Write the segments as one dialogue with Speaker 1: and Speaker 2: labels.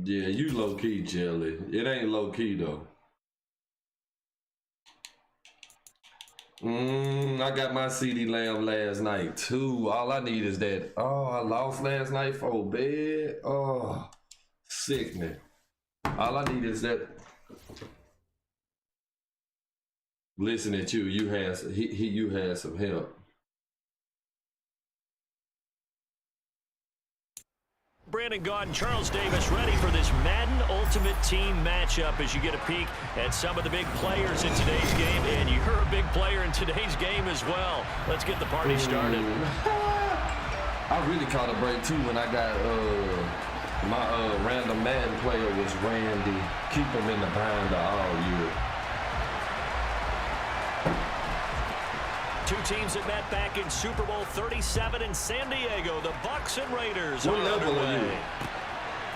Speaker 1: Yeah, you low key, Jelly. It ain't low key though. I got my CD Lamb last night too. All I need is that. Oh, I lost last night for bed. Oh, sickening. All I need is that. Listening to you had you had some help.
Speaker 2: Brandon Gaudin, Charles Davis ready for this Madden Ultimate Team matchup as you get a peek at some of the big players in today's game, and you're a big player in today's game as well. Let's get the party started.
Speaker 1: I really caught a break too when I got my random Madden player was Randy. Keep him in the binder all year.
Speaker 2: Two teams that met back in Super Bowl 37 in San Diego. The Bucs and Raiders
Speaker 1: what
Speaker 2: are
Speaker 1: level
Speaker 2: underway.
Speaker 1: are you?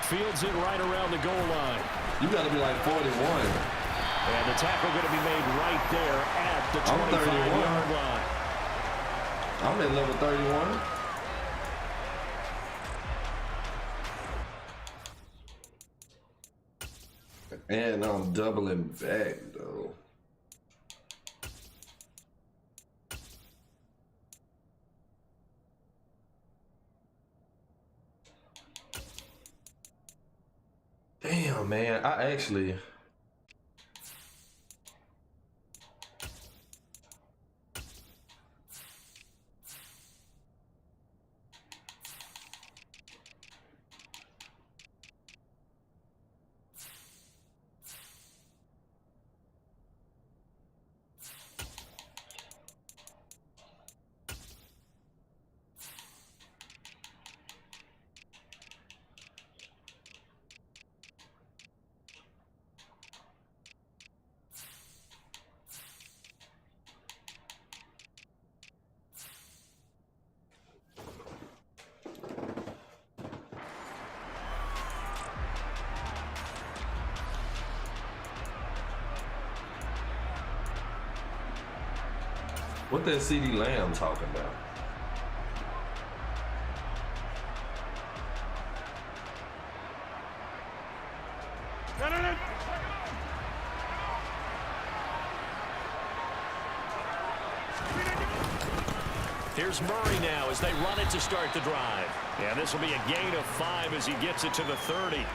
Speaker 2: Fields it right around the goal line.
Speaker 1: You got to be like 41.
Speaker 2: And the tackle going to be made right there at the 25-yard line.
Speaker 1: I'm at level 31. And I'm doubling back though. Damn, man, I actually... What that CD Lamb talking about?
Speaker 2: Here's Murray now as they run it to start the drive. And this will be a gain of 5 as he gets it to the 30.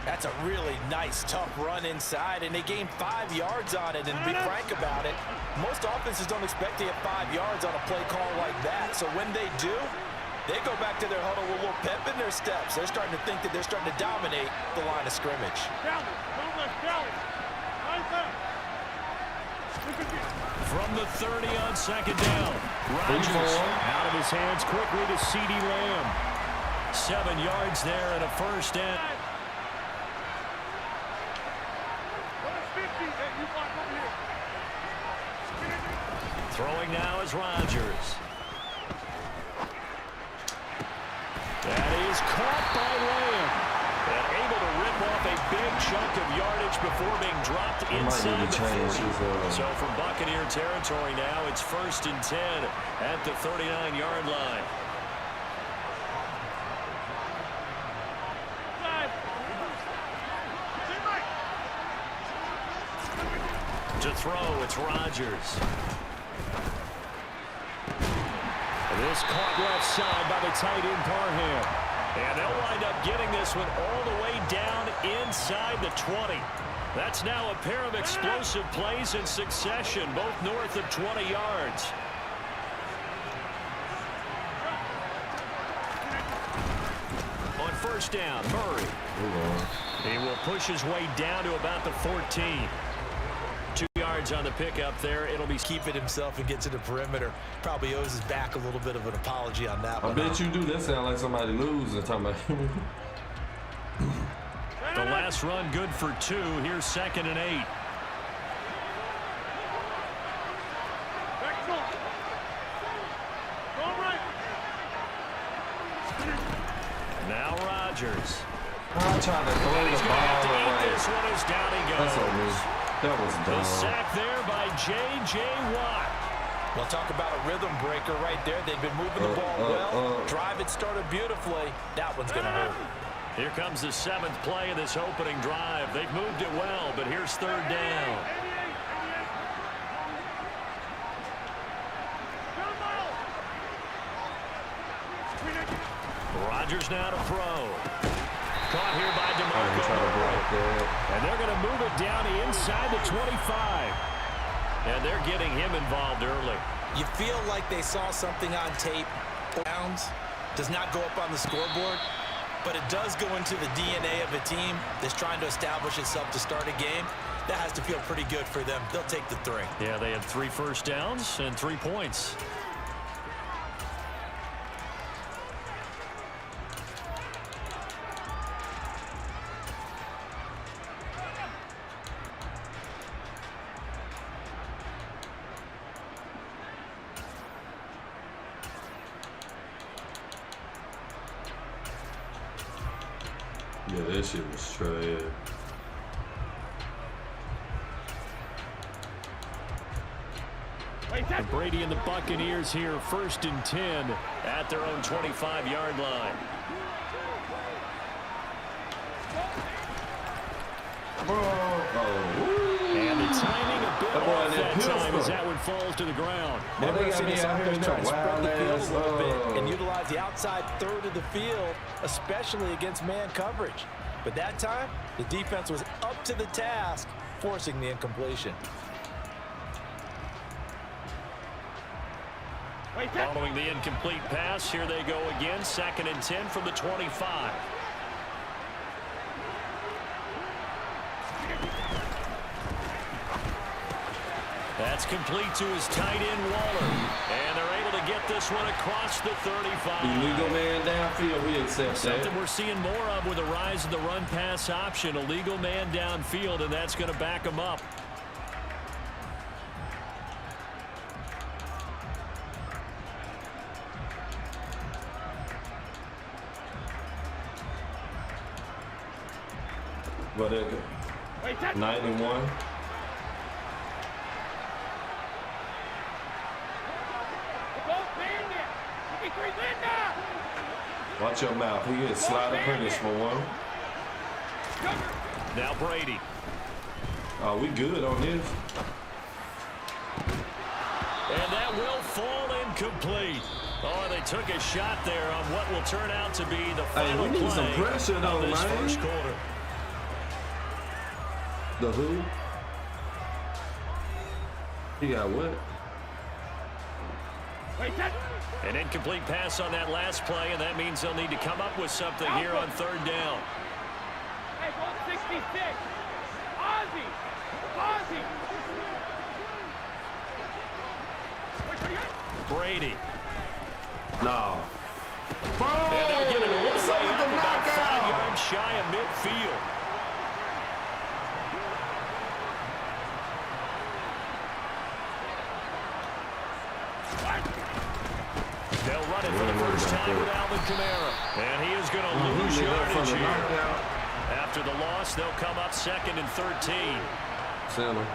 Speaker 3: That's a really nice, tough run inside, and they gained 5 yards on it. And to be frank about it, most offenses don't expect to get 5 yards on a play call like that. So when they do, they go back to their huddle with a little pep in their steps. They're starting to think that they're starting to dominate the line of scrimmage.
Speaker 2: From the 30 on second down. Rodgers out of his hands quickly to CeeDee Lamb. 7 yards there and a first down. Throwing now is Rodgers. That is caught by Lamb. And able to rip off a big chunk of yardage before being dropped inside the 40. So from Buccaneer territory now, it's 1st and 10 at the 39-yard line. To throw, it's Rodgers. This caught left side by the tight end Parham. And they'll wind up getting this one all the way down inside the 20. That's now a pair of explosive plays in succession, both north of 20 yards. On first down, Murray. He will push his way down to about the 14. 2 yards on the pickup there. It'll be
Speaker 3: keeping himself and get to the perimeter. Probably owes his back a little bit of an apology on that one.
Speaker 1: I bet you do. That sound like somebody losing. Talking about
Speaker 2: the last run good for 2. Here's 2nd and 8. Now Rodgers.
Speaker 1: I'm trying to throw the ball away.
Speaker 2: This one is down he goes.
Speaker 1: That's on me. That was dumb.
Speaker 2: The sack there by J.J. Watt.
Speaker 3: Well, talk about a rhythm breaker right there. They've been moving the ball well. Drive it started beautifully. That one's going to hurt.
Speaker 2: Here comes the 7th play of this opening drive. They've moved it well, but here's 3rd down. Rodgers now to throw. Caught here by DeMarco. And they're going to move it down inside the 25. And they're getting him involved early.
Speaker 3: You feel like they saw something on tape. Downs does not go up on the scoreboard, but it does go into the DNA of a team that's trying to establish itself to start a game. That has to feel pretty good for them. They'll take the 3.
Speaker 2: Yeah, they had 3 first downs and 3 points.
Speaker 1: Yeah, that shit was trash.
Speaker 2: And Brady and the Buccaneers here, 1st and 10 at their own 25-yard line. And the timing a bit off that time as that one falls to the ground.
Speaker 3: Never seen this offense try to spread the field a little bit and utilize the outside third of the field, especially against man coverage. But that time, the defense was up to the task, forcing the incompletion.
Speaker 2: Following the incomplete pass, here they go again, 2nd and 10 from the 25. That's complete to his tight end, Waller. And they're able to get this one across the 35.
Speaker 1: Illegal man downfield, we accept
Speaker 2: Something
Speaker 1: that.
Speaker 2: we're seeing more of with the rise of the run-pass option. A legal man downfield, and that's going to back him up.
Speaker 1: But 91. Watch your mouth. He gets slide apprentice for one.
Speaker 2: Now Brady.
Speaker 1: Oh, we good on this.
Speaker 2: And that will fall incomplete. Oh, they took a shot there on what will turn out to be the final
Speaker 1: we need
Speaker 2: play
Speaker 1: some pressure though,
Speaker 2: of this
Speaker 1: man.
Speaker 2: first quarter.
Speaker 1: The who? He got what?
Speaker 2: An incomplete pass on that last play, and that means they'll need to come up with something here on 3rd down.
Speaker 4: Hey, 166. Ozzy.
Speaker 2: Brady.
Speaker 1: No.
Speaker 2: And they'll get it all the way up about
Speaker 1: knockout?
Speaker 2: 5 yards shy of midfield. They'll run it for the first time with Alvin Kamara. And he is going to lose yardage here. After the loss, they'll come up 2nd and 13.
Speaker 1: Center.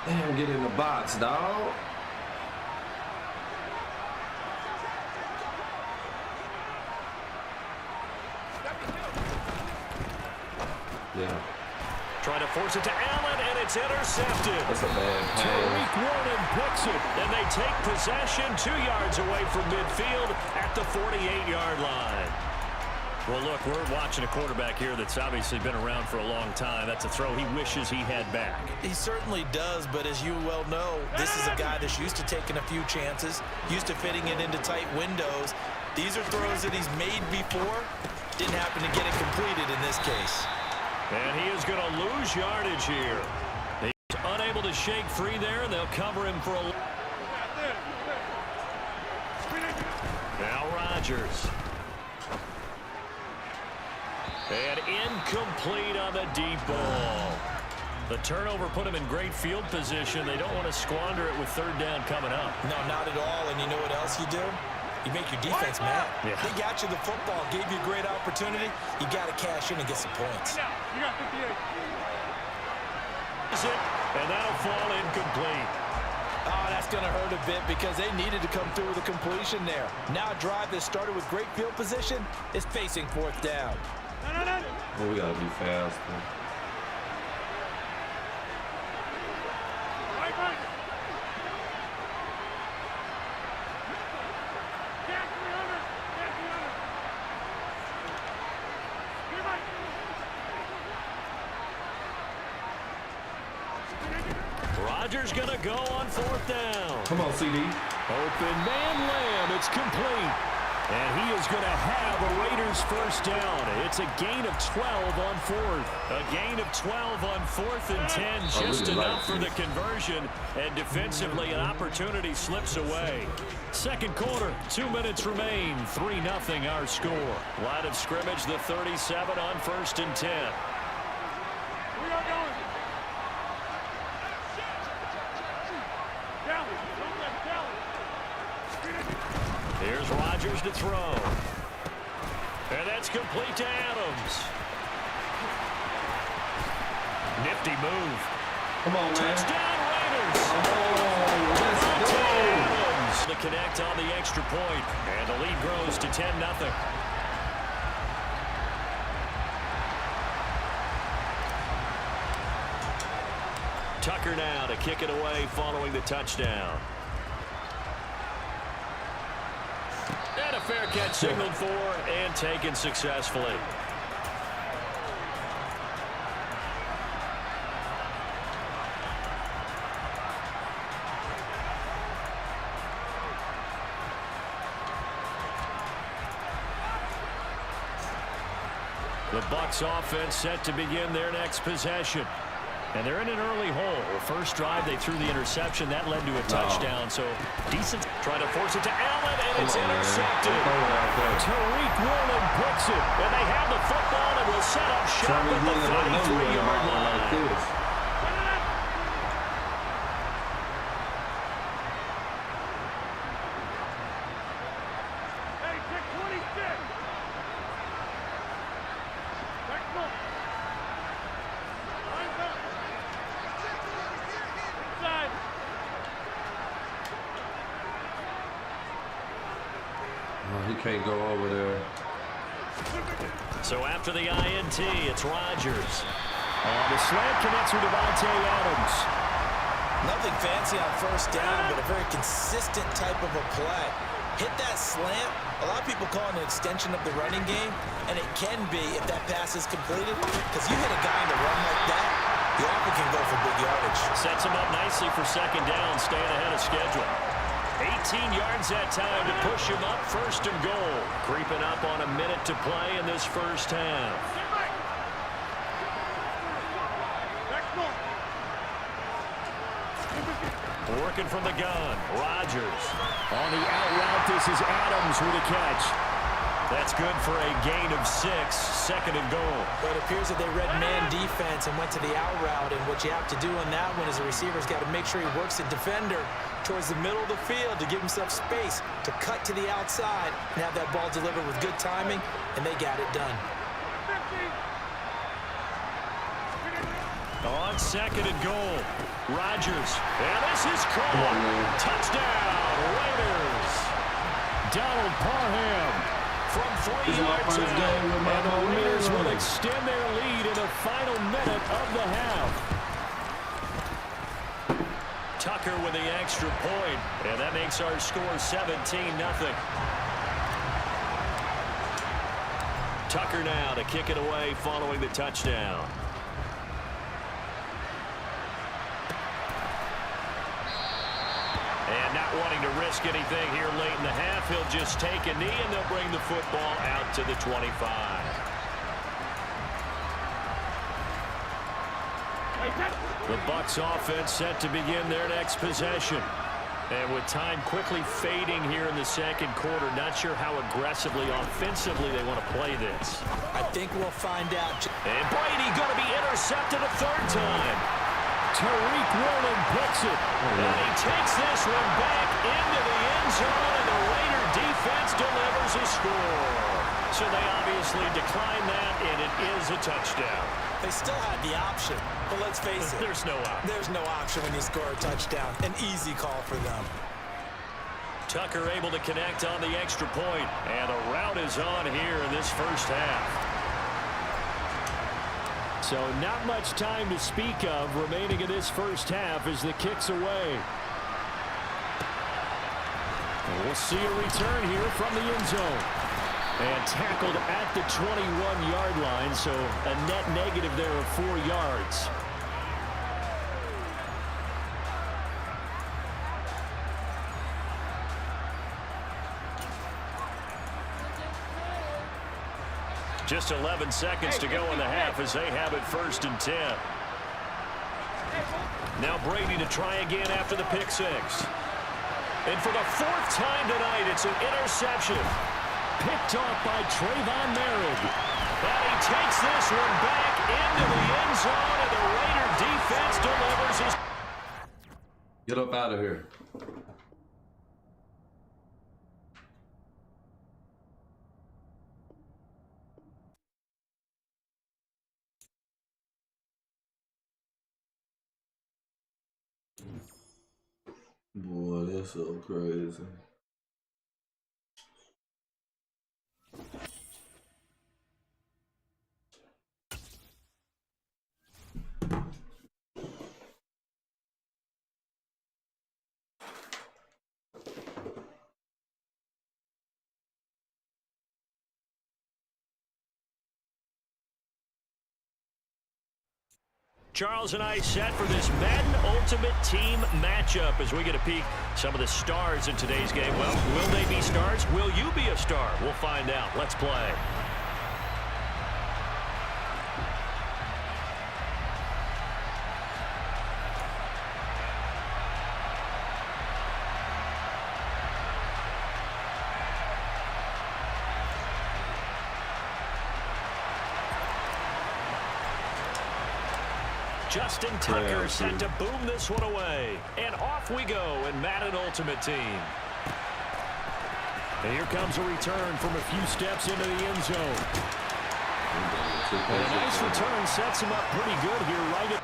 Speaker 1: Damn, get in the box, dog. Yeah.
Speaker 2: Trying to force it to Allen, and it's intercepted.
Speaker 1: That's a bad pass.
Speaker 2: Tariq Woolen picks it, and they take possession 2 yards away from midfield at the 48-yard line. Well, look, we're watching a quarterback here that's obviously been around for a long time. That's a throw he wishes he had back.
Speaker 3: He certainly does, but as you well know, this is a guy that's used to taking a few chances, used to fitting it into tight windows. These are throws that he's made before. Didn't happen to get it completed in this case.
Speaker 2: And he is going to lose yardage here. He's unable to shake free there, and they'll cover him for a... Now Rodgers. And incomplete on the deep ball. The turnover put him in great field position. They don't want to squander it with 3rd down coming up.
Speaker 3: No, not at all. And you know what else you do? You make your defense mad. Yeah. They got you the football, gave you a great opportunity. You got to cash in and get some points.
Speaker 4: You got 58.
Speaker 2: And that'll fall incomplete.
Speaker 3: Oh, that's going to hurt a bit because they needed to come through with a completion there. Now a drive that started with great field position is facing fourth down.
Speaker 1: Oh, we got to be fast, man.
Speaker 2: Rodgers going to go on fourth down.
Speaker 1: Come on, CD.
Speaker 2: Open man Lamb. It's complete. And he is going to have a Raiders first down. It's a gain of 12 on fourth. A gain of 12 on 4th and 10. Just enough for the conversion. And defensively, an opportunity slips away. Second quarter, 2 minutes remain. 3-0 our score. Line of scrimmage, the 37 on 1st and 10.
Speaker 4: We are going.
Speaker 2: Here's Rodgers to throw. And that's complete to Adams. Nifty move.
Speaker 1: Come on, man.
Speaker 2: Touchdown Raiders.
Speaker 1: Oh, let's go.
Speaker 2: Adams to connect on the extra point. And the lead grows to 10-0. Tucker now to kick it away following the touchdown. And a fair catch signaled for and taken successfully. The Bucs offense set to begin their next possession. And they're in an early hole. First drive, they threw the interception. That led to a touchdown. So decent. Trying to force it to Allen, and it's intercepted. Tariq Woolen puts it. And they have the football and will set up shop at the 33-yard line.
Speaker 1: He can't go over there.
Speaker 2: So after the INT, it's Rodgers. The slant connects with Devontae Adams.
Speaker 3: Nothing fancy on first down, but a very consistent type of a play. Hit that slant. A lot of people call it an extension of the running game, and it can be if that pass is completed, because you hit a guy in the run like that, the offer can go for big yardage.
Speaker 2: Sets him up nicely for second down, staying ahead of schedule. 18 yards that time to push him up, first and goal. Creeping up on a minute to play in this first half. Working from the gun, Rodgers. On the out route, this is Adams with a catch. That's good for a gain of 6, second and goal.
Speaker 3: But it appears that they read man defense and went to the out route, and what you have to do on that one is the receiver's got to make sure he works the defender towards the middle of the field to give himself space to cut to the outside and have that ball delivered with good timing, and they got it done.
Speaker 2: On second and goal, Rodgers. And this is caught. Touchdown, Raiders. Donald Parham from 3 yards out. And the Raiders will extend their lead in the final minute of the half. Tucker with the extra point, and that makes our score 17-0. Tucker now to kick it away following the touchdown. And not wanting to risk anything here late in the half, he'll just take a knee, and they'll bring the football out to the 25. The Bucs offense set to begin their next possession. And with time quickly fading here in the second quarter, not sure how aggressively, offensively they want to play this.
Speaker 3: I think we'll find out.
Speaker 2: And Brady going to be intercepted a third time. Tariq Woolen picks it. And he takes this one back into the end zone, and the Raider defense delivers a score. So they obviously decline that, and it is a touchdown.
Speaker 3: They still had the option, but let's face it.
Speaker 2: There's no option.
Speaker 3: There's no option when you score a touchdown. An easy call for them.
Speaker 2: Tucker able to connect on the extra point, and the route is on here in this first half. So not much time to speak of remaining in this first half as the kick's away. And we'll see a return here from the end zone. And tackled at the 21-yard line, so a net negative there of 4 yards. Just 11 seconds to go in the half as they have it 1st and 10. Now Brady to try again after the pick six. And for the 4th time tonight, it's an interception. Picked off by Trayvon Merritt. And he takes this one back into the end zone, and the Raider defense delivers his...
Speaker 1: Get up out of here. Boy, that's so crazy.
Speaker 2: Charles and I set for this Madden Ultimate Team matchup as we get a peek some of the stars in today's game. Well, will they be stars? Will you be a star? We'll find out. Let's play. Justin Tucker set to boom this one away. And off we go in Madden Ultimate Team. And here comes a return from a few steps into the end zone. And a nice return sets him up pretty good here right at...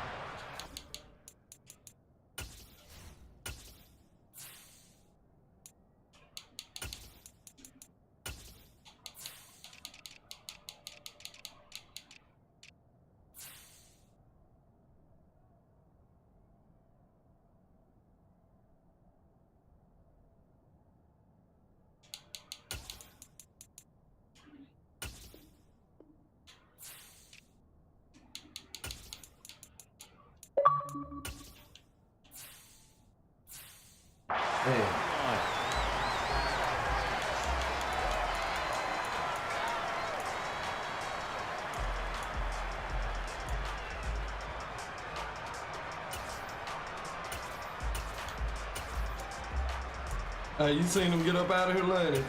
Speaker 1: Hey, you seen him get up out of here, Lenny?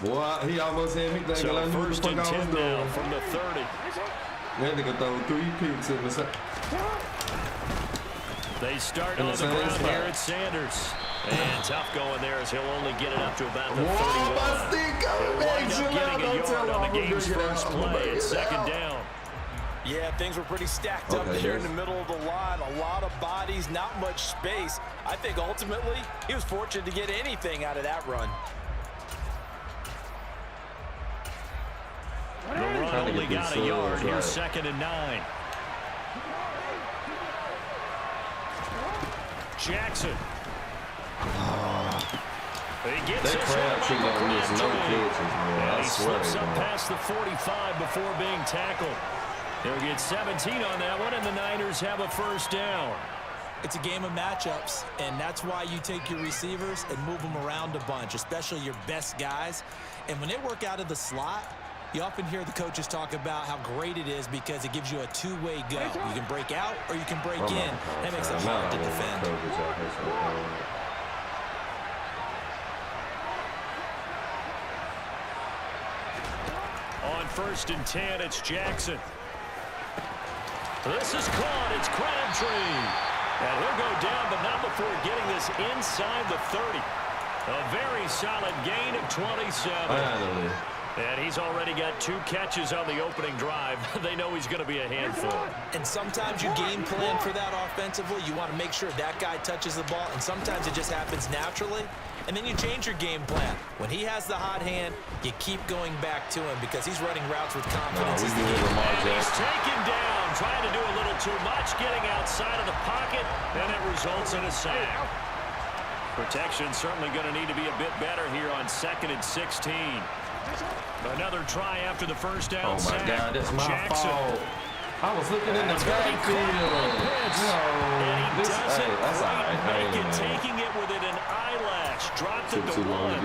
Speaker 1: Boy, he almost had me thinking
Speaker 2: So
Speaker 1: I knew what the
Speaker 2: 1st
Speaker 1: fuck
Speaker 2: and
Speaker 1: I
Speaker 2: 10
Speaker 1: was
Speaker 2: now
Speaker 1: doing.
Speaker 2: from the 30.
Speaker 1: That nigga throw 3 picks in the side.
Speaker 2: They start
Speaker 1: In
Speaker 2: on
Speaker 1: the
Speaker 2: the
Speaker 1: same
Speaker 2: ground
Speaker 1: spot.
Speaker 2: here at Sanders. And tough going there as he'll only get it up to about the 31.
Speaker 1: Whoa, my stick coming
Speaker 2: He'll
Speaker 1: back.
Speaker 2: wind
Speaker 1: Chill
Speaker 2: up
Speaker 1: out.
Speaker 2: getting a
Speaker 1: Don't tell
Speaker 2: yard
Speaker 1: him
Speaker 2: on
Speaker 1: I'm
Speaker 2: the
Speaker 1: gonna
Speaker 2: game's
Speaker 1: bring it
Speaker 2: first
Speaker 1: out. I'm gonna
Speaker 2: play.
Speaker 1: bring
Speaker 2: It's
Speaker 1: it
Speaker 2: 2nd
Speaker 1: out.
Speaker 2: down.
Speaker 3: Yeah, things were pretty stacked up there in the middle of the line. A lot of bodies, not much space. I think ultimately he was fortunate to get anything out of that run.
Speaker 2: The run only got a yard. Here's 2nd and 9. Jackson. He gets
Speaker 1: That
Speaker 2: his
Speaker 1: Crabtree don't miss no catches, man.
Speaker 2: And
Speaker 1: I
Speaker 2: he
Speaker 1: swear,
Speaker 2: slips up
Speaker 1: man.
Speaker 2: past the 45 before being tackled. They'll get 17 on that one, and the Niners have a 1st down.
Speaker 3: It's a game of matchups, and that's why you take your receivers and move them around a bunch, especially your best guys. And when they work out of the slot, you often hear the coaches talk about how great it is because it gives you a two-way go. You can break out or you can break in. That makes it hard to defend.
Speaker 2: On 1st and 10, it's Jackson. This is caught. It's Crabtree. And he'll go down, but not before getting this inside the 30. A very solid gain of 27.
Speaker 1: Finally.
Speaker 2: And he's already got 2 catches on the opening drive. They know he's going to be a handful.
Speaker 3: And sometimes you game plan for that offensively. You want to make sure that guy touches the ball, and sometimes it just happens naturally. And then you change your game plan. When he has the hot hand, you keep going back to him because he's running routes with confidence.
Speaker 1: He's
Speaker 2: taken down, trying to do a little too much, getting outside of the pocket, and it results in a sack. Protection certainly going to need to be a bit better here on 2nd and 16. Another try after the first down.
Speaker 1: Oh, my God, that's my
Speaker 2: Jackson.
Speaker 1: fault. I was looking in the backfield.
Speaker 2: And he doesn't
Speaker 1: that's all right.
Speaker 2: make it, taking it within an eyelash. Dropped it to 1.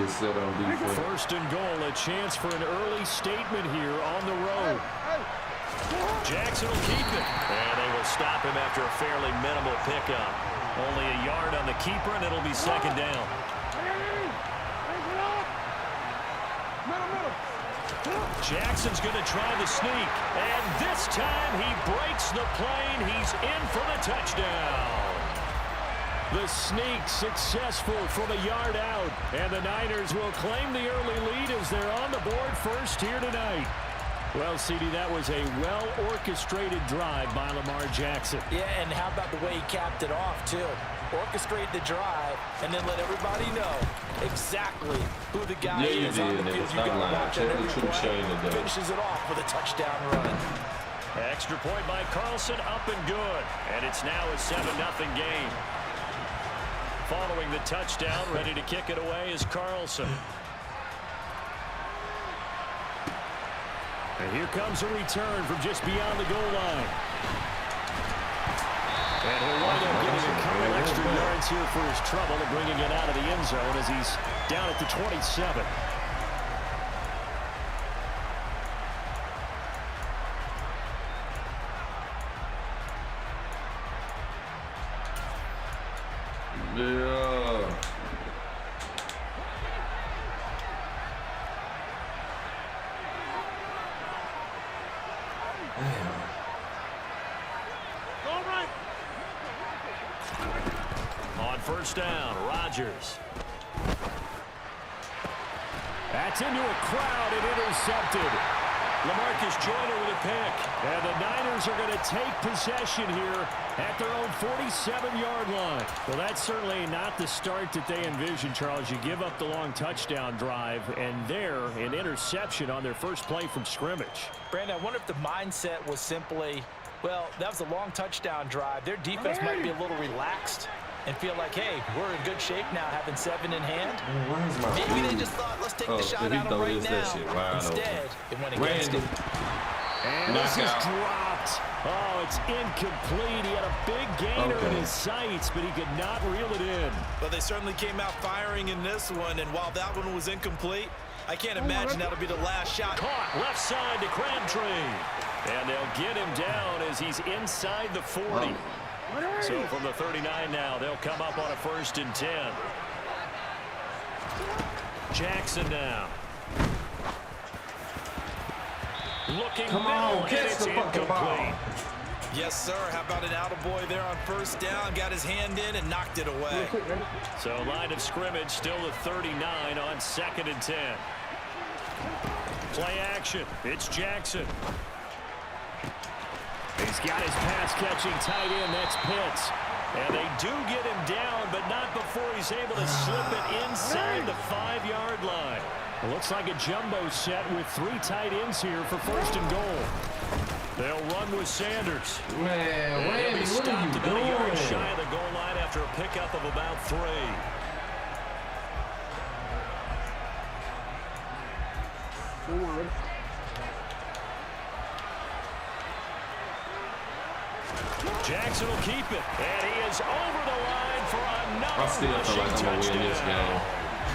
Speaker 2: First and goal, a chance for an early statement here on the road. Jackson will keep it. And they will stop him after a fairly minimal pickup. Only a yard on the keeper, and it'll be 2nd down. Jackson's going to try the sneak, and this time he breaks the plane. He's in for the touchdown. The sneak successful from a yard out, and the Niners will claim the early lead as they're on the board first here tonight. Well, CD, that was a well-orchestrated drive by Lamar Jackson.
Speaker 3: Yeah, and how about the way he capped it off, too? Orchestrate the drive, and then let everybody know exactly who the guy is on the field. You got to watch every play. Finishes it off with a touchdown run.
Speaker 2: Extra point by Carlson, up and good. And it's now a 7-0 game. Following the touchdown, ready to kick it away is Carlson. And here comes a return from just beyond the goal line. And he'll wind up getting a couple extra yards here for his trouble and bringing it out of the end zone as he's down at the 27.
Speaker 1: Yeah.
Speaker 2: On first down, Rodgers. That's into a crowd and intercepted. LaMarcus Joyner with a pick. And the Niners are going to take possession here at their own 47-yard line. Well, that's certainly not the start that they envisioned, Charles. You give up the long touchdown drive, and there, an interception on their first play from scrimmage.
Speaker 3: Brandon, I wonder if the mindset was simply, well, that was a long touchdown drive. Their defense might be a little relaxed and feel like, hey, we're in good shape now, having 7 in hand. Maybe they just thought, let's take the shot out of right now. Instead, it went against him.
Speaker 2: And this is dropped. Oh, it's incomplete. He had a big gainer in his sights, but he could not reel it in.
Speaker 3: But they certainly came out firing in this one, and while that one was incomplete, I can't imagine that'll be the last shot.
Speaker 2: Caught left side to Crabtree. And they'll get him down as he's inside the 40. So from the 39 now, they'll come up on a 1st and 10. Jackson now. Looking middle, and it's incomplete.
Speaker 3: Yes, sir. How about an attaboy there on first down? Got his hand in and knocked it away.
Speaker 2: So line of scrimmage still the 39 on 2nd and 10. Play action. It's Jackson. He's got his pass-catching tight end. That's Pitts. And they do get him down, but not before he's able to slip it inside the 5-yard line. It looks like a jumbo set with 3 tight ends here for 1st and goal. They'll run with Sanders.
Speaker 1: Man, Randy, what are you doing?
Speaker 2: A yard shy of the goal line after a pickup of about 3. Jackson will keep it, and he is over the line for another.
Speaker 1: I still feel like I'm going to win this game.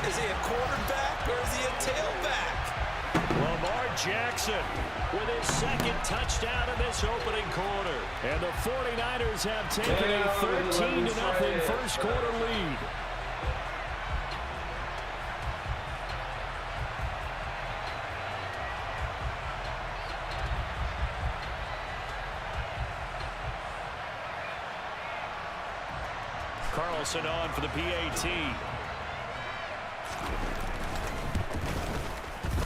Speaker 3: Is he a quarterback or is he a tailback?
Speaker 2: Lamar Jackson with his 2nd touchdown in this opening quarter. And the 49ers have taken a 13-0 first quarter lead. Carlson on for the PAT.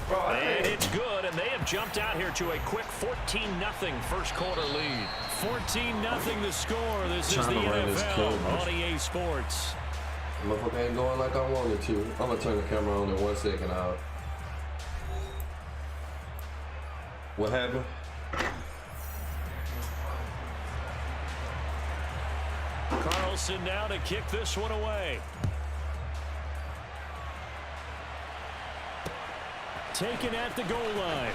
Speaker 2: And it's good, and they have jumped out here to a quick 14-0 first quarter lead. 14-0 the score. This is the NFL on EA Sports.
Speaker 1: Motherfucker ain't going like I wanted to. I'm gonna turn the camera on in 1 second out. What happened?
Speaker 2: Carlson now to kick this one away. Taken at the goal line.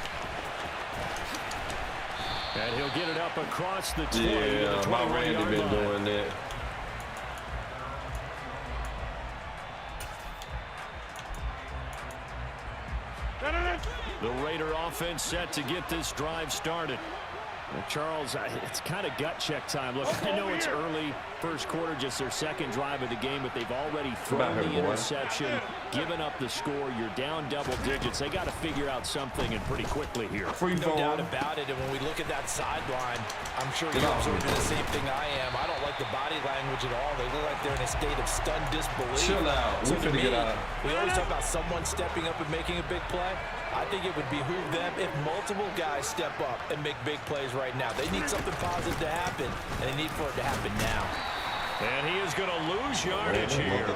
Speaker 2: And he'll get it up across the 20.
Speaker 1: Yeah, my Randy been doing that.
Speaker 2: The Raider offense set to get this drive started. Well, Charles, it's kind of gut check time. Look, I know it's early, first quarter, just their second drive of the game, but they've already thrown the interception, given up the score. You're down double digits. They got to figure out something, and pretty quickly here.
Speaker 3: No doubt about it. And when we look at that sideline, I'm sure you're observing the same thing I am. I don't like the body language at all. They look like they're in a state of stunned disbelief.
Speaker 1: Chill out.
Speaker 3: So to me, we always talk about someone stepping up and making a big play. I think it would behoove them if multiple guys step up and make big plays right now. They need something positive to happen, and they need for it to happen now.
Speaker 2: And he is going to lose yardage here.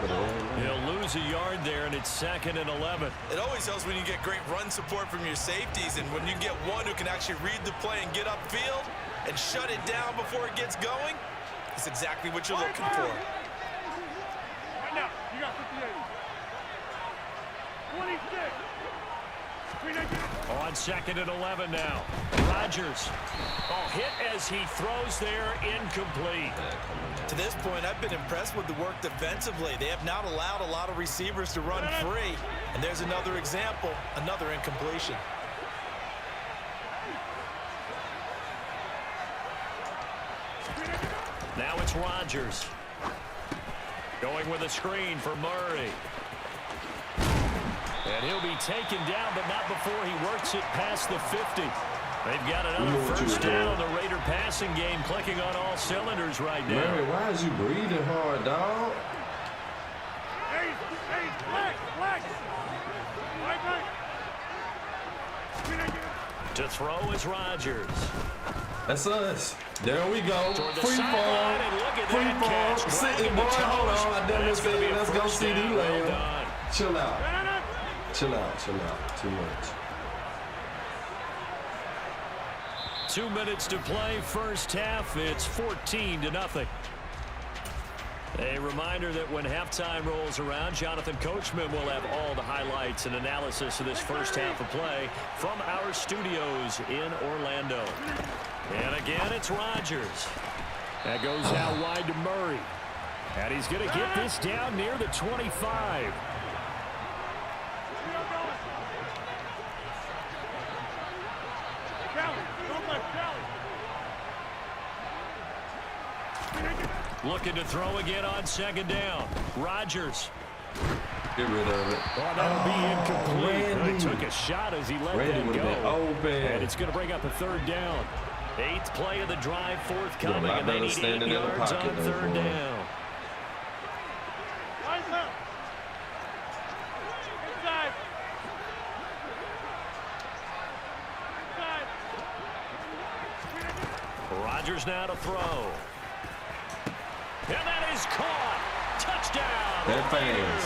Speaker 2: He'll lose a yard there, and it's 2nd and 11.
Speaker 5: It always helps when you get great run support from your safeties, and when you get one who can actually read the play and get upfield and shut it down before it gets going, it's exactly what you're looking for.
Speaker 4: Right now, you got 58. 26.
Speaker 2: On 2nd and 11 now. Rodgers. Oh, hit as he throws there, incomplete.
Speaker 5: To this point, I've been impressed with the work defensively. They have not allowed a lot of receivers to run free. And there's another example, another incompletion.
Speaker 2: Now it's Rodgers. Going with a screen for Murray. And he'll be taken down, but not before he works it past the 50. They've got another first down. The Raider passing game clicking on all cylinders right now.
Speaker 1: Murray, why is you breathing hard, dog?
Speaker 4: Hey, flex.
Speaker 2: To throw is Rodgers.
Speaker 1: That's us. There we go. Free fall. Free fall. Sitting, boy. Hold on. I done this thing. Let's go CD Lamb. Chill out. Chill out. Too much.
Speaker 2: 2 minutes to play, first half. It's 14-0. A reminder that when halftime rolls around, Jonathan Coachman will have all the highlights and analysis of this first half of play from our studios in Orlando. And again, it's Rodgers. That goes out wide to Murray. And he's going to get this down near the 25. Looking to throw again on second down. Rodgers.
Speaker 1: Get rid of it.
Speaker 2: Oh, that'll be incomplete. He took a shot as he let that go. And it's going to bring up a third down. 8th play of the drive forthcoming, and they need 8 yards on third down.
Speaker 4: Inside.
Speaker 2: Rodgers now to throw. And that is caught. Touchdown.
Speaker 1: That fans.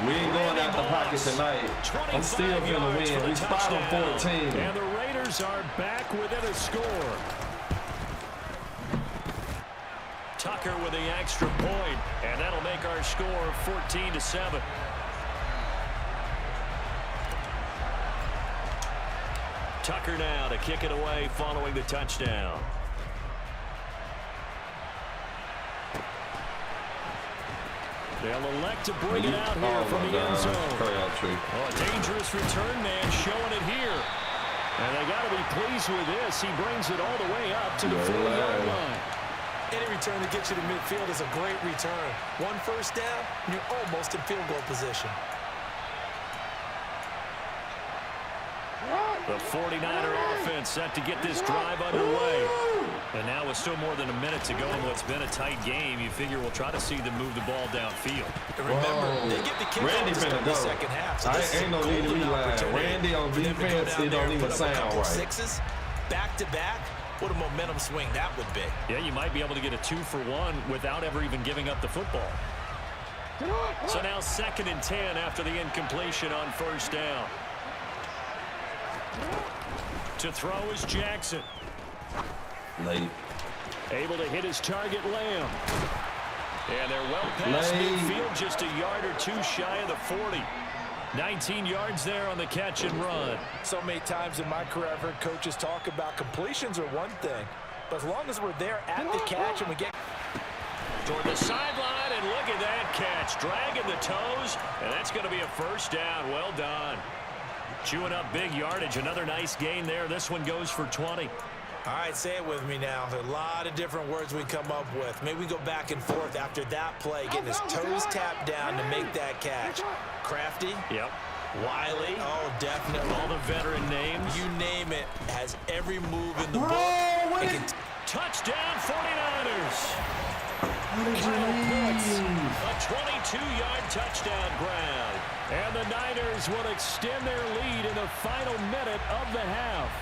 Speaker 1: We ain't going out the pocket tonight. I'm still gonna win. We spot on 14.
Speaker 2: And the Raiders are back within a score. Tucker with the extra point, and that'll make our score 14-7. Tucker now to kick it away following the touchdown. They'll elect to bring it out here from the end zone. Oh, a dangerous return man showing it here. And they got to be pleased with this. He brings it all the way up to the 40-yard line.
Speaker 3: Any return that gets you to midfield is a great return. One first down, you're almost in field goal position.
Speaker 2: The 49er offense set to get this drive underway. And now with still more than a minute to go in what's been a tight game, you figure we'll try to see them move the ball downfield.
Speaker 5: Remember, they get the kick
Speaker 1: Randy
Speaker 5: off to start
Speaker 1: finna
Speaker 5: the
Speaker 1: go.
Speaker 5: second half. So
Speaker 1: I ain't no need to be lying. Randy on defense, it don't even sound right.
Speaker 5: Sixes, back to back. What a momentum swing that would be.
Speaker 2: Yeah, you might be able to get a 2-for-1 without ever even giving up the football. So now 2nd and 10 after the incompletion on first down. To throw is Jackson.
Speaker 1: Late.
Speaker 2: Able to hit his target, Lamb. And they're well past midfield, just a yard or two shy of the 40. 19 yards there on the catch and run.
Speaker 3: So many times in my career, I've heard coaches talk about completions are one thing, but as long as we're there at the catch and we get
Speaker 2: toward the sideline, and look at that catch. Dragging the toes, and that's going to be a first down. Well done. Chewing up big yardage. Another nice gain there. This one goes for 20.
Speaker 3: All right, say it with me now. There are a lot of different words we come up with. Maybe we go back and forth after that play, getting his toes tapped down to make that catch. Crafty.
Speaker 2: Yep.
Speaker 3: Wiley. Oh, definitely.
Speaker 2: All the veteran names.
Speaker 3: You name it. Has every move in the book.
Speaker 2: Touchdown 49ers.
Speaker 1: What did you mean?
Speaker 2: A 22-yard touchdown grab. And the Niners will extend their lead in the final minute of the half.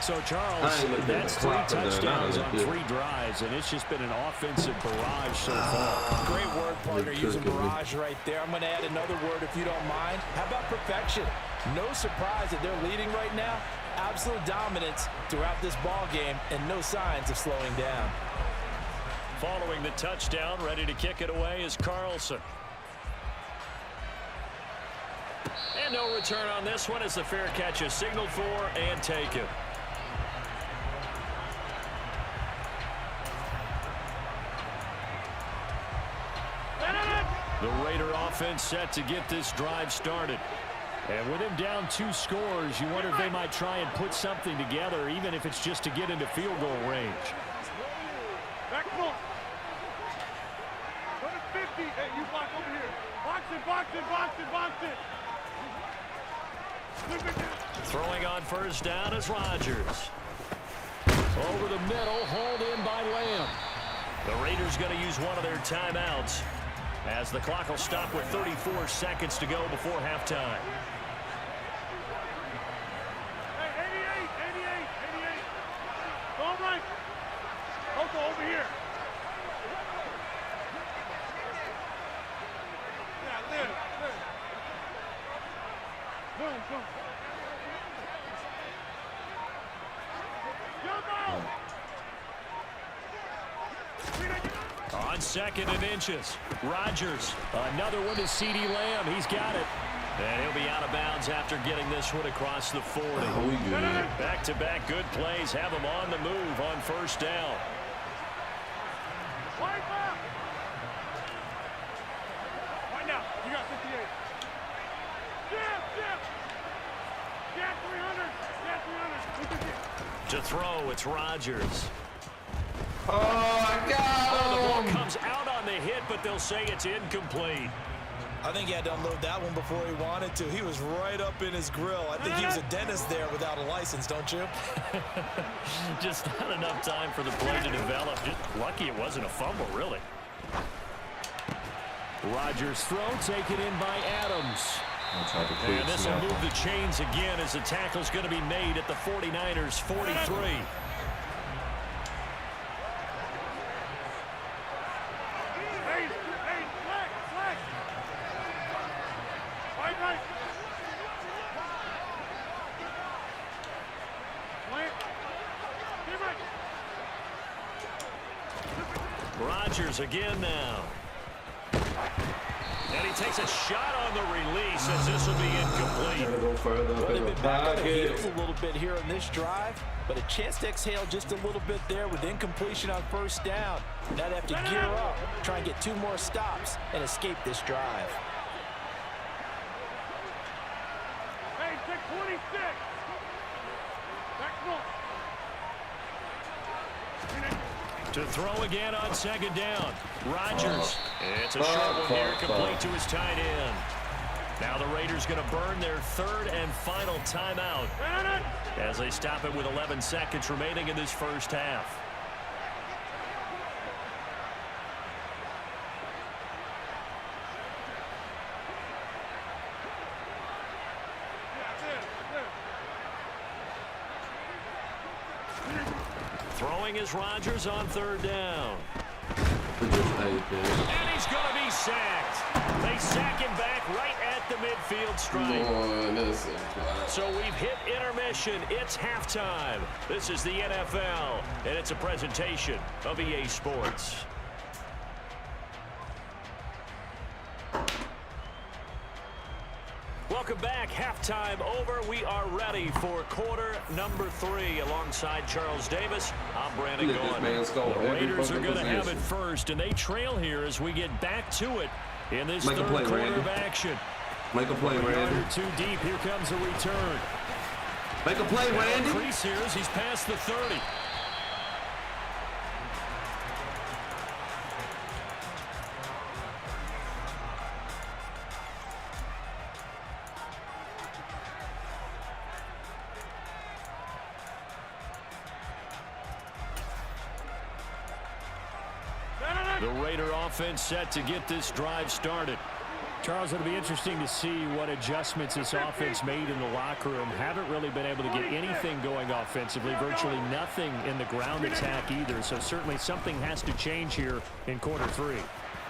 Speaker 2: So, Charles, that's 3 touchdowns on 3 drives, and it's just been an offensive barrage so far.
Speaker 3: Great word, partner, using barrage right there. I'm going to add another word if you don't mind. How about perfection? No surprise that they're leading right now. Absolute dominance throughout this ball game and no signs of slowing down.
Speaker 2: Following the touchdown, ready to kick it away is Carlson. And no return on this one as the fair catch is signaled for and taken. The Raider offense set to get this drive started. And with him down 2 scores, you wonder if they might try and put something together, even if it's just to get into field goal range.
Speaker 4: Back foot. Go to 50. Hey, you block over here. Box it, box it, box it, box it.
Speaker 2: Throwing on first down is Rodgers. Over the middle, hauled in by Lamb. The Raiders going to use one of their timeouts as the clock will stop with 34 seconds to go before halftime.
Speaker 4: Hey, 88. All right. Coco, over here. Yeah, live. Boom. Jump out.
Speaker 2: On 2nd and inches, Rodgers. Another one is CeeDee Lamb. He's got it. And he'll be out of bounds after getting this one across the 40. Back-to-back good plays have him on the move on first down.
Speaker 4: Right now, you got 58. Yeah, 300.
Speaker 2: To throw, it's Rodgers.
Speaker 1: Oh, I got
Speaker 2: The ball
Speaker 1: him!
Speaker 2: comes out on the hit, but they'll say it's incomplete.
Speaker 3: I think he had to unload that one before he wanted to. He was right up in his grill. I think he was a dentist there without a license, don't you?
Speaker 2: Just not enough time for the play to develop. Just lucky it wasn't a fumble, really. Rodgers' throw taken in by Adams. And this will move the chains again as the tackle's going to be made at the 49ers' 43. Rodgers again now. And he takes a shot on the release as this will be incomplete.
Speaker 1: Go further up in the pocket.
Speaker 3: A little bit here on this drive, but a chance to exhale just a little bit there with incompletion on first down. Now they have to gear up, try and get 2 more stops and escape this drive.
Speaker 4: Hey, take 26. Back foot.
Speaker 2: To throw again on 2nd down. Rodgers. It's a short one here, complete to his tight end. Now the Raiders going to burn their third and final timeout as they stop it with 11 seconds remaining in this first half. Throwing is Rodgers on third down.
Speaker 1: And
Speaker 2: he's going to be sacked. They sack him back right at the midfield stripe. So we've hit intermission. It's halftime. This is the NFL, and it's a presentation of EA Sports. Welcome back. Halftime over. We are ready for quarter number 3. Alongside Charles Davis, I'm Brandon Gaughan. The Raiders are going to have it first, and they trail here as we get back to it in this third quarter of action.
Speaker 1: Make a play, Randy.
Speaker 2: Too deep. Here comes a return.
Speaker 1: Make a play, Randy.
Speaker 2: Crease here as he's past the 30. The Raider offense set to get this drive started. Charles, it'll be interesting to see what adjustments this offense made in the locker room. Haven't really been able to get anything going offensively, virtually nothing in the ground attack either. So certainly something has to change here in quarter 3.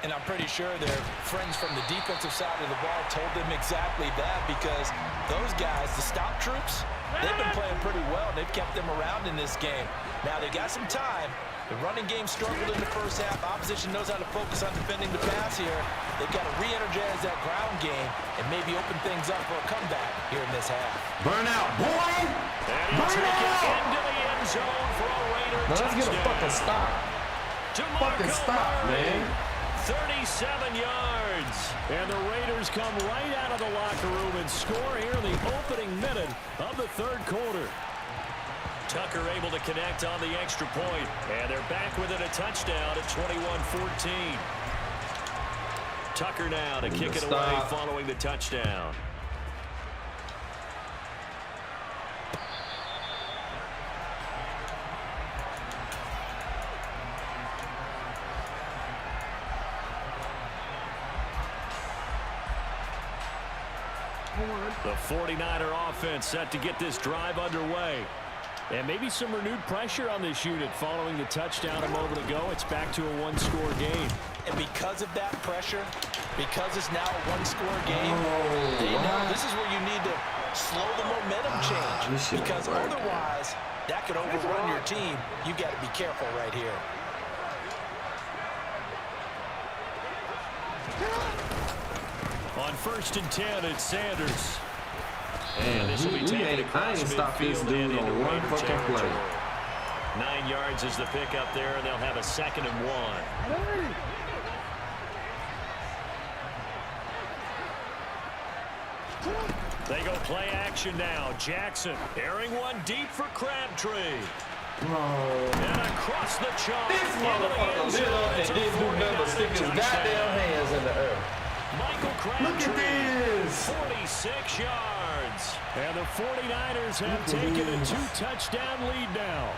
Speaker 3: And I'm pretty sure their friends from the defensive side of the ball told them exactly that, because those guys, the stop troops, they've been playing pretty well. They've kept them around in this game. Now they got some time. The running game struggled in the first half. Opposition knows how to focus on defending the pass here. They've got to re-energize that ground game and maybe open things up for a comeback here in this half.
Speaker 1: Burn out, boy!
Speaker 2: And he'll take it into the end zone for a Raider touchdown.
Speaker 1: Let's get a fucking stop. Fucking stop, man.
Speaker 2: 37 yards. And the Raiders come right out of the locker room and score here in the opening minute of the third quarter. Tucker able to connect on the extra point. And they're back within a touchdown at 21-14. Tucker now to kick it away following the touchdown. The 49er offense set to get this drive underway. And maybe some renewed pressure on this unit following the touchdown a moment ago. It's back to a one-score game.
Speaker 3: And because of that pressure, because it's now a one-score game, they know this is where you need to slow the momentum change. Because otherwise, that could overrun your team. You've got to be careful right here.
Speaker 2: On 1st and 10, it's Sanders. And this will be taken across midfield and into Raider territory. 9 yards is the pickup there, and they'll have a 2nd and 1. They go play action now. Jackson airing one deep for Crabtree. And across the chalk.
Speaker 1: This motherfucker lit up and didn't do nothing but stick his goddamn hands in the air.
Speaker 2: Michael Crabtree.
Speaker 1: Look at this.
Speaker 2: 46 yards. And the 49ers have taken a 2-touchdown lead now.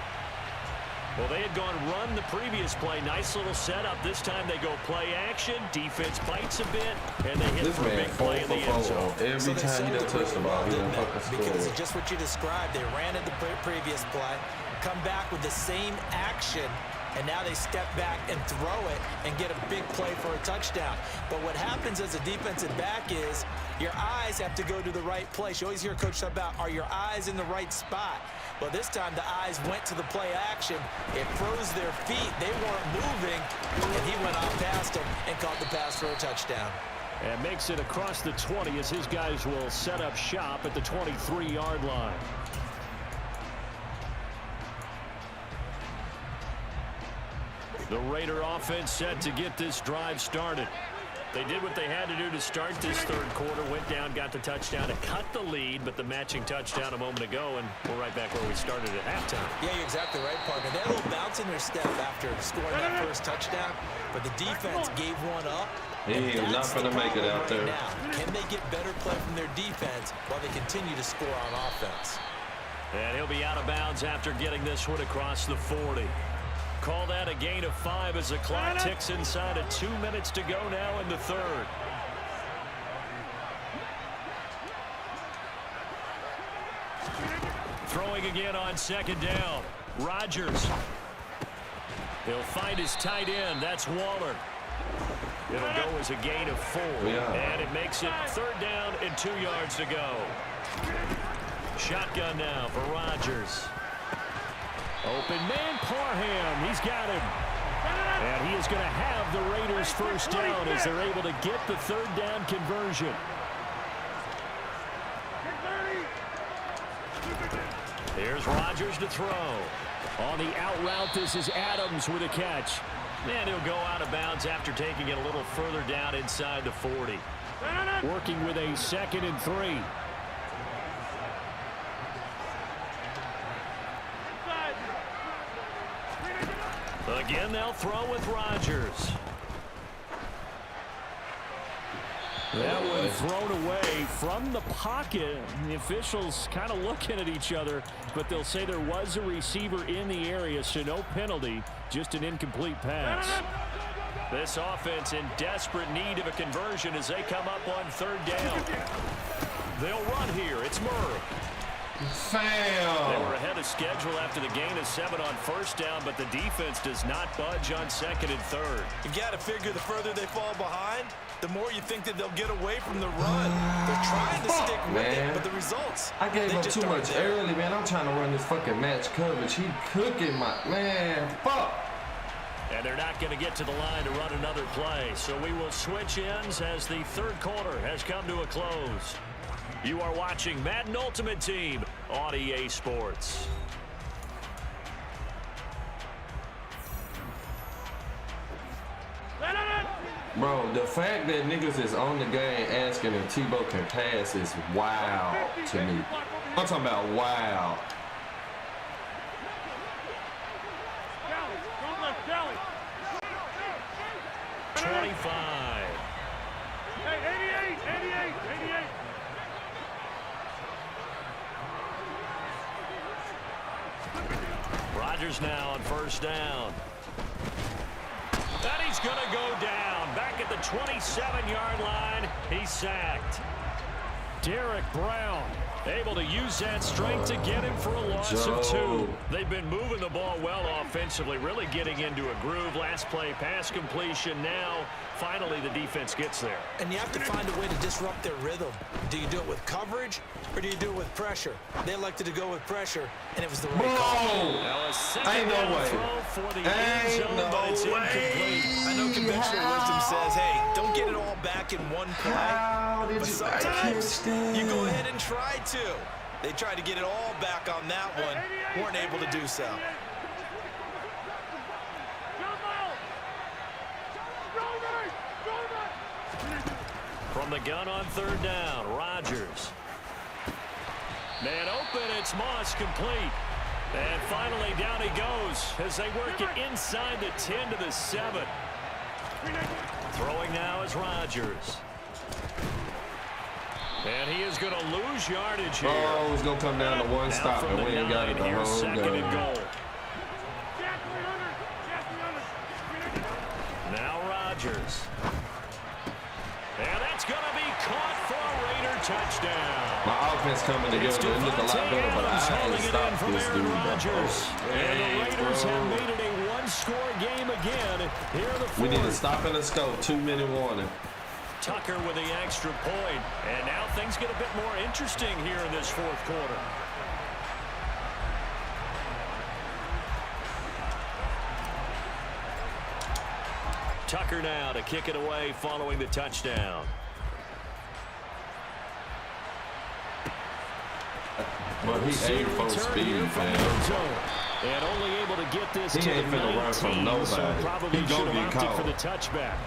Speaker 2: Well, they had gone run the previous play. Nice little setup. This time they go play action. Defense bites a bit, and they hit for a big play in the end zone.
Speaker 1: Every time he touched the ball, he didn't fucking score.
Speaker 3: Because it's just what you described. They ran at the previous play, come back with the same action, and now they step back and throw it and get a big play for a touchdown. But what happens as a defensive back is your eyes have to go to the right place. You always hear Coach talk about, are your eyes in the right spot? Well, this time the eyes went to the play action. It froze their feet. They weren't moving, and he went out past them and caught the pass for a touchdown.
Speaker 2: And makes it across the 20 as his guys will set up shop at the 23-yard line. The Raider offense set to get this drive started. They did what they had to do to start this third quarter. Went down, got the touchdown to cut the lead, but the matching touchdown a moment ago, and we're right back where we started at halftime.
Speaker 3: Yeah, you're exactly right, partner. They had a little bounce in their step after scoring that first touchdown, but the defense gave one up,
Speaker 1: He is not going to make it out there.
Speaker 3: Now, can they get better play from their defense while they continue to score on offense?
Speaker 2: And he'll be out of bounds after getting this one across the 40. Call that a gain of 5 as the clock ticks inside of 2 minutes to go now in the third. Throwing again on second down. Rodgers. He'll find his tight end. That's Waller. It'll go as a gain of 4. And it makes it third down and 2 yards to go. Shotgun now for Rodgers. Open man, Parham. He's got him. And he is going to have the Raiders first down as they're able to get the third down conversion. Here's Rodgers to throw. On the out route, this is Adams with a catch. And he'll go out of bounds after taking it a little further down inside the 40. Working with a 2nd and 3. Again, they'll throw with Rodgers. That one thrown away from the pocket. The officials kind of looking at each other, but they'll say there was a receiver in the area, so no penalty, just an incomplete pass. This offense in desperate need of a conversion as they come up on third down. They'll run here. It's Murray.
Speaker 1: Damn.
Speaker 2: They were ahead of schedule after the gain of 7 on first down, but the defense does not budge on second and third.
Speaker 5: You got to figure the further they fall behind, the more you think that they'll get away from the run. They're trying to stick with it, but the results,
Speaker 1: I gave up too much early, man. I'm trying to run this fucking match coverage. He cooking my man. Fuck.
Speaker 2: And they're not going to get to the line to run another play, so we will switch ends as the third quarter has come to a close. You are watching Madden Ultimate Team on EA Sports.
Speaker 1: Bro, the fact that niggas is on the game asking if Tebow can pass is wild to me. I'm talking about wild.
Speaker 2: 25.
Speaker 4: Hey, 88.
Speaker 2: Rodgers now on first down. And he's going to go down. Back at the 27-yard line. He's sacked. Derek Brown able to use that strength to get him for a loss of 2. They've been moving the ball well offensively, really getting into a groove. Last play, pass completion. Now, finally, the defense gets there.
Speaker 3: And you have to find a way to disrupt their rhythm. Do you do it with coverage, or do you do it with pressure? They elected to go with pressure, and it was the right call.
Speaker 2: Ain't no way. For the end zone, but it's incomplete.
Speaker 5: I know conventional wisdom says, hey, don't get it all back in one play. But sometimes you go ahead and try to. They tried to get it all back on that one. Weren't able to do so.
Speaker 2: From the gun on third down, Rodgers. Man open, it's Moss, complete. And finally down he goes as they work it inside the 10 to the 7. Throwing now is Rodgers. And he is going to lose yardage here.
Speaker 1: Oh, it's going to come down to one stop, and we ain't got it the whole
Speaker 2: second
Speaker 1: game.
Speaker 2: and goal. Now Rodgers. And that's going to be caught for a Raider touchdown.
Speaker 1: My offense coming together. It look a lot better, but I had to stop this dude.
Speaker 2: And the Raiders have made it a one-score game again. Here are the fourth.
Speaker 1: We need to stop and let's go. 2-minute warning.
Speaker 2: Tucker with the extra point. And now things get a bit more interesting here in this fourth quarter. Tucker now to kick it away following the touchdown.
Speaker 1: But he ain't full speed, man.
Speaker 2: And only able to get this
Speaker 1: he
Speaker 2: to
Speaker 1: ain't
Speaker 2: the
Speaker 1: finna run from
Speaker 2: 19,
Speaker 1: nobody.
Speaker 2: so probably
Speaker 1: He
Speaker 2: should
Speaker 1: gonna
Speaker 2: have
Speaker 1: get
Speaker 2: opted for
Speaker 1: caught.
Speaker 2: the touchback.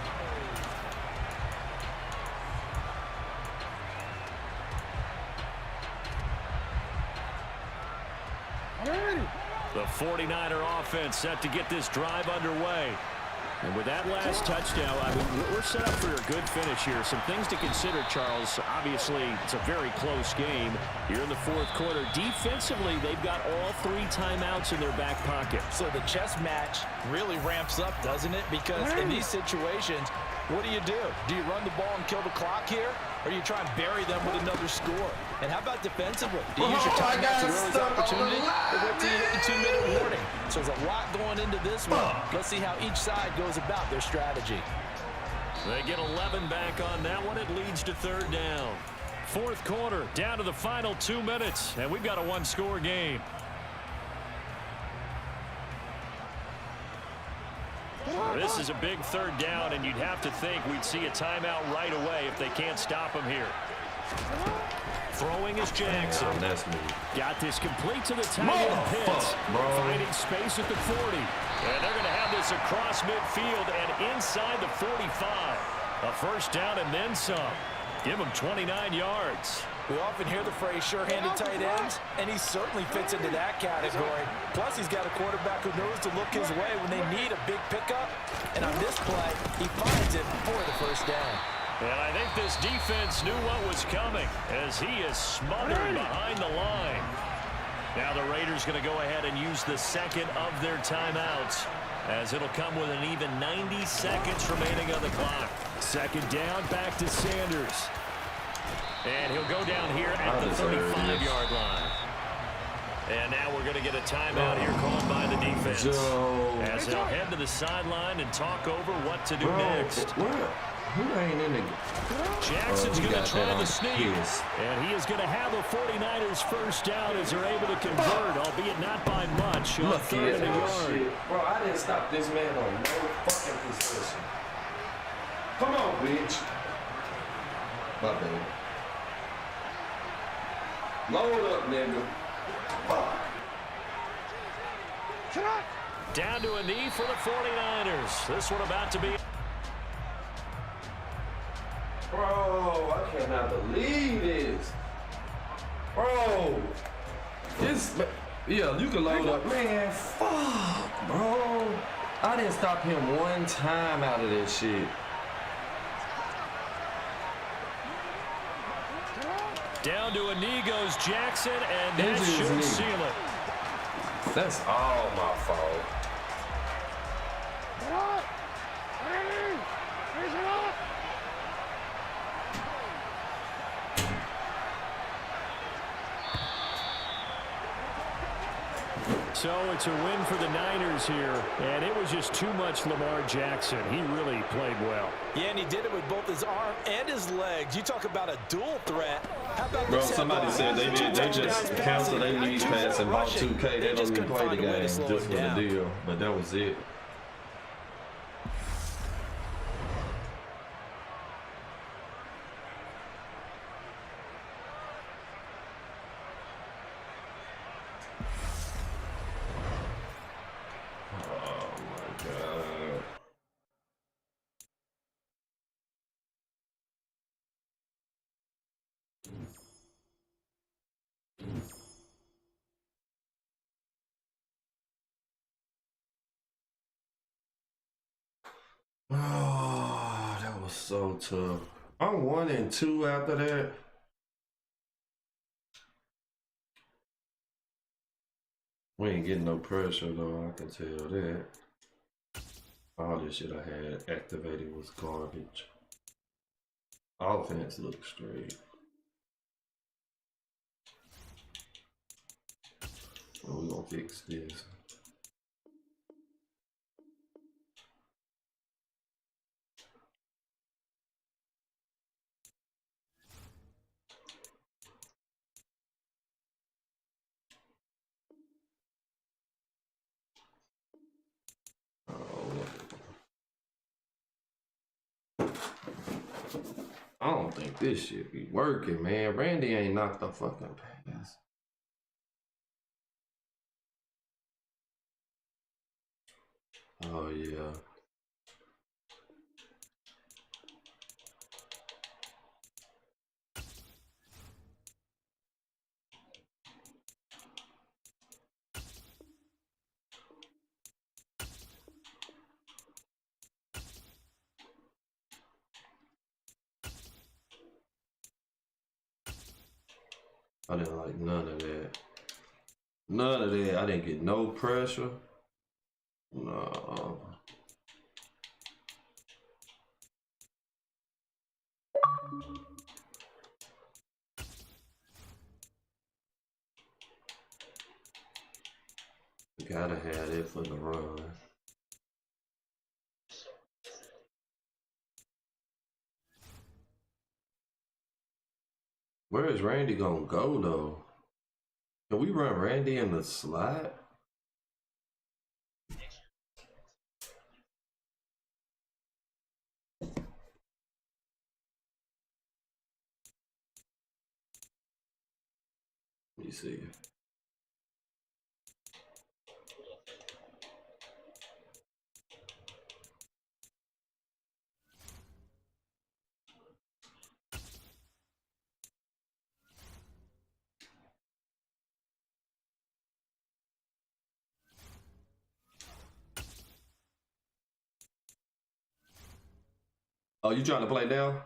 Speaker 2: The 49er offense set to get this drive underway. And with that last touchdown, I mean, we're set up for a good finish here. Some things to consider, Charles. Obviously, it's a very close game here in the fourth quarter. Defensively, they've got all 3 timeouts in their back pocket.
Speaker 3: So the chess match really ramps up, doesn't it? Because in these situations, what do? Do you run the ball and kill the clock here? Or do you try and bury them with another score? And how about defensively? Do you use your timeouts as early as opportunity? Or wait till you hit the 2-minute warning? So there's a lot going into this one. Let's see how each side goes about their strategy.
Speaker 2: They get 11 back on that one. It leads to third down. Fourth quarter, down to the final 2 minutes. And we've got a 1-score game. This is a big third down, and you'd have to think we'd see a timeout right away if they can't stop him here. Throwing is Jackson.
Speaker 1: Damn, that's me.
Speaker 2: Got this complete to the tight end Pitts. Finding space at the 40. And they're going to have this across midfield and inside the 45. A first down and then some. Give him 29 yards.
Speaker 3: We often hear the phrase sure-handed tight ends, and he certainly fits into that category. Plus, he's got a quarterback who knows to look his way when they need a big pickup. And on this play, he finds it for the first down.
Speaker 2: And I think this defense knew what was coming as he is smothered behind the line. Now the Raiders going to go ahead and use the second of their timeouts, as it'll come with an even 90 seconds remaining on the clock. Second down, back to Sanders. And he'll go down here at the 35-yard line. And now we're going to get a timeout here called by the defense. As they'll head to the sideline and talk over what to do next.
Speaker 1: Who ain't in the...
Speaker 2: Jackson's going to try the sneak. And he is going to have a 49ers first down as they're able to convert, albeit not by much. On third and a yard.
Speaker 1: Bro, I didn't stop this man on no fucking position. Come on, bitch. My bad. Load up, nigga. Fuck.
Speaker 2: Down to a knee for the 49ers. This one about to be...
Speaker 1: Bro, I cannot believe this. Bro. This... Yeah, you can load up. Man, fuck, bro. I didn't stop him one time out of this shit.
Speaker 2: Down to a knee goes Jackson, and that should seal it.
Speaker 1: That's all my fault.
Speaker 2: So it's a win for the Niners here, and it was just too much Lamar Jackson. He really played well.
Speaker 3: Yeah, and he did it with both his arm and his legs. You talk about a dual threat. How about
Speaker 1: bro, somebody said they just canceled their league pass and bought 2K. They don't even play the game just for the deal. But that was it. Oh, that was so tough. I'm 1-2 after that. We ain't getting no pressure though, I can tell that. All this shit I had activated was garbage. Offense looks straight. So we gonna fix this. I don't think this shit be working, man. Randy ain't knocked the fucking pass. Oh, yeah. I didn't like none of that. None of that. I didn't get no pressure. No. Gotta have it for the run. Where is Randy gonna go though? Can we run Randy in the slot? Let me see. Oh, you trying to play now?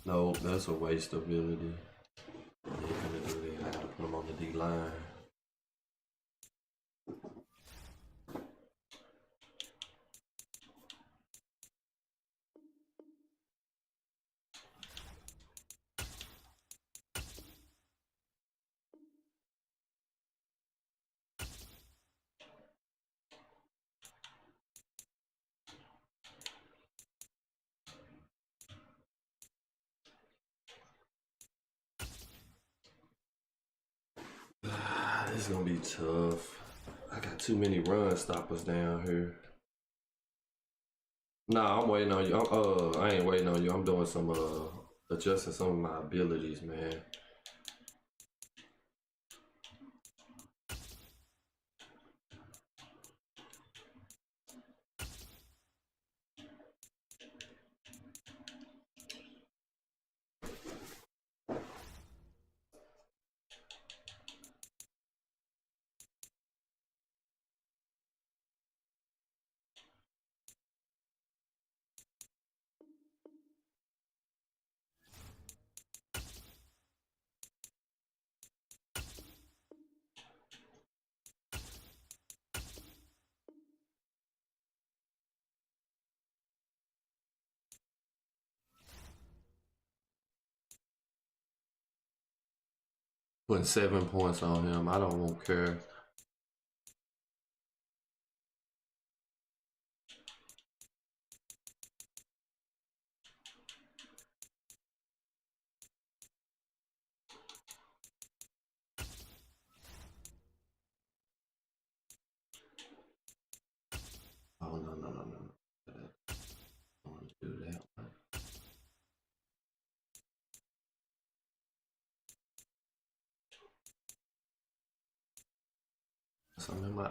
Speaker 1: No, that's a waste of ability. They're gonna do that. I gotta put him on the D line. This is gonna be tough. I got too many run stoppers down here. Nah, I'm waiting on you. I ain't waiting on you. I'm doing some adjusting some of my abilities, man. Putting 7 points on him. I don't care. Oh no. I don't want to do that one. Something in my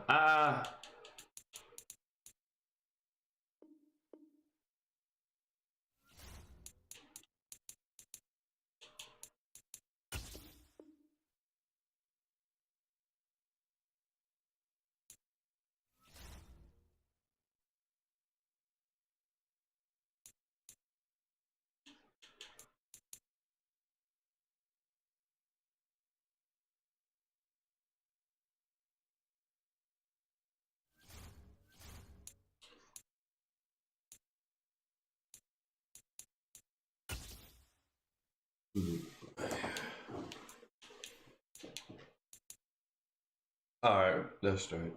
Speaker 1: All right, that's straight.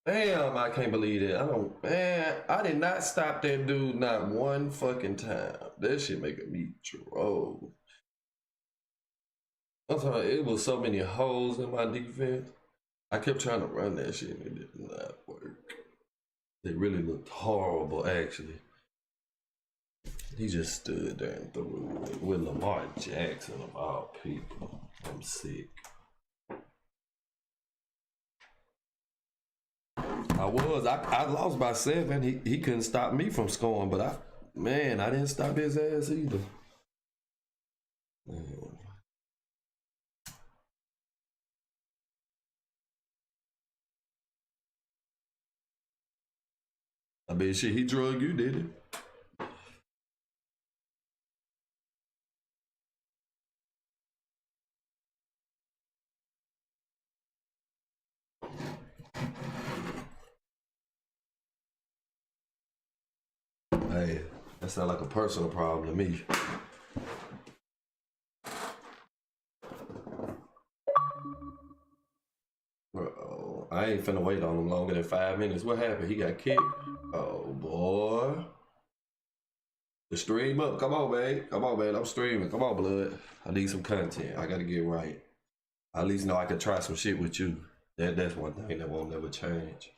Speaker 1: Damn, I can't believe it. Man, I did not stop that dude not one fucking time. That shit making me troll. I'm sorry, it was so many holes in my defense. I kept trying to run that shit and it did not work. It really looked horrible, actually. He just stood there and threw it with Lamar Jackson of all people. I'm sick. I lost by 7. He couldn't stop me from scoring, but I didn't stop his ass either. Man. I bet shit he drug you, did it? Hey, that sounds like a personal problem to me. Uh-oh. I ain't finna wait on him longer than 5 minutes. What happened? He got kicked? Oh, boy. The stream up. Come on, man. Come on, man. I'm streaming. Come on, blood. I need some content. I gotta get right. I at least know I can try some shit with you. That's one thing that won't never change.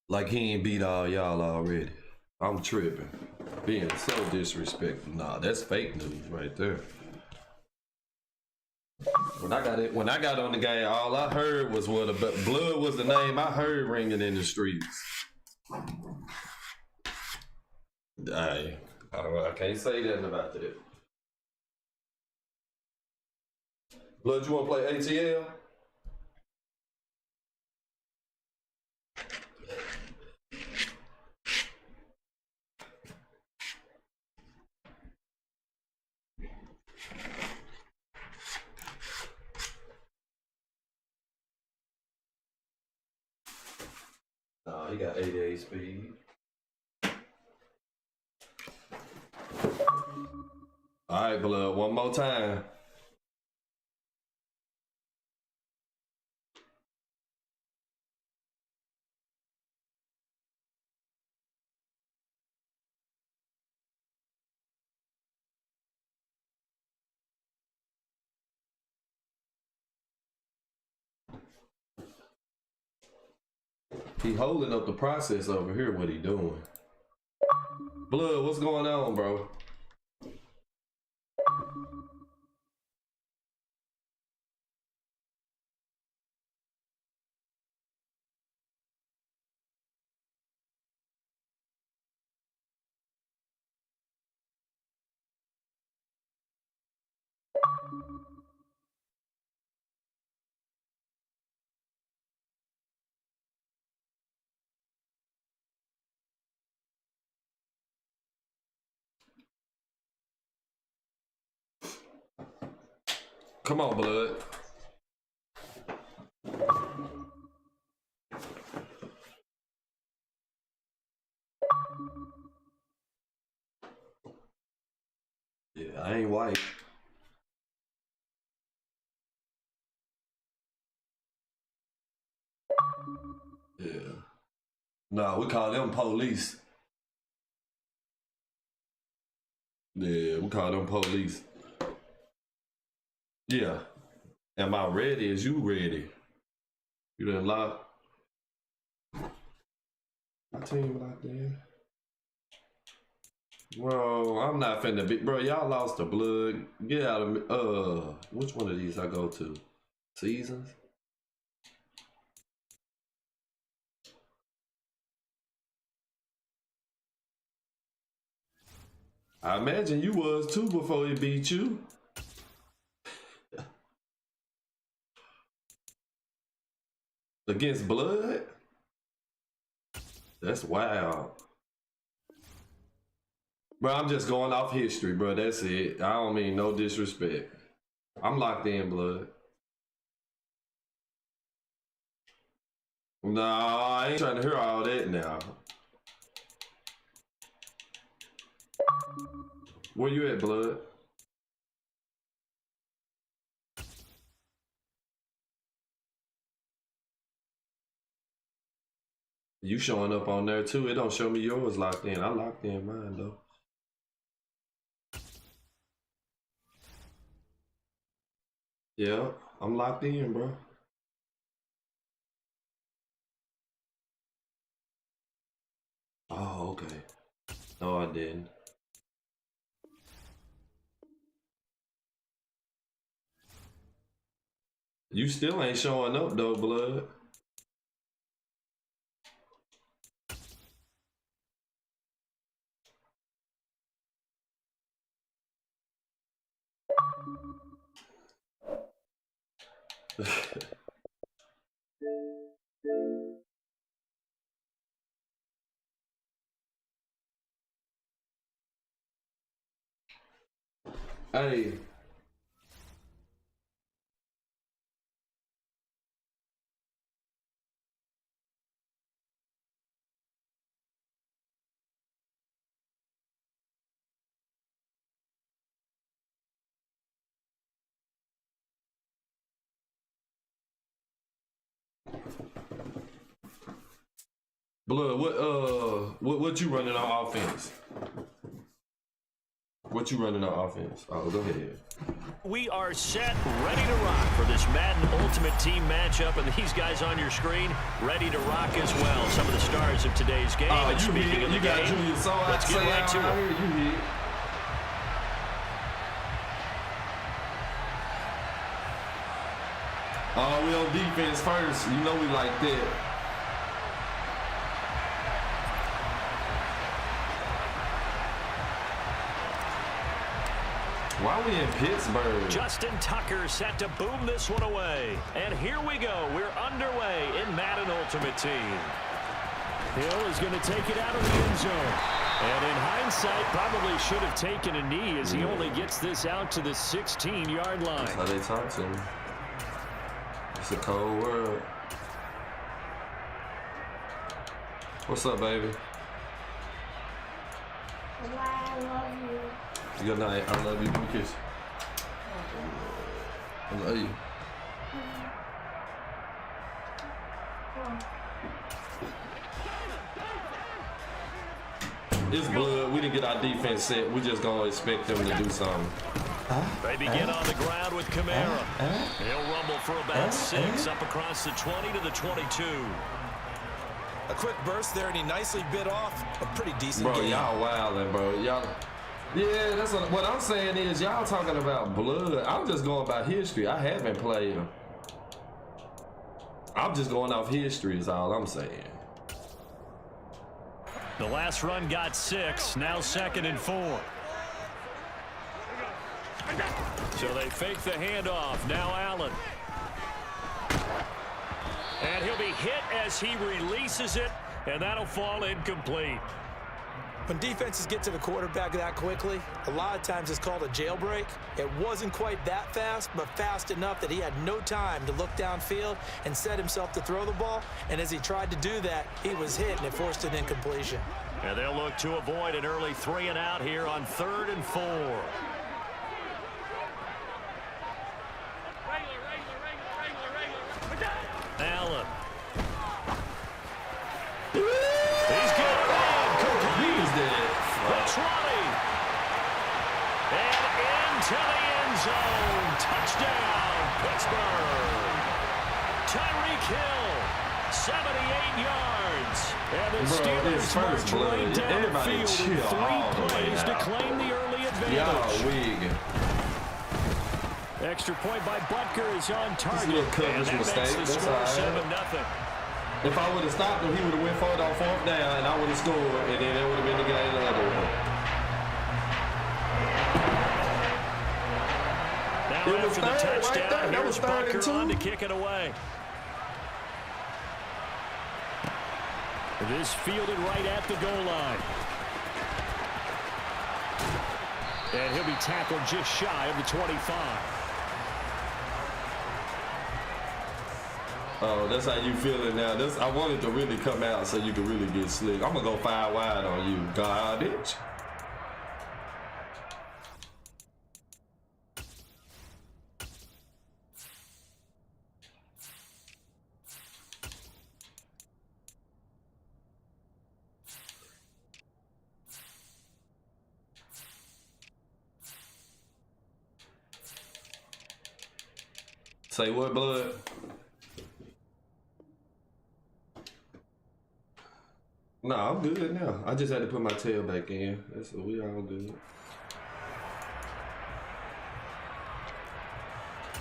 Speaker 1: Like he ain't beat all y'all already. I'm tripping. Being so disrespectful. Nah, that's fake news right there. When I got on the game, all I heard was what blood was the name I heard ringing in the streets. I can't say that about that. Blood, you wanna play ATL? Nah, he got 88 speed. All right, blood, one more time. He holding up the process over here, what he doing. Blood, what's going on, bro? Come on, blood. Yeah, I ain't white. Yeah. Nah, we call them police. Yeah, we call them police. Yeah. Am I ready? Is you ready? You done lock? My team locked in. Bro, I'm not finna be. Bro, y'all lost the blood. Get out of me. Which one of these I go to? Seasons? I imagine you was too before he beat you. Against blood? That's wild. Bro, I'm just going off history, bro. That's it. I don't mean no disrespect. I'm locked in, blood. Nah, I ain't trying to hear all that now. Where you at, blood? You showing up on there too. It don't show me yours locked in. I locked in mine though. Yeah, I'm locked in, bro. Oh, okay. No, I didn't. You still ain't showing up though, blood. Hey. Blood, what you running on offense? What you running on offense? Oh, go ahead.
Speaker 2: We are set, ready to rock for this Madden Ultimate Team matchup, and these guys on your screen ready to rock as well. Some of the stars of today's game. And speaking of the game, let's get right to it.
Speaker 1: You hit. We on defense first. You know we like that. Why are we in Pittsburgh?
Speaker 2: Justin Tucker set to boom this one away. And here we go. We're underway in Madden Ultimate Team. Hill is going to take it out of the end zone. And in hindsight, probably should have taken a knee as he only gets this out to the 16-yard line.
Speaker 1: That's how they talk to him. It's a cold world. What's up, baby?
Speaker 6: I love you.
Speaker 1: Good night. I love you. Give me a kiss. I love you. It's blood. We didn't get our defense set. We just gonna expect them to do something.
Speaker 2: They begin on the ground with Camara. He'll rumble for about 6 up across the 20 to the 22.
Speaker 3: A quick burst there, and he nicely bit off a pretty decent game.
Speaker 1: Y'all wildin', bro. Y'all. Yeah, that's what I'm saying is y'all talking about blood. I'm just going by history. I haven't played him. I'm just going off history is all I'm saying.
Speaker 2: The last run got 6, now 2nd and 4. So they fake the handoff. Now Allen. And he'll be hit as he releases it, and that'll fall incomplete.
Speaker 3: When defenses get to the quarterback that quickly, a lot of times it's called a jailbreak. It wasn't quite that fast, but fast enough that he had no time to look downfield and set himself to throw the ball. And as he tried to do that, he was hit, and it forced an incompletion.
Speaker 2: And they'll look to avoid an early 3 and out here on 3rd and 4. Allen. He's got it in. Complete. The 20. And into the end zone. Touchdown, Pittsburgh. Tyreek Hill, 78 yards. And the Steelers march right down the field in 3 plays to claim the early advantage. Extra point by Butker is on target. And that makes the score 7-0.
Speaker 1: If I would have stopped him, he would have went forward on 4th down, and I would have scored, and then it would have been the game the other way.
Speaker 2: Now after the touchdown, here's Butker on to kick it away. It is fielded right at the goal line. And he'll be tackled just shy of the 25.
Speaker 1: Oh, that's how you feeling now. I wanted to really come out so you could really get slick. I'm going to go 5 wide on you, garbage. Say what, blood? No, I'm good now. I just had to put my tail back in. We all good.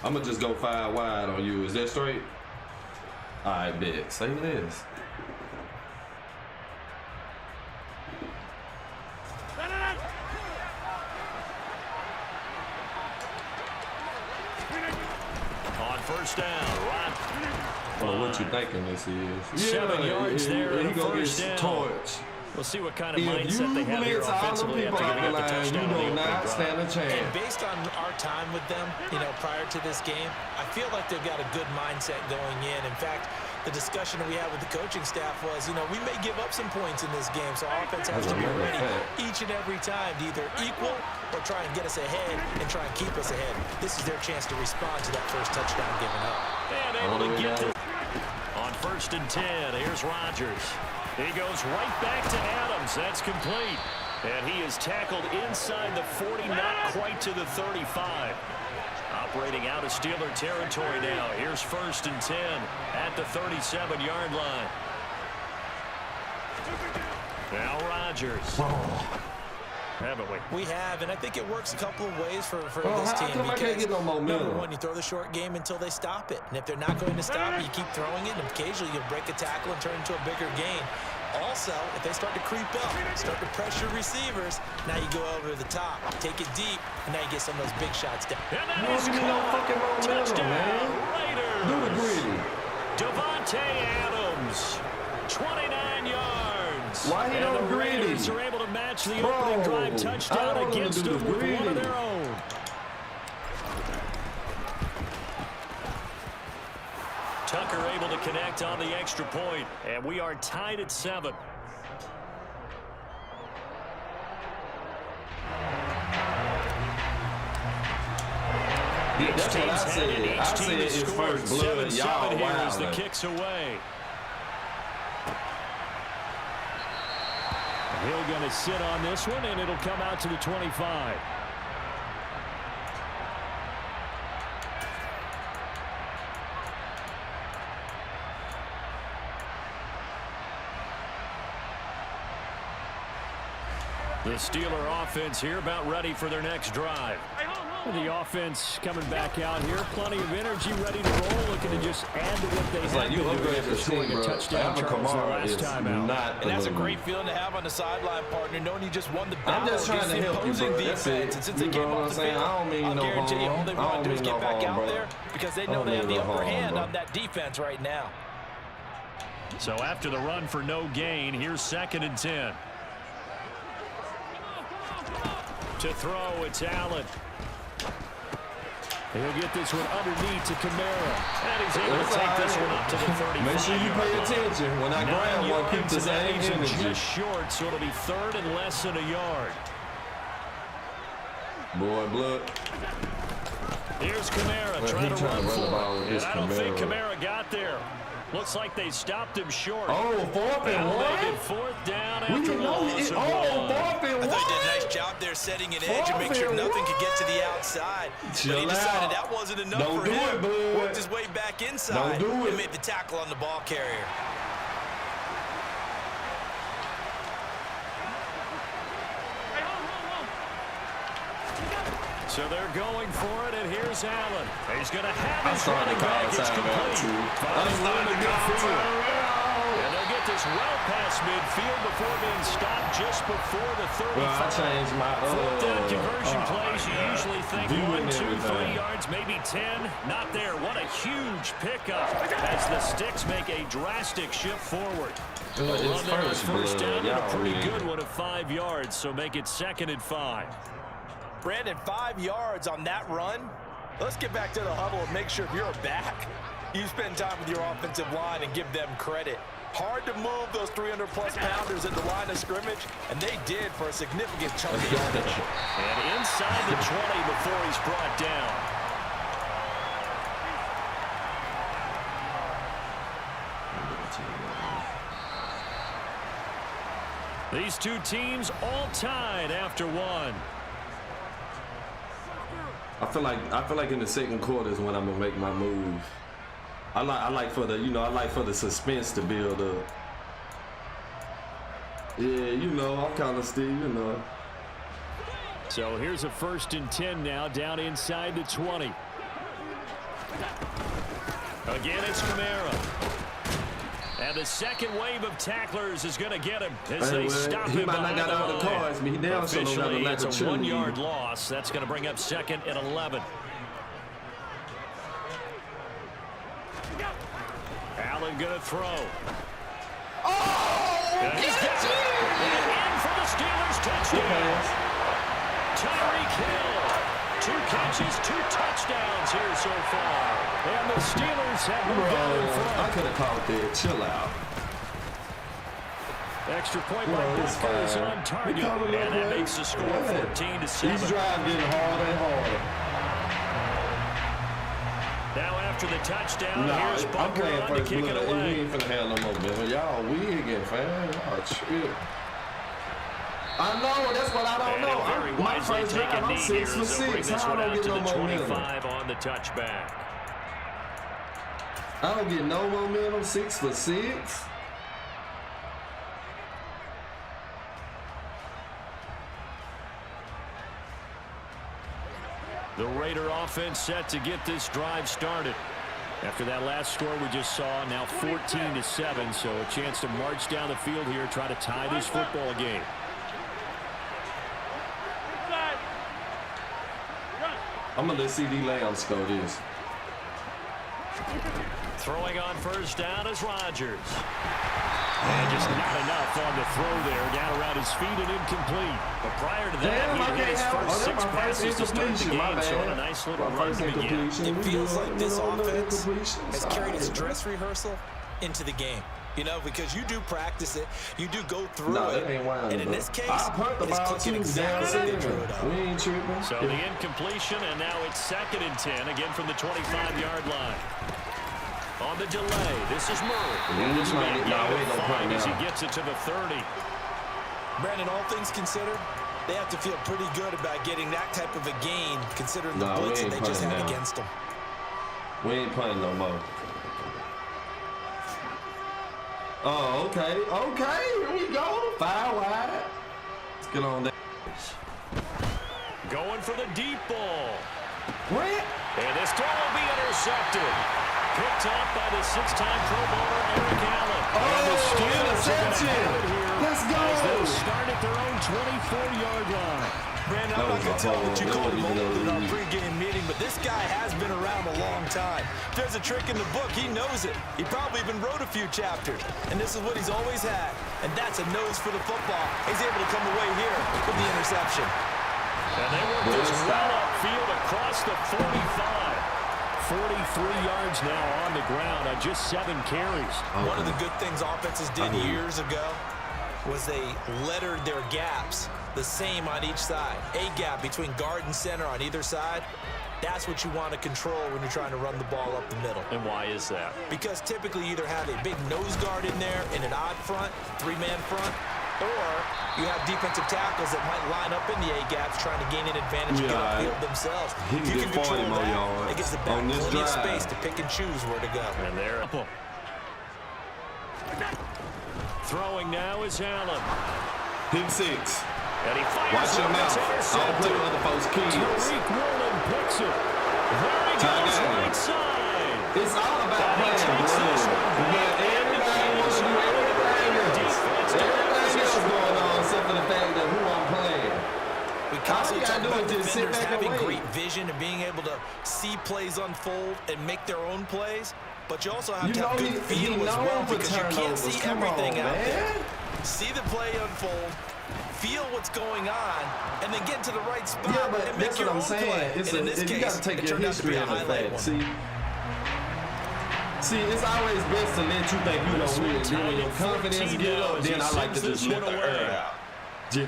Speaker 1: I'm gonna just go 5 wide on you. Is that straight? All right, bet. Say less.
Speaker 2: First down, right?
Speaker 1: Well, what you thinking this is?
Speaker 2: 7 yards there and a first down.
Speaker 1: Torch.
Speaker 2: We'll see what kind of mindset they have here offensively after giving up the touchdown.
Speaker 1: You do not stand a chance.
Speaker 3: And based on our time with them, prior to this game, I feel like they've got a good mindset going in. In fact, the discussion that we had with the coaching staff was, we may give up some points in this game, so our offense has to be ready each and every time to either equal or try and get us ahead and try and keep us ahead. This is their chance to respond to that first touchdown given up.
Speaker 2: And able to get this. On 1st and 10, here's Rodgers. He goes right back to Adams. That's complete. And he is tackled inside the 40, not quite to the 35. Operating out of Steeler territory now. Here's 1st and 10 at the 37-yard line. Now Rodgers. Haven't we?
Speaker 3: We have, and I think it works a couple of ways for this team.
Speaker 1: How come I can't get no momentum?
Speaker 3: Number one, you throw the short game until they stop it. And if they're not going to stop it, you keep throwing it, and occasionally you'll break a tackle and turn into a bigger gain. Also, if they start to creep up, start to pressure receivers, now you go over the top, take it deep, and now you get some of those big shots down.
Speaker 2: And that is fucking touchdown, man. Raiders.
Speaker 1: Do the greedy.
Speaker 2: Devontae Adams, 29 yards.
Speaker 1: Why he don't greedy?
Speaker 2: The Raiders are able to match the opening drive touchdown against them with one of their own. Tucker able to connect on the extra point, and we are tied at 7.
Speaker 1: Yeah, that's what I said. I said it's first blood. Y'all
Speaker 2: wild. As the kicks away. Hill going to sit on this one, and it'll come out to the 25. The Steeler offense here about ready for their next drive. The offense coming back out here, plenty of energy, ready to roll, looking to just add to what they have
Speaker 1: you upgrade the
Speaker 2: scoring a touchdown last time out.
Speaker 3: And that's a great feeling to have on the sideline, partner, knowing you just won the battle.
Speaker 1: I'm just trying to help you, bro. That's it.
Speaker 3: And since they came off the field, I'll guarantee you all they want to do is get back out there because they know they have the upper hand on that defense right now.
Speaker 2: So after the run for no gain, here's 2nd and 10. To throw, it's Allen. He'll get this one underneath to Kamara. And he's able to take this one up to the 35.
Speaker 1: Make sure you pay attention. When I grab one, keep the same energy.
Speaker 2: Just short, so it'll be 3rd and less than a yard.
Speaker 1: Boy, blood.
Speaker 2: Here's Kamara trying to run for it. And I don't think Kamara got there. Looks like they stopped him short.
Speaker 1: Oh, 4th and 1?
Speaker 2: 4th down after a loss of 1.
Speaker 1: 4th and 1?
Speaker 3: I thought he did a nice job there setting an edge and make sure nothing could get to the outside. But he decided that wasn't enough for him. Worked his way back inside and made the tackle on the ball carrier.
Speaker 2: So they're going for it, and here's Allen. He's going to have his running back. It's complete. And they'll get this well past midfield before being stopped just before the 35.
Speaker 1: Well, I changed my
Speaker 2: 4th down conversion plays. You usually think 1, 2, 3 yards, maybe 10. Not there. What a huge pickup as the Sticks make a drastic shift forward.
Speaker 1: It's
Speaker 2: first down and a pretty good one of 5 yards, so make it 2nd and 5.
Speaker 3: Brandon, 5 yards on that run. Let's get back to the huddle and make sure if you're back, you spend time with your offensive line and give them credit. Hard to move those 300-plus pounders at the line of scrimmage, and they did for a significant chunk of yardage.
Speaker 2: And inside the 20 before he's brought down. These two teams all tied after one.
Speaker 1: I feel like in the second quarter is when I'm gonna make my move. I like for the suspense to build up. Yeah, I'm kind of still,
Speaker 2: So here's a 1st and 10 now, down inside the 20. Again, it's Kamara. And the second wave of tacklers is going to get him as they stop him behind the line. Officially, it's a 1-yard loss. That's going to bring up 2nd and 11. Allen going to throw.
Speaker 1: Oh!
Speaker 2: He's got it. And in for the Steelers touchdown. Tyreek Hill. 2 catches, 2 touchdowns here so far. And the Steelers have moved out in front.
Speaker 1: I could have called that. Chill out.
Speaker 2: Extra point by Booker is on target. And that makes the score 14-7.
Speaker 1: These drives getting harder and harder.
Speaker 2: Now after the touchdown, here's Booker on to kick it away.
Speaker 1: We ain't finna have no more, man. Y'all wigging, fam. Y'all trip. I know, that's what I don't know.
Speaker 2: Very wisely take a knee here, so bring this one out to the 25 on the touchback.
Speaker 1: I don't get no momentum. 6 for 6.
Speaker 2: The Raider offense set to get this drive started. After that last score we just saw, now 14-7, so a chance to march down the field here, try to tie this football game.
Speaker 1: I'm going to let CD Lamb score this.
Speaker 2: Throwing on 1st down is Rodgers. And just not enough on the throw there, down around his feet and incomplete. But prior to that, he hit his first 6 passes to start the game, showing a nice little run to begin.
Speaker 3: It feels like this offense has carried its dress rehearsrsal into the game. Because you do practice it, you do go through it, and in this case, it's clicking exactly how they drew it up.
Speaker 1: We ain't tripping.
Speaker 2: So the incompletion, and now it's 2nd and 10, again from the 25-yard line. On the delay, this is Murray. And this may be a 5 as he gets it to the 30.
Speaker 3: Brandon, all things considered, they have to feel pretty good about getting that type of a gain, considering the blitz that they just had against them.
Speaker 1: We ain't playing no more. Oh, okay. Here we go. 5 wide. Let's get on that.
Speaker 2: Going for the deep ball.
Speaker 1: What?
Speaker 2: And this throw will be intercepted. Picked up by the 6-time Pro Bowler Eric Allen.
Speaker 1: Oh, interception. Let's go.
Speaker 2: As they start at their own 24-yard line.
Speaker 3: Brandon, I'm not going to tell what you called him in our pregame meeting, but this guy has been around a long time. If there's a trick in the book, he knows it. He probably even wrote a few chapters, and this is what he's always had, and that's a nose for the football. He's able to come away here with the interception.
Speaker 2: And they work this well upfield across the 45. 43 yards now on the ground on just 7 carries.
Speaker 3: One of the good things offenses did years ago was they lettered their gaps the same on each side. A gap between guard and center on either side. That's what you want to control when you're trying to run the ball up the middle.
Speaker 2: And why is that?
Speaker 3: Because typically you either have a big nose guard in there in an odd front, 3-man front, or you have defensive tackles that might line up in the A-gaps trying to gain an advantage and get upfield themselves. If you can control that, it gives the back plenty of space to pick and choose where to go.
Speaker 2: And there. Throwing now is Allen.
Speaker 1: Pick 6.
Speaker 2: And he fires.
Speaker 1: Watch your mouth. Don't play other folks' keys.
Speaker 2: Tariq Woolen picks it. There he goes right side.
Speaker 1: It's all about playing good. Everybody wants to do everything else. Everything else going on except for the fact that who I'm playing.
Speaker 3: We constantly talk about defenders having great vision and being able to see plays unfold and make their own plays. But you also have to have good feel as well, because you can't see everything out there. See the play unfold,
Speaker 5: feel what's going on, and then get to the right spot
Speaker 1: Yeah, but
Speaker 5: and make
Speaker 1: that's
Speaker 5: your
Speaker 1: what I'm
Speaker 5: own
Speaker 1: saying.
Speaker 5: play.
Speaker 1: It's
Speaker 5: And in this
Speaker 1: you got
Speaker 5: case,
Speaker 1: to take
Speaker 5: it
Speaker 1: your
Speaker 5: turned out to be
Speaker 1: history
Speaker 5: a
Speaker 1: as a
Speaker 5: highlight
Speaker 1: fact.
Speaker 5: one.
Speaker 1: See, it's always best to let you think you know win. Then when your confidence get up, then I like to just let the air out. Yeah,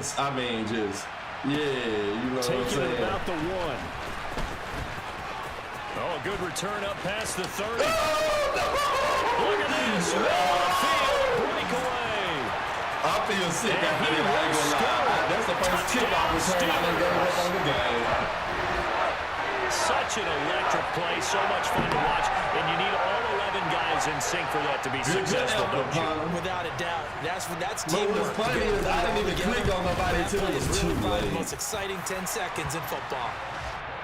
Speaker 1: you know what I'm
Speaker 2: Taking
Speaker 1: saying?
Speaker 2: it about the 1. Oh, a good return up past the 30. Look at this. Field breakaway.
Speaker 1: I feel sick after that. I ain't gonna lie. That's the first kickoff return I done gave up on the game.
Speaker 2: Such an electric play, so much fun to watch, and you need all 11 guys in sync for that to be successful, don't you?
Speaker 3: Without a doubt. That's
Speaker 1: But
Speaker 3: teamwork.
Speaker 1: what's funny is I didn't even click on nobody until it was too
Speaker 3: The
Speaker 1: late.
Speaker 3: most exciting 10 seconds in football.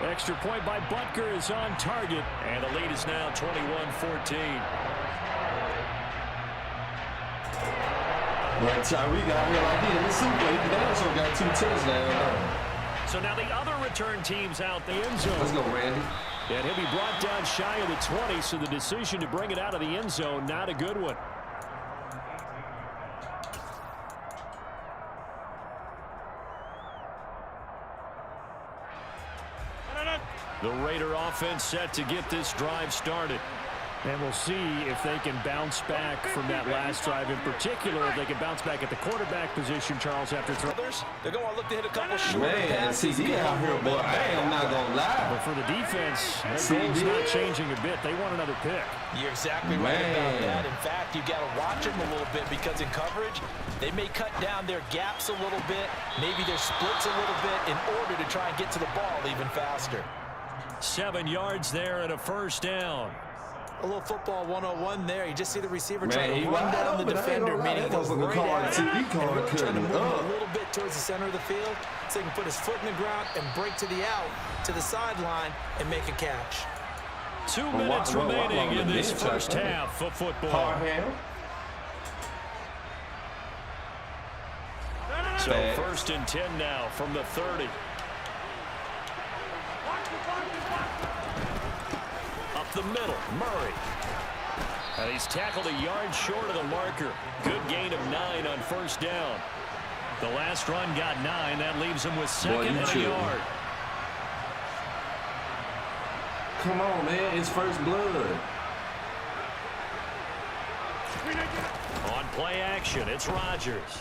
Speaker 2: Extra point by Butker is on target, and the lead is now 21-14.
Speaker 1: But Tyreek got here like he in the Super Bowl. He damn sure got 2 touchdowns.
Speaker 2: So now the other return team's out the end zone.
Speaker 1: Let's go, Randy.
Speaker 2: And he'll be brought down shy of the 20, so the decision to bring it out of the end zone, not a good one. The Raider offense set to get this drive started. And we'll see if they can bounce back from that last drive. In particular, if they can bounce back at the quarterback position, Charles, after throwing.
Speaker 3: They're going to look to hit a couple short passes.
Speaker 1: CD out here, boy. I'm not going to lie.
Speaker 2: But for the defense, their goal's not changing a bit. They want another pick.
Speaker 3: You're exactly right about that. In fact, you've got to watch them a little bit because in coverage, they may cut down their gaps a little bit, maybe their splits a little bit in order to try and get to the ball even faster.
Speaker 2: 7 yards there and a first down.
Speaker 3: A little football 101 there. You just see the receiver trying
Speaker 1: Man,
Speaker 3: to run down the defender, meaning he goes right at it. And really trying to move him a little bit towards the center of the field so he can put his foot in the ground and break to the out, to the sideline, and make a catch.
Speaker 2: 2 minutes remaining in this first half of football. So 1st and 10 now from the 30. Up the middle, Murray. And he's tackled a yard short of the marker. Good gain of 9 on first down. The last run got 9. That leaves him with 2nd and a yard.
Speaker 1: Come on, man. It's first blood.
Speaker 2: On play action, it's Rodgers.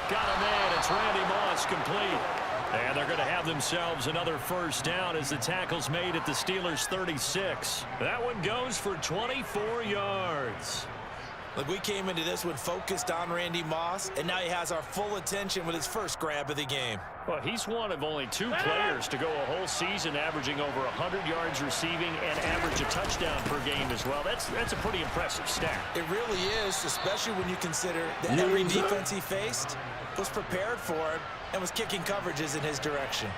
Speaker 2: Got a man. It's Randy Moss, complete. And they're going to have themselves another first down as the tackle's made at the Steelers' 36. That one goes for 24 yards.
Speaker 3: Look, we came into this one focused on Randy Moss, and now he has our full attention with his first grab of the game.
Speaker 2: Well, he's one of only 2 players to go a whole season averaging over 100 yards receiving and average a touchdown per game as well. That's a pretty impressive stat.
Speaker 3: It really is, especially when you consider that every defense he faced was prepared for him and was kicking coverages in his direction.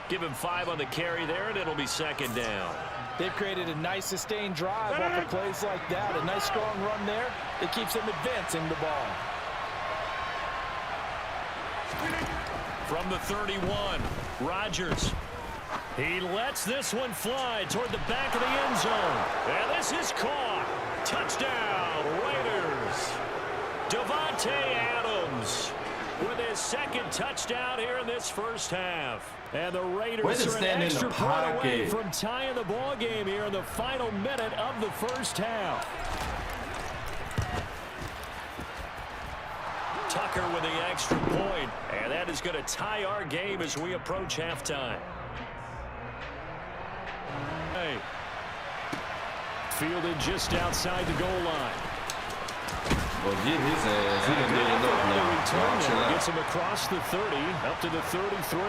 Speaker 2: Give him 5 on the carry there, and it'll be 2nd down.
Speaker 3: They've created a nice sustained drive off of plays like that. A nice strong run there that keeps them advancing the ball.
Speaker 2: From the 31, Rodgers. He lets this one fly toward the back of the end zone. And this is caught. Touchdown, Raiders. Davante Adams with his 2nd touchdown here in this first half. And the Raiders are an extra point away from tying the ball game here in the final minute of the first half. Tucker with the extra point, and that is going to tie our game as we approach halftime. Hey. Fielded just outside the goal line.
Speaker 1: Well, get his ass. He done did enough now.
Speaker 2: Gets him across the 30, up to the 33.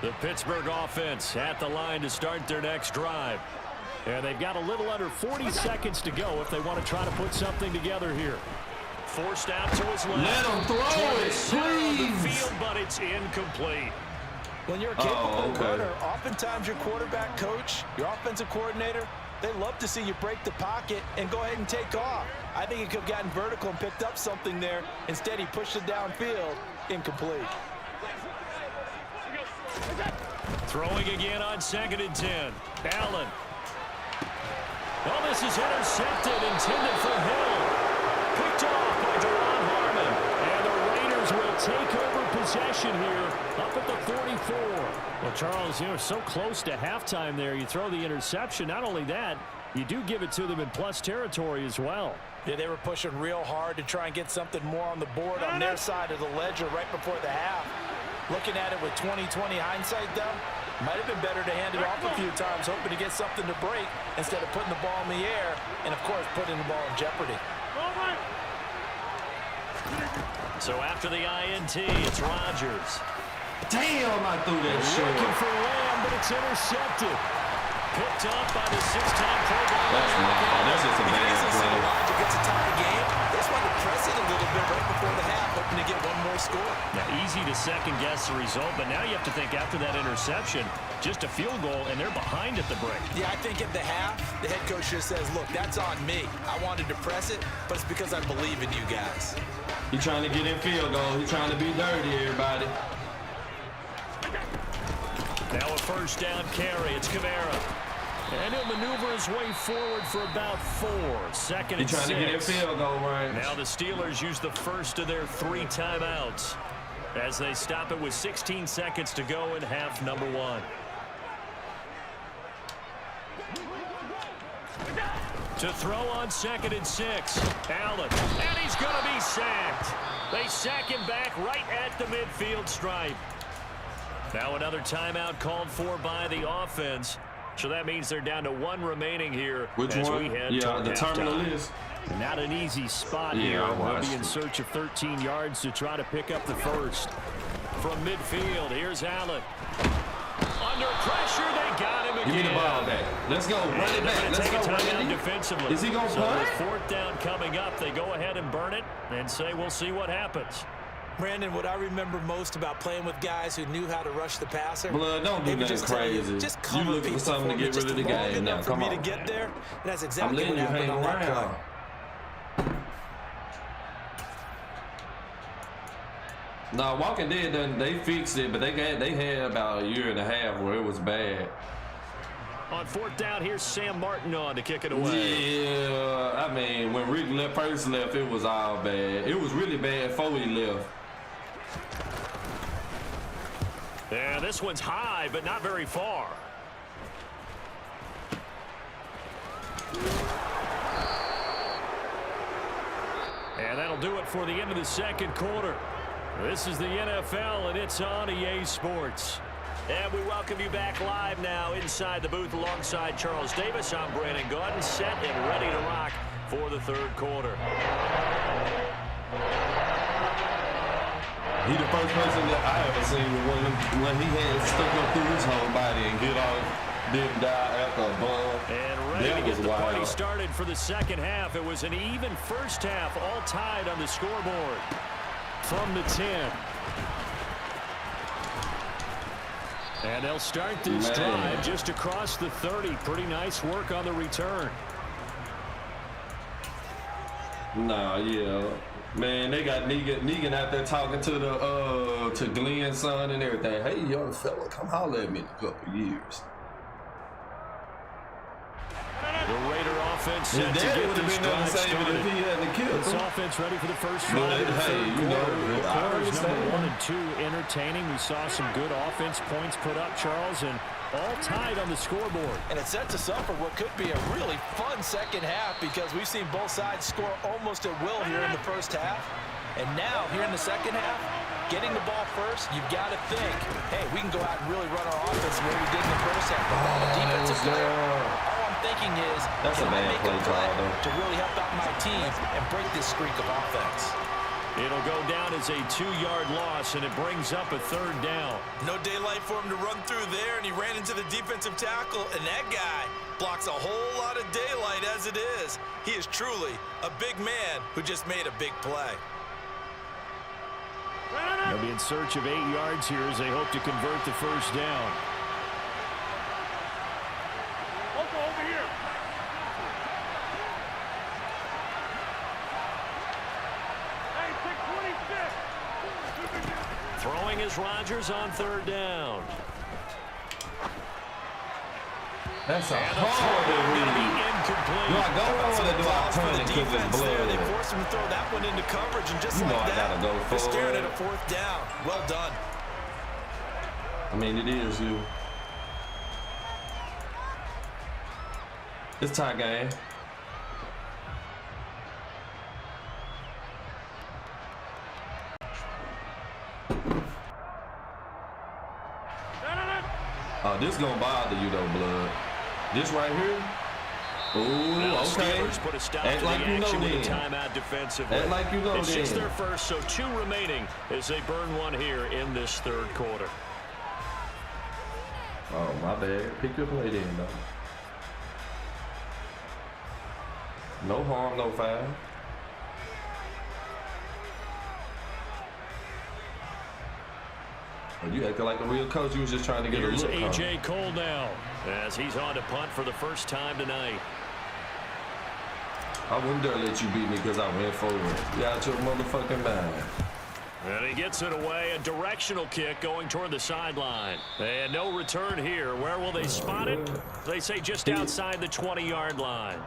Speaker 2: The Pittsburgh offense at the line to start their next drive. And they've got a little under 40 seconds to go if they want to try to put something together here. Forced out to his left.
Speaker 1: Let him throw it, please.
Speaker 2: The field, but it's incomplete.
Speaker 3: When you're a capable runner, oftentimes your quarterback coach, your offensive coordinator, They love to see you break the pocket and go ahead and take off. I think he could have gotten vertical and picked up something there. Instead, he pushed it downfield. Incomplete.
Speaker 2: Throwing again on 2nd and 10. Allen. Oh, this is intercepted, intended for Hill. Picked off by Deron Harmon. And the Raiders will take over possession here up at the 44. Well, Charles, you're so close to halftime there. You throw the interception. Not only that, you do give it to them in plus territory as well.
Speaker 3: Yeah, they were pushing real hard to try and get something more on the board on their side of the ledger right before the half. Looking at it with 20/20 hindsight, though, might have been better to hand it off a few times, hoping to get something to break instead of putting the ball in the air and, of course, putting the ball in jeopardy.
Speaker 2: So after the INT, it's Rodgers.
Speaker 1: Damn, I threw that shit.
Speaker 2: Looking for Lamb, but it's intercepted. Picked up by the 6-time Pro Bowler.
Speaker 1: That's just a bad play.
Speaker 3: Elijah gets a tie game. They just wanted to press it a little bit right before the half, hoping to get one more score.
Speaker 2: Now, easy to second-guess the result, but now you have to think after that interception, just a field goal, and they're behind at the break.
Speaker 3: Yeah, I think at the half, the head coach just says, look, that's on me. I wanted to press it, but it's because I believe in you guys.
Speaker 1: He's trying to get in field goal. He's trying to be dirty, everybody.
Speaker 2: Now a first down carry. It's Kamara. And he'll maneuver his way forward for about 4. 2nd and 6.
Speaker 1: He's trying to get in field goal range.
Speaker 2: Now the Steelers use the first of their 3 timeouts as they stop it with 16 seconds to go in half number 1. To throw on 2nd and 6. Allen. And he's going to be sacked. They sack him back right at the midfield stripe. Now another timeout called for by the offense. So that means they're down to 1 remaining here.
Speaker 1: Which
Speaker 2: as
Speaker 1: one?
Speaker 2: We head
Speaker 1: Yeah, the terminal
Speaker 2: halftime.
Speaker 1: is.
Speaker 2: Not an easy spot
Speaker 1: Yeah,
Speaker 2: here.
Speaker 1: I
Speaker 2: They'll be in
Speaker 1: watched
Speaker 2: search of 13 yards to try to pick up the first. From midfield, here's Allen. Under pressure, they got him again.
Speaker 1: Give me the ball back. Let's go. Run it back. Let's go. Run it
Speaker 2: defensively.
Speaker 1: Is he going to
Speaker 2: So
Speaker 1: punt?
Speaker 2: with 4th down coming up, they go ahead and burn it and say we'll see what happens.
Speaker 3: Brandon, what I remember most about playing with guys who knew how to rush the passer.
Speaker 1: Blood, don't do nothing crazy.
Speaker 3: Just
Speaker 1: You
Speaker 3: cover
Speaker 1: looking for
Speaker 3: people
Speaker 1: something to
Speaker 3: me
Speaker 1: get rid of the
Speaker 3: just long
Speaker 1: game now.
Speaker 3: enough for
Speaker 1: Come
Speaker 3: me
Speaker 1: on.
Speaker 3: to get there. And that's
Speaker 1: I'm
Speaker 3: exactly
Speaker 1: letting
Speaker 3: what
Speaker 1: you
Speaker 3: happened
Speaker 1: hang
Speaker 3: on that play.
Speaker 1: around. No, Walking Dead done, they fixed it, but they had about a year and a half where it was bad.
Speaker 2: On 4th down, here's Sam Martin on to kick it away.
Speaker 1: Yeah, I mean, when Rick first left, it was all bad. It was really bad before he left.
Speaker 2: Yeah, this one's high, but not very far. And that'll do it for the end of the 2nd quarter. This is the NFL, and it's on EA Sports. And we welcome you back live now inside the booth alongside Charles Davis. I'm Brandon Gordon, set and ready to rock for the 3rd quarter.
Speaker 1: He the first person that I ever seen when he had stuck up through his whole body and get off, didn't die after a bomb.
Speaker 2: And ready
Speaker 1: That
Speaker 2: to get
Speaker 1: was
Speaker 2: the party
Speaker 1: wild.
Speaker 2: started for the 2nd half. It was an even first half, all tied on the scoreboard. From the 10. And they'll start this drive just across the 30. Pretty nice work on the return.
Speaker 1: Nah, yeah. Man, they got Negan out there talking to Glenn's son and everything. Hey, young fella, come holler at me in a couple years.
Speaker 2: The Raider offense
Speaker 1: His
Speaker 2: set to
Speaker 1: daddy
Speaker 2: get
Speaker 1: would have
Speaker 2: this
Speaker 1: been there to
Speaker 2: drive
Speaker 1: save it if
Speaker 2: started.
Speaker 1: he hadn't killed
Speaker 2: This
Speaker 1: him.
Speaker 2: offense ready for the first
Speaker 1: But,
Speaker 2: drive of the
Speaker 1: hey,
Speaker 2: 3rd
Speaker 1: you know,
Speaker 2: quarter.
Speaker 1: I
Speaker 2: Quarters number
Speaker 1: understand.
Speaker 2: 1 and 2 entertaining. We saw some good offense points put up, Charles, and all tied on the scoreboard.
Speaker 3: And it sets us up for what could be a really fun 2nd half because we've seen both sides score almost at will here in the first half. And now, here in the 2nd half, getting the ball first, you've got to think, hey, we can go out and really run our offense the way we did in the first half. But the defensive player, all I'm thinking is,
Speaker 1: That's
Speaker 3: can
Speaker 1: a
Speaker 3: I
Speaker 1: bad
Speaker 3: make
Speaker 1: play
Speaker 3: a
Speaker 1: call,
Speaker 3: play
Speaker 1: though.
Speaker 3: to really help out my team and break this streak of offense?
Speaker 2: It'll go down as a 2-yard loss, and it brings up a 3rd down.
Speaker 5: No daylight for him to run through there, and he ran into the defensive tackle, and that guy blocks a whole lot of daylight as it is. He is truly a big man who just made a big play.
Speaker 2: They'll be in search of 8 yards here as they hope to convert the first down.
Speaker 4: Over here.
Speaker 2: is Rodgers on 3rd down.
Speaker 1: That's a horrible read. Do I go for it or do I turn it because it's blood?
Speaker 5: They forced him to throw that one into coverage, and just like that,
Speaker 1: I gotta go for
Speaker 5: they're staring
Speaker 1: it.
Speaker 5: at a 4th down. Well done.
Speaker 1: I mean, it is you. It's tie game. Oh, this gonna bother you though, blood. This right here. Ooh, okay. Act like you know then.
Speaker 2: Timeout defensively.
Speaker 1: Act like you know then.
Speaker 2: It's just their first, so 2 remaining as they burn one here in this 3rd quarter.
Speaker 1: Oh, my bad. Pick your play then, though. No harm, no foul. You acting like a real coach. You was just trying to get
Speaker 2: Here's
Speaker 1: a look.
Speaker 2: A.J. Cole now as he's on to punt for the first time tonight.
Speaker 1: I wouldn't dare let you beat me because I went forward. You out your motherfucking mind.
Speaker 2: And he gets it away. A directional kick going toward the sideline. And no return here. Where will they spot it? They say just outside the 20-yard line.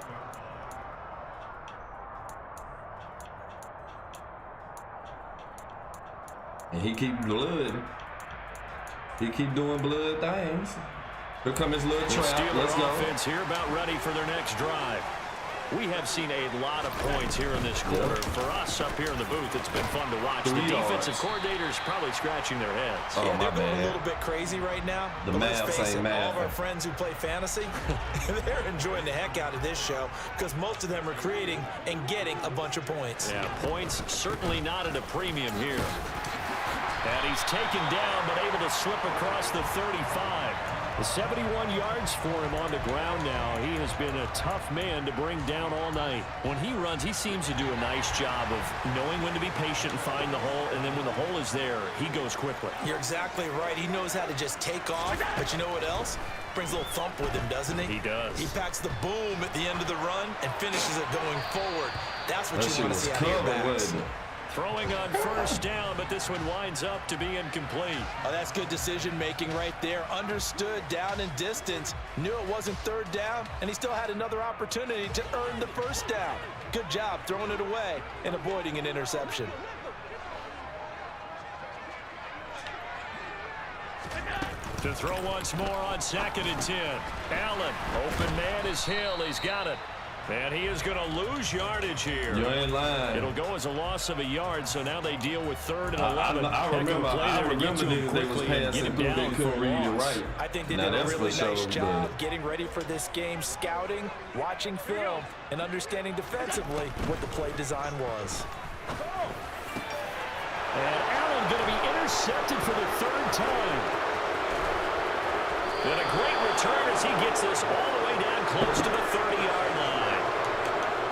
Speaker 1: And he keep blood. He keep doing blood things. Here come his little trap. Let's go.
Speaker 2: Offense here about ready for their next drive. We have seen a lot of points here in this quarter. For us up here in the booth, it's been fun to watch. The defensive coordinators probably scratching their heads.
Speaker 5: Yeah, they're going a little bit crazy right now.
Speaker 1: The
Speaker 5: but let's
Speaker 1: math
Speaker 5: face it,
Speaker 1: ain't
Speaker 5: all of our friends who play fantasy, they're enjoying the heck out of this show because most of them are creating and getting a bunch of points.
Speaker 2: Yeah, points certainly not at a premium here. And he's taken down, but able to slip across the 35. 71 yards for him on the ground now. He has been a tough man to bring down all night. When he runs, he seems to do a nice job of knowing when to be patient and find the hole, and then when the hole is there, he goes quickly.
Speaker 5: You're exactly right. He knows how to just take off, but you know what else? Brings a little thump with him, doesn't he?
Speaker 2: He does.
Speaker 5: He packs the boom at the end of the run and finishes it going forward. That's what you want to see out of your backs.
Speaker 2: Throwing on first down, but this one winds up to be incomplete.
Speaker 5: Oh, that's good decision-making right there. Understood down and distance. Knew it wasn't 3rd down, and he still had another opportunity to earn the 1st down. Good job throwing it away and avoiding an interception.
Speaker 2: To throw once more on 2nd and 10. Allen, open man is Hill. He's got it. And he is going to lose yardage here.
Speaker 1: You're in line.
Speaker 2: It'll go as a loss of a yard, so now they deal with 3rd and 11.
Speaker 1: I remember they was passing through. They couldn't read it right.
Speaker 5: I think they did a really nice job getting ready for this game, scouting, watching film, and understanding defensively what the play design was.
Speaker 2: And Allen going to be intercepted for the 3rd time. And a great return as he gets this all the way down close to the 30-yard line.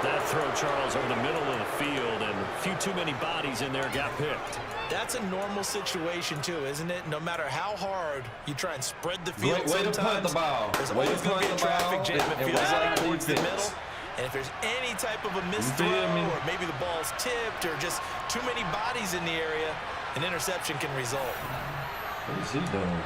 Speaker 2: That throw, Charles, over the middle of the field, and a few too many bodies in there got picked.
Speaker 5: That's a normal situation, too, isn't it? No matter how hard you try and spread the field sometimes,
Speaker 1: to punt the ball.
Speaker 5: There's always going to be a traffic jam, it feels like, towards the middle. And if there's any type of a missed throw, or maybe the ball's tipped, or just too many bodies in the area, an interception can result.
Speaker 1: What is he doing?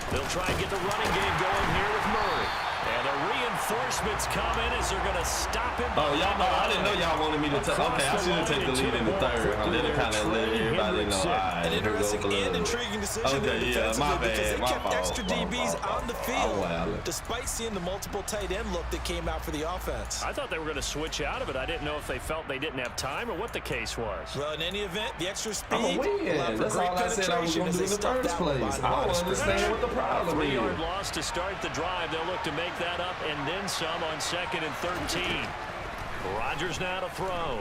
Speaker 2: They'll try and get the running game going here with Murray. And the reinforcements come in as they're going to stop him.
Speaker 1: Oh, y'all! I didn't know y'all wanted me to take. Okay, I should have taken the lead in the 3rd. Then it kind of let everybody know.
Speaker 5: An interesting and intriguing decision there defensively because they kept extra DBs on the field despite seeing the multiple tight end look that came out for the offense.
Speaker 2: I thought they were going to switch out of it. I didn't know if they felt they didn't have time or what the case was.
Speaker 5: Well, in any event, the extra speed.
Speaker 1: I'm a win. That's all I said I was going to do in the first place. I don't understand what the problem is.
Speaker 2: 3-yard loss to start the drive. They'll look to make that up and then some on 2nd and 13. Rodgers now to throw.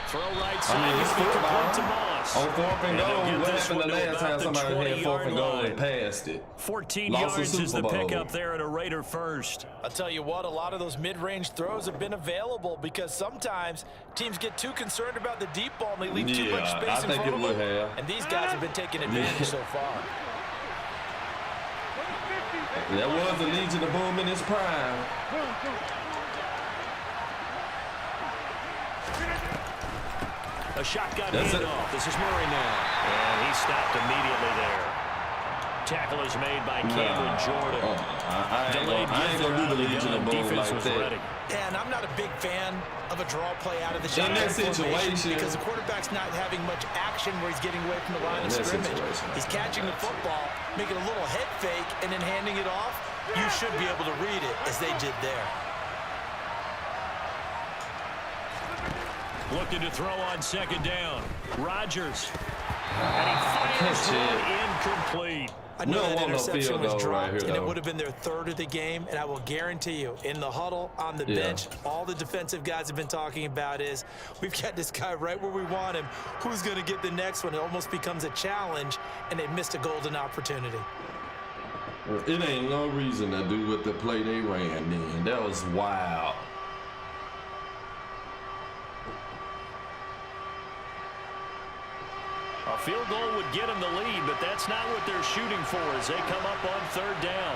Speaker 2: Throw right side.
Speaker 1: It's football.
Speaker 2: To Moss.
Speaker 1: On 4th and goal, what happened the last time somebody had 4th and goal and passed it?
Speaker 2: 14 yards is the pickup there at a Raider first.
Speaker 5: I'll tell you what, a lot of those mid-range throws have been available because sometimes teams get too concerned about the deep ball and they leave too much space in front of them. And these guys have been taking advantage so far.
Speaker 1: That was the Legion of Boom in his prime.
Speaker 2: A shotgun
Speaker 1: That's it.
Speaker 2: handoff. This is Murray now. And he stopped immediately there. Tackle is made by Cameron Jordan.
Speaker 1: I ain't gonna do the Legion of Boom like that.
Speaker 2: Ready.
Speaker 3: And I'm not a big fan of a draw play out of the shotgun
Speaker 1: that
Speaker 3: formation
Speaker 1: situation,
Speaker 3: because the quarterback's not having much action where he's getting away from the line of scrimmage. He's catching the football, making a little head fake, and then handing it off. You should be able to read it as they did there.
Speaker 2: Looking to throw on second down. Rodgers. And he fires one incomplete.
Speaker 3: I know that interception was dropped,
Speaker 1: right here,
Speaker 3: and it would have been their third of the game, and I will guarantee you, in the huddle, on the bench, all the defensive guys have been talking about is, we've got this guy right where we want him. Who's going to get the next one? It almost becomes a challenge, and they missed a golden opportunity.
Speaker 1: It ain't no reason to do what the play they ran then. That was wild.
Speaker 2: A field goal would get them the lead, but that's not what they're shooting for as they come up on third down.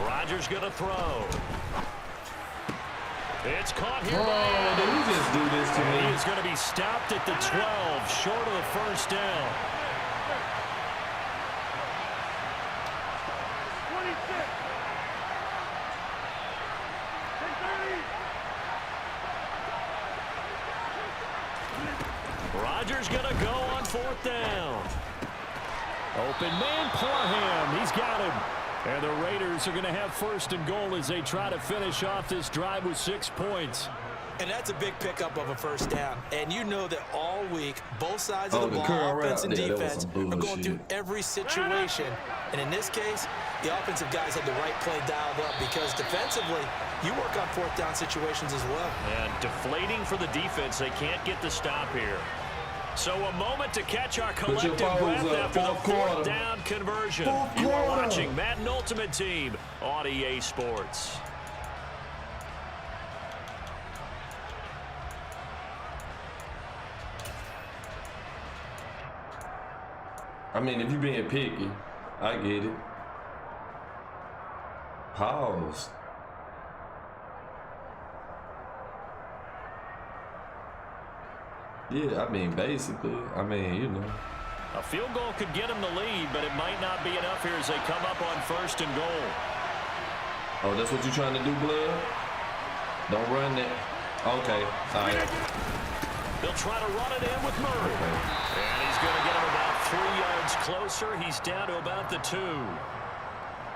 Speaker 2: Rodgers going to throw. It's caught here.
Speaker 1: Did he just do this to me?
Speaker 2: He is going to be stopped at the 12, short of the first down. Rodgers going to go on fourth down. Open man, Parham. He's got him. And the Raiders are going to have first and goal as they try to finish off this drive with 6 points.
Speaker 3: And that's a big pickup of a first down. And you know that all week, both sides of the ball, offense and defense, are going through every situation. And in this case, the offensive guys had the right play dialed up because defensively, you work on fourth down situations as well.
Speaker 2: And deflating for the defense. They can't get the stop here. So a moment to catch our collective breath after the fourth down conversion. You are watching Madden Ultimate Team on EA Sports.
Speaker 1: I mean, if you're being picky, I get it. Pause. Yeah, I mean, basically, you know.
Speaker 2: A field goal could get them the lead, but it might not be enough here as they come up on first and goal.
Speaker 1: Oh, that's what you're trying to do, Blood? Don't run it. Okay, all right.
Speaker 2: They'll try to run it in with Murray.
Speaker 1: Okay.
Speaker 2: And he's going to get him about 3 yards closer. He's down to about the 2.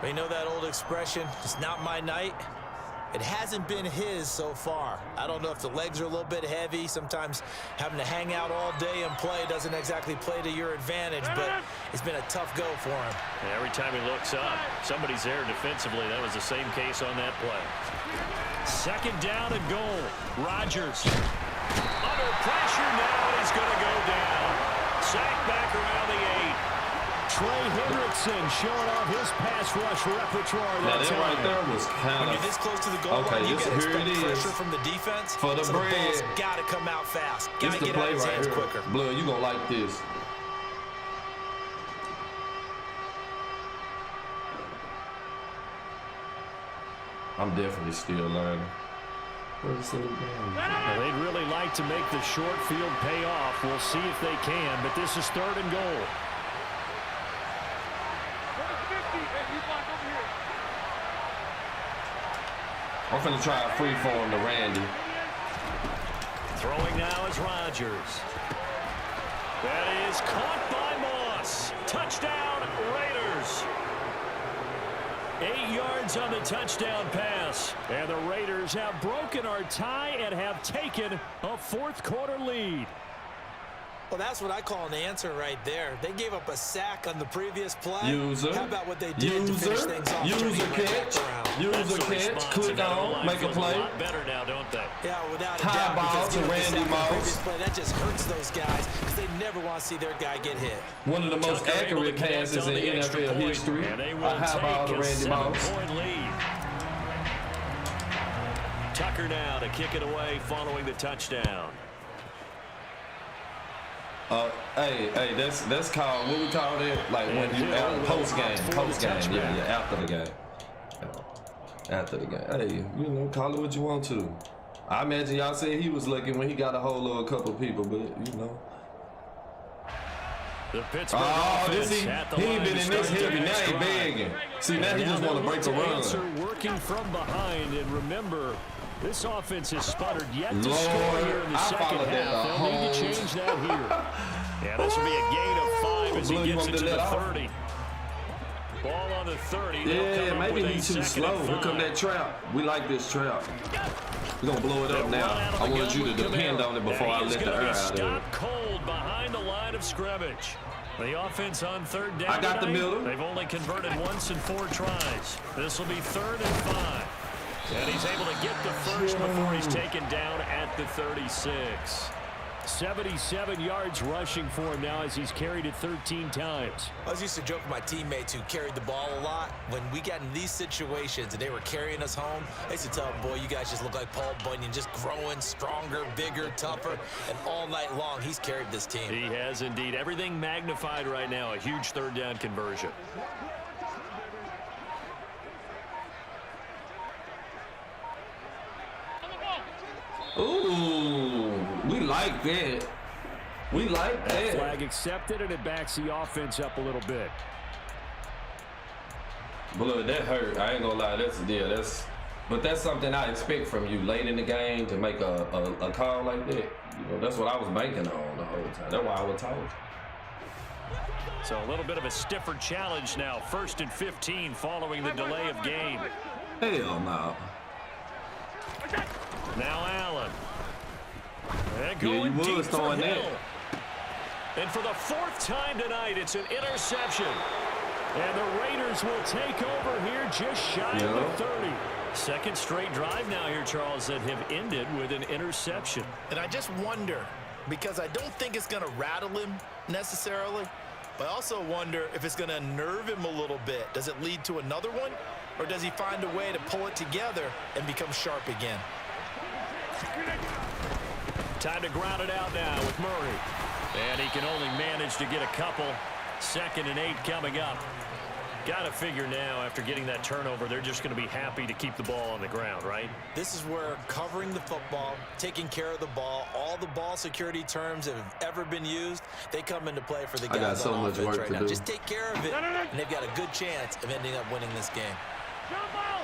Speaker 3: You know that old expression, it's not my night. It hasn't been his so far. I don't know if the legs are a little bit heavy. Sometimes having to hang out all day and play doesn't exactly play to your advantage, but it's been a tough go for him.
Speaker 2: And every time he looks up, somebody's there defensively. That was the same case on that play. Second down and goal. Rodgers under pressure now. He's going to go down. Sacked back around the 8. Trey Hendrickson showing off his pass rush repertoire.
Speaker 1: Now that right there was kind
Speaker 3: When
Speaker 1: of...
Speaker 3: you're this close to the goal line, you got to expect pressure from the defense.
Speaker 1: For the bread.
Speaker 3: The ball's got to come out fast. Got to get out of his hands quicker.
Speaker 1: Blood, you gonna like this. I'm definitely still learning.
Speaker 2: Now, they'd really like to make the short field pay off. We'll see if they can, but this is third and goal.
Speaker 1: I'm finna try a free form to Randy.
Speaker 2: Throwing now is Rodgers. That is caught by Moss. Touchdown, Raiders. 8 yards on the touchdown pass. And the Raiders have broken our tie and have taken a fourth quarter lead.
Speaker 3: Well, that's what I call an answer right there. They gave up a sack on the previous play.
Speaker 1: User.
Speaker 3: How about what they did to finish things off?
Speaker 1: User catch. User catch. Click on. Make a play.
Speaker 2: A lot better now, don't they?
Speaker 3: Yeah, without a
Speaker 1: High
Speaker 3: doubt.
Speaker 1: ball
Speaker 3: Because
Speaker 1: to Randy Moss.
Speaker 3: that just hurts those guys because they never want to see their guy get hit.
Speaker 1: One of the most
Speaker 2: Tucker
Speaker 1: accurate passes in NFL history.
Speaker 2: And they
Speaker 1: A
Speaker 2: will
Speaker 1: high ball to
Speaker 2: take a
Speaker 1: Randy Moss.
Speaker 2: 7-point lead. Tucker now to kick it away following the touchdown.
Speaker 1: Hey, that's called, what we call that? Like when you post game, yeah, after the game. After the game. Hey, you know, call it what you want to. I imagine y'all said he was lucky when he got a hold of a couple people, but you know.
Speaker 2: The Pittsburgh
Speaker 1: he ain't been in this heavy. Now he begging. See, now he just want to break a run.
Speaker 2: Working from behind, and remember, this offense has sputtered yet to score here in the second half. They'll need to change that here. Yeah, this will be a gain of 5 as he gets it to the 30. Ball on the 30.
Speaker 1: Yeah, maybe he's too slow. Here come that trap. We like this trap. We're going to blow it up now. I want you to depend on it before I let the air out of it.
Speaker 2: Stop cold behind the line of scrimmage. The offense on third down.
Speaker 1: I got the middle.
Speaker 2: They've only converted once in 4 tries. This will be 3rd and 5. And he's able to get the first before he's taken down at the 36. 77 yards rushing for him now as he's carried it 13 times.
Speaker 3: I was used to joke with my teammates who carried the ball a lot. When we got in these situations and they were carrying us home, I used to tell them, boy, you guys just look like Paul Bunyan, just growing stronger, bigger, tougher. And all night long, he's carried this team.
Speaker 2: He has indeed. Everything magnified right now. A huge 3rd down conversion.
Speaker 1: Ooh, we like that. We like that.
Speaker 2: Flag accepted, and it backs the offense up a little bit.
Speaker 1: But look, that hurt. I ain't gonna lie. But that's something I expect from you late in the game to make a call like that. You know, that's what I was banking on the whole time. That's why I was told.
Speaker 2: So a little bit of a stiffer challenge now. 1st and 15 following the delay of game.
Speaker 1: Hell no.
Speaker 2: Now Allen. And
Speaker 1: Yeah, you was throwing that.
Speaker 2: And for the 4th time tonight, it's an interception. And the Raiders will take over here just shy of the 30. 2nd straight drive now here, Charles, that have ended with an interception.
Speaker 3: And I just wonder, because I don't think it's going to rattle him necessarily, but I also wonder if it's going to unnerve him a little bit. Does it lead to another one, or does he find a way to pull it together and become sharp again?
Speaker 2: Time to ground it out now with Murray. And he can only manage to get a couple. 2nd and 8 coming up. Got to figure now, after getting that turnover, they're just going to be happy to keep the ball on the ground, right?
Speaker 3: This is where covering the football, taking care of the ball, all the ball security terms that have ever been used, they come into play for the guys on offense right now. Just take care of it, and they've got a good chance of ending up winning this game.
Speaker 4: Jump out!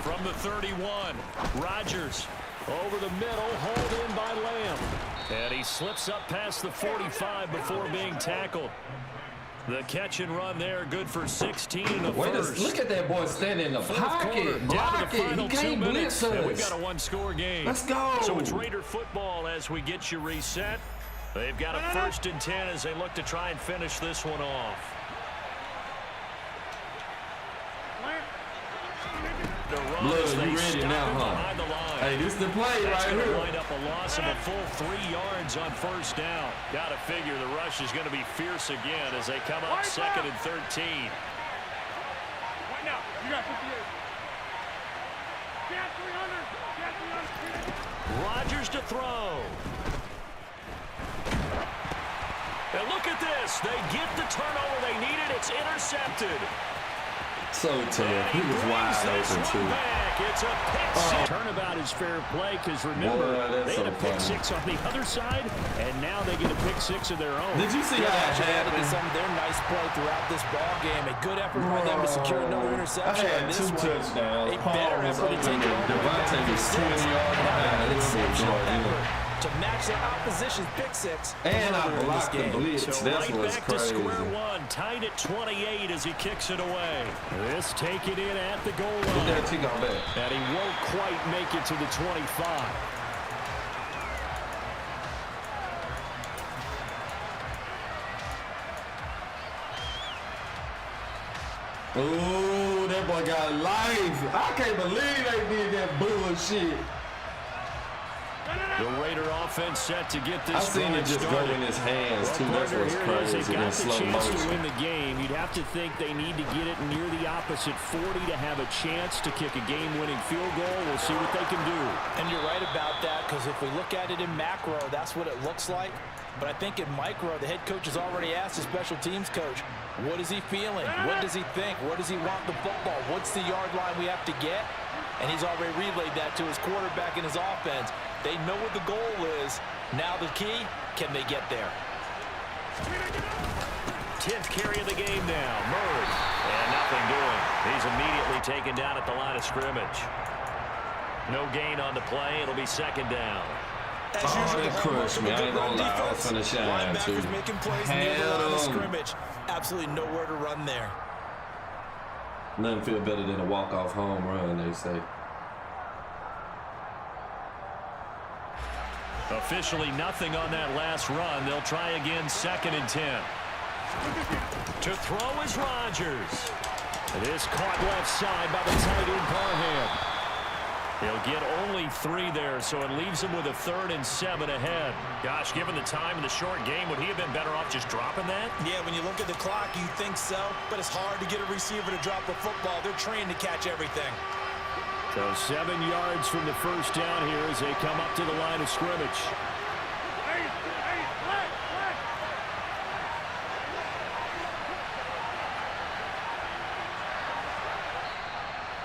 Speaker 2: From the 31, Rodgers over the middle, hauled in by Lamb. And he slips up past the 45 before being tackled. The catch and run there, good for 16 in the first.
Speaker 1: Look at that boy standing in the pocket. Block it. He can't blitz us.
Speaker 2: We've got a 1-score game.
Speaker 1: Let's go.
Speaker 2: So it's Raider football as we get you reset. They've got a 1st and 10 as they look to try and finish this one off.
Speaker 1: Blood, you ready now, huh? Hey, this is the play right here.
Speaker 2: Wind up a loss of a full 3 yards on 1st down. Got to figure the rush is going to be fierce again as they come up 2nd and 13.
Speaker 4: Right now, you got 58. Get 300. Get 300.
Speaker 2: Rodgers to throw. And look at this. They get the turnover they needed. It's intercepted.
Speaker 1: So tough. He was wide open, too.
Speaker 2: It's a pick six. Turnabout is fair play because, remember, they had a pick 6 on the other side, and now they get a pick 6 of their own.
Speaker 1: Did you see how that happened?
Speaker 3: Some of their nice play throughout this ball game. A good effort by them to secure another interception.
Speaker 1: I had 2 touchdowns.
Speaker 3: A better effort to take it over.
Speaker 1: Devontae was 20 yards behind.
Speaker 3: Exceptional effort to match the opposition's pick 6.
Speaker 1: And I blocked the blitz.
Speaker 2: So
Speaker 1: That's
Speaker 2: right
Speaker 1: what's
Speaker 2: back
Speaker 1: crazy.
Speaker 2: to square one, tied at 28 as he kicks it away. This take it in at the goal line.
Speaker 1: Put that tick on back.
Speaker 2: And he won't quite make it to the 25.
Speaker 1: Ooh, that boy got life. I can't believe they did that bullshit.
Speaker 2: The Raider offense set to get this
Speaker 1: I seen it just
Speaker 2: started.
Speaker 1: go in his hands, too. That's what's crazy.
Speaker 2: They've got the
Speaker 1: slow
Speaker 2: chance
Speaker 1: motion.
Speaker 2: to win the game. You'd have to think they need to get it near the opposite 40 to have a chance to kick a game-winning field goal. We'll see what they can do.
Speaker 3: And you're right about that, because if we look at it in macro, that's what it looks like. But I think in micro, the head coach has already asked the special teams coach, what is he feeling? What does he think? Where does he want the football? What's the yard line we have to get? And he's already relayed that to his quarterback and his offense. They know what the goal is. Now the key, can they get there?
Speaker 2: 10th carry of the game now. Murray. And nothing doing. He's immediately taken down at the line of scrimmage. No gain on the play. It'll be second down.
Speaker 5: As usual,
Speaker 1: they crushed me. I ain't gonna lie. I was finna shine, too.
Speaker 5: Linebackers making plays near the line of scrimmage. Absolutely nowhere to run there.
Speaker 1: Nothing feel better than a walk-off home run, they say.
Speaker 2: Officially nothing on that last run. They'll try again, 2nd and 10. To throw is Rodgers. It is caught left side by the tight end Parham. He'll get only 3 there, so it leaves him with a 3rd and 7 ahead. Gosh, given the time in the short game, would he have been better off just dropping that?
Speaker 5: Yeah, when you look at the clock, you think so, but it's hard to get a receiver to drop a football. They're trained to catch everything.
Speaker 2: So 7 yards from the first down here as they come up to the line of scrimmage.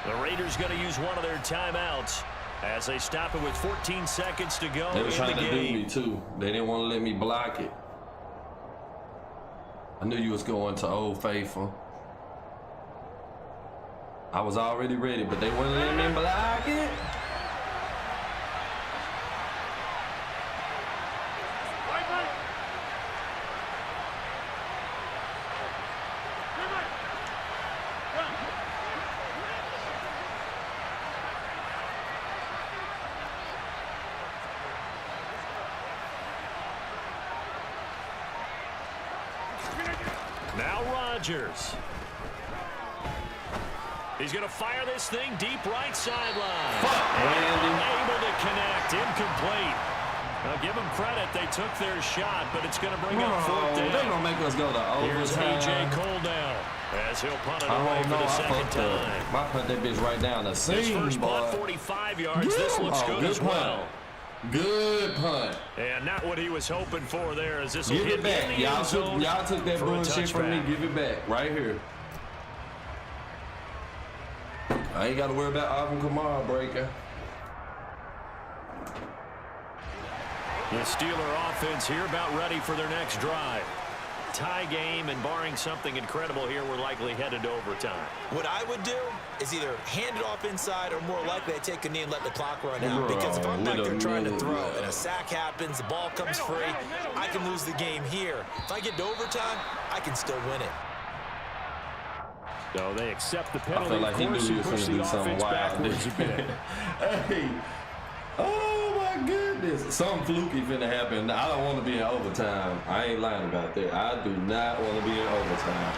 Speaker 2: The Raiders going to use one of their timeouts as they stop it with 14 seconds to go.
Speaker 1: They were trying to do
Speaker 2: game.
Speaker 1: me, too. They didn't want to let me block it. I knew you was going to Old Faithful. I was already ready, but they wouldn't let me block it.
Speaker 2: Now Rodgers. He's going to fire this thing deep right sideline. Unable to connect. Incomplete. Now give them credit. They took their shot, but it's going to bring up 4th down.
Speaker 1: They're going to make us go to overtime.
Speaker 2: Here's A.J. Cole down as he'll punt it away for the second time.
Speaker 1: I put that bitch right down the seam,
Speaker 2: His first
Speaker 1: boy.
Speaker 2: punt, 45 yards. This looks good as well.
Speaker 1: Good punt.
Speaker 2: And not what he was hoping for there as this will
Speaker 1: Give
Speaker 2: hit
Speaker 1: it back.
Speaker 2: in the end zone.
Speaker 1: Y'all took that bullshit from me. Give it back. Right here. I ain't got to worry about Alvin Kamara breaker.
Speaker 2: The Steeler offense here about ready for their next drive. Tie game, and barring something incredible here, we're likely headed to overtime.
Speaker 5: What I would do is either hand it off inside or more likely I take a knee and let the clock run out. Because if I'm back there trying to throw and a sack happens, the ball comes free, I can lose the game here. If I get to overtime, I can still win it.
Speaker 2: So they accept the penalty.
Speaker 1: I feel like he knew he was going to do something wild.
Speaker 2: Backwards a bit.
Speaker 1: Hey. Oh, my goodness. Something fluky finna happen. I don't want to be in overtime. I ain't lying about that. I do not want to be in overtime.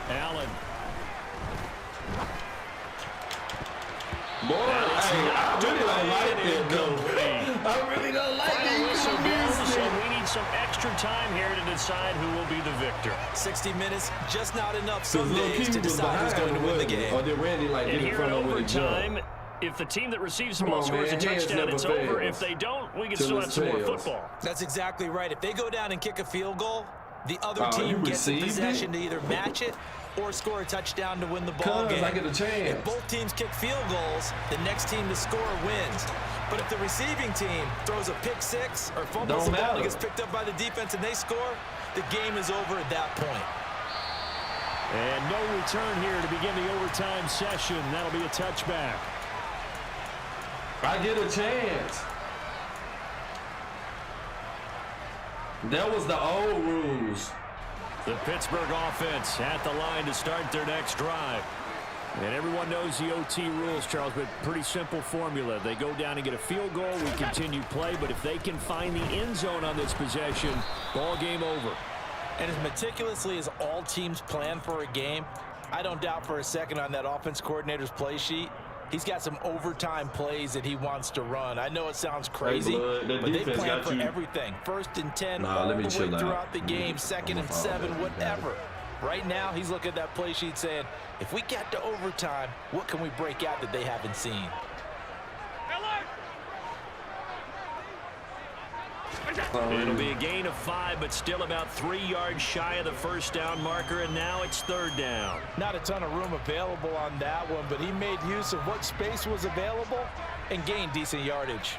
Speaker 2: Allen.
Speaker 1: Boy, hey, I really don't like that, though. I really don't like that.
Speaker 2: So we need some extra time here to decide who will be the victor.
Speaker 5: 60 minutes, just not enough some days to decide who's going to win the game.
Speaker 1: Or did Randy like get in front of him with a jump?
Speaker 2: If the team that receives the ball scores a touchdown, it's over. If they don't, we can still have some more football.
Speaker 5: That's exactly right. If they go down and kick a field goal, the other team gets the possession to either match it or score a touchdown to win the ball game.
Speaker 1: I get a chance.
Speaker 5: If both teams kick field goals, the next team to score wins. But if the receiving team throws a pick six or fumbles the ball and gets picked up by the defense and they score, the game is over at that point.
Speaker 2: And no return here to begin the overtime session. That'll be a touchback.
Speaker 1: I get a chance. That was the old rules.
Speaker 2: The Pittsburgh offense at the line to start their next drive. And everyone knows the OT rules, Charles, but pretty simple formula. They go down and get a field goal, we continue play, but if they can find the end zone on this possession, ball game over.
Speaker 3: And as meticulously as all teams plan for a game, I don't doubt for a second on that offense coordinator's play sheet, he's got some overtime plays that he wants to run. I know it sounds crazy, but they plan for everything. 1st and 10 all the way throughout the game, 2nd and 7, whatever. Right now, he's looking at that play sheet saying, if we get to overtime, what can we break out that they haven't seen?
Speaker 2: It'll be a gain of 5, but still about 3 yards shy of the first down marker, and now it's 3rd down.
Speaker 3: Not a ton of room available on that one, but he made use of what space was available and gained decent yardage.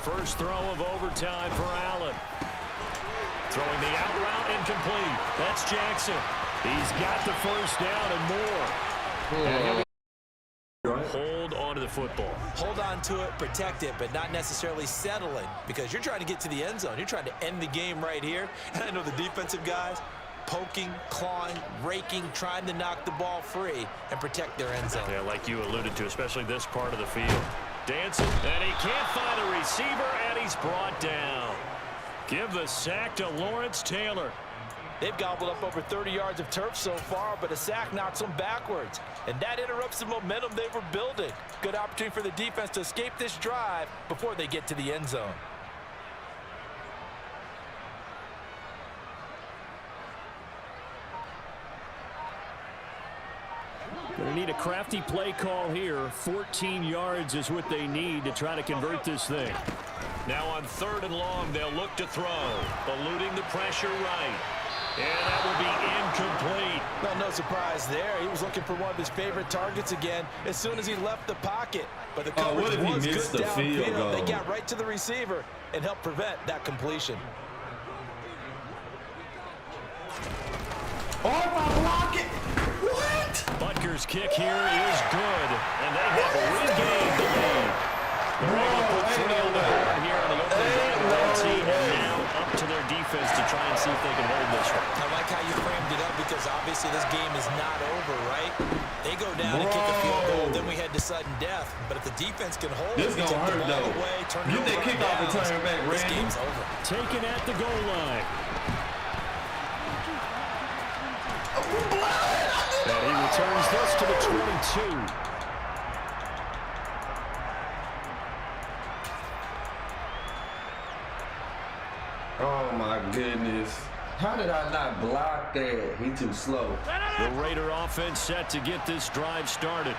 Speaker 2: First throw of overtime for Allen. Throwing the out route incomplete. That's Jackson. He's got the first down and more. And he'll be hold on to the football.
Speaker 3: Hold on to it, protect it, but not necessarily settle it, because you're trying to get to the end zone. You're trying to end the game right here. And I know the defensive guys poking, clawing, raking, trying to knock the ball free and protect their end zone.
Speaker 2: Yeah, like you alluded to, especially this part of the field. Dancing, and he can't find a receiver, and he's brought down. Give the sack to Lawrence Taylor.
Speaker 3: They've gobbled up over 30 yards of turf so far, but a sack knocks them backwards. And that interrupts the momentum they were building. Good opportunity for the defense to escape this drive before they get to the end zone.
Speaker 2: Going to need a crafty play call here. 14 yards is what they need to try to convert this thing. Now on 3rd and long, they'll look to throw. Eluding the pressure right. And that will be incomplete.
Speaker 3: Well, no surprise there. He was looking for one of his favorite targets again as soon as he left the pocket. But the coverage was good downfield. They got right to the receiver and helped prevent that completion.
Speaker 1: Oh, if I block it! What?
Speaker 2: Butker's kick here is good. And they have regained the lead. They're able to put 3 on the board here on the opening drive of their team, and now up to their defense to try and see if they can hold this one.
Speaker 3: I like how you framed it up, because obviously this game is not over, right? They go down and kick a field goal, then we head to sudden death. But if the defense can hold
Speaker 1: this
Speaker 3: it,
Speaker 1: gonna hurt though. Get that kickoff and turn back,
Speaker 3: this game's over.
Speaker 2: Taken at the goal line. And he returns this to the 22.
Speaker 1: Oh my goodness. How did I not block that? He too slow.
Speaker 2: The Raider offense set to get this drive started.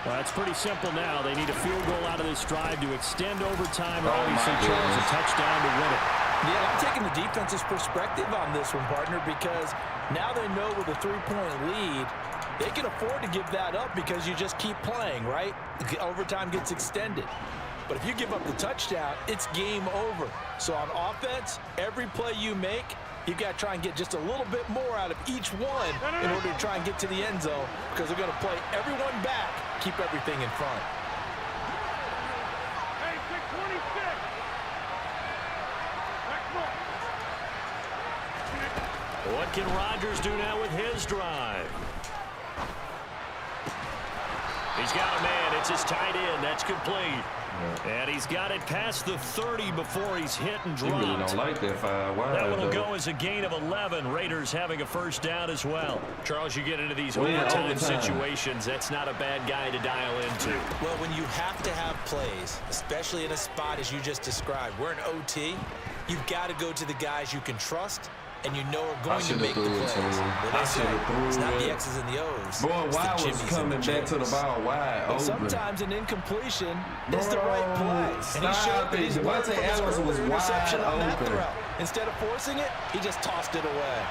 Speaker 2: Well, it's pretty simple now. They need a field goal out of this drive to extend overtime, or obviously Charles a touchdown to win it.
Speaker 3: Yeah, I'm taking the defense's perspective on this one, partner, because now they know with a 3-point lead, they can afford to give that up because you just keep playing, right? Overtime gets extended. But if you give up the touchdown, it's game over. So on offense, every play you make, you've got to try and get just a little bit more out of each one in order to try and get to the end zone, because they're going to play everyone back, keep everything in front.
Speaker 4: Hey, 626.
Speaker 2: What can Rodgers do now with his drive? He's got a man. It's his tight end. That's complete. And he's got it past the 30 before he's hit and dropped.
Speaker 1: You really don't like that 5 wide.
Speaker 2: That one will go as a gain of 11. Raiders having a first down as well. Charles, you get into these overtime situations, that's not a bad guy to dial into.
Speaker 3: Well, when you have to have plays, especially in a spot as you just described, we're in OT, you've got to go to the guys you can trust and you know are going to make the plays. It's not the X's and the O's.
Speaker 1: Boy, why was coming back to the ball wide open?
Speaker 3: Sometimes an incompletion is the right play. And he showed that he's
Speaker 1: Devontae Adams was wide
Speaker 3: on that
Speaker 1: open.
Speaker 3: throw. Instead of forcing it, he just tossed it away.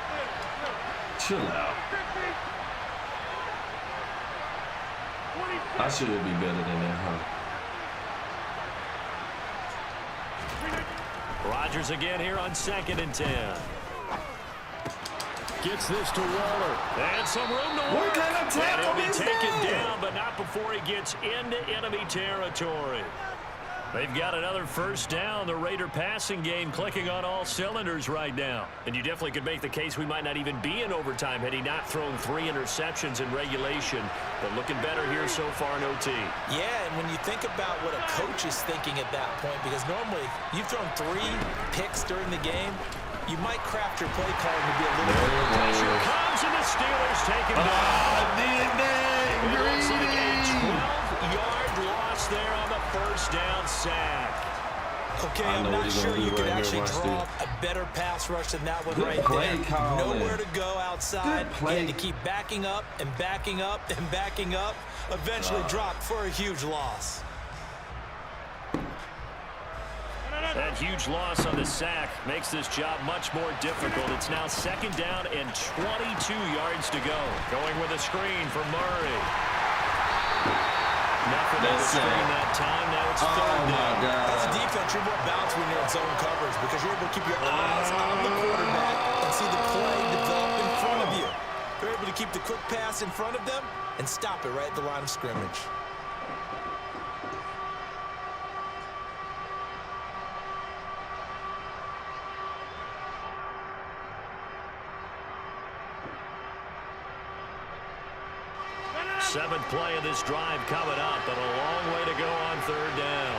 Speaker 1: Chill out. I should be better than that, huh?
Speaker 2: Rodgers again here on 2nd and 10. Gets this to Waller. And some room to work.
Speaker 1: What kind of tackle
Speaker 2: and he'll be
Speaker 1: is
Speaker 2: taken
Speaker 1: that?
Speaker 2: down, but not before he gets into enemy territory. They've got another first down. The Raider passing game clicking on all cylinders right now. And you definitely could make the case we might not even be in overtime had he not thrown 3 interceptions in regulation. But looking better here so far in OT.
Speaker 3: Yeah, and when you think about what a coach is thinking at that point, because normally you've thrown 3 picks during the game, you might craft your play card to be a little bit.
Speaker 2: Pressure comes, and the Steelers take him down. It looks like a 12-yard loss there on the first down sack.
Speaker 3: Okay, I'm not sure you could actually draw a better pass rush than that one right there. Nowhere to go outside. He had to keep backing up and backing up and backing up. Eventually dropped for a huge loss.
Speaker 2: That huge loss on the sack makes this job much more difficult. It's now second down and 22 yards to go. Going with a screen for Murray. Nothing on the screen that time. Now it's third down.
Speaker 3: As a defense, you're more balanced when you're in zone coverage because you're able to keep your eyes on the quarterback and see the play develop in front of you. You're able to keep the quick pass in front of them and stop it right at the line of scrimmage.
Speaker 2: Seventh play of this drive coming up, but a long way to go on third down.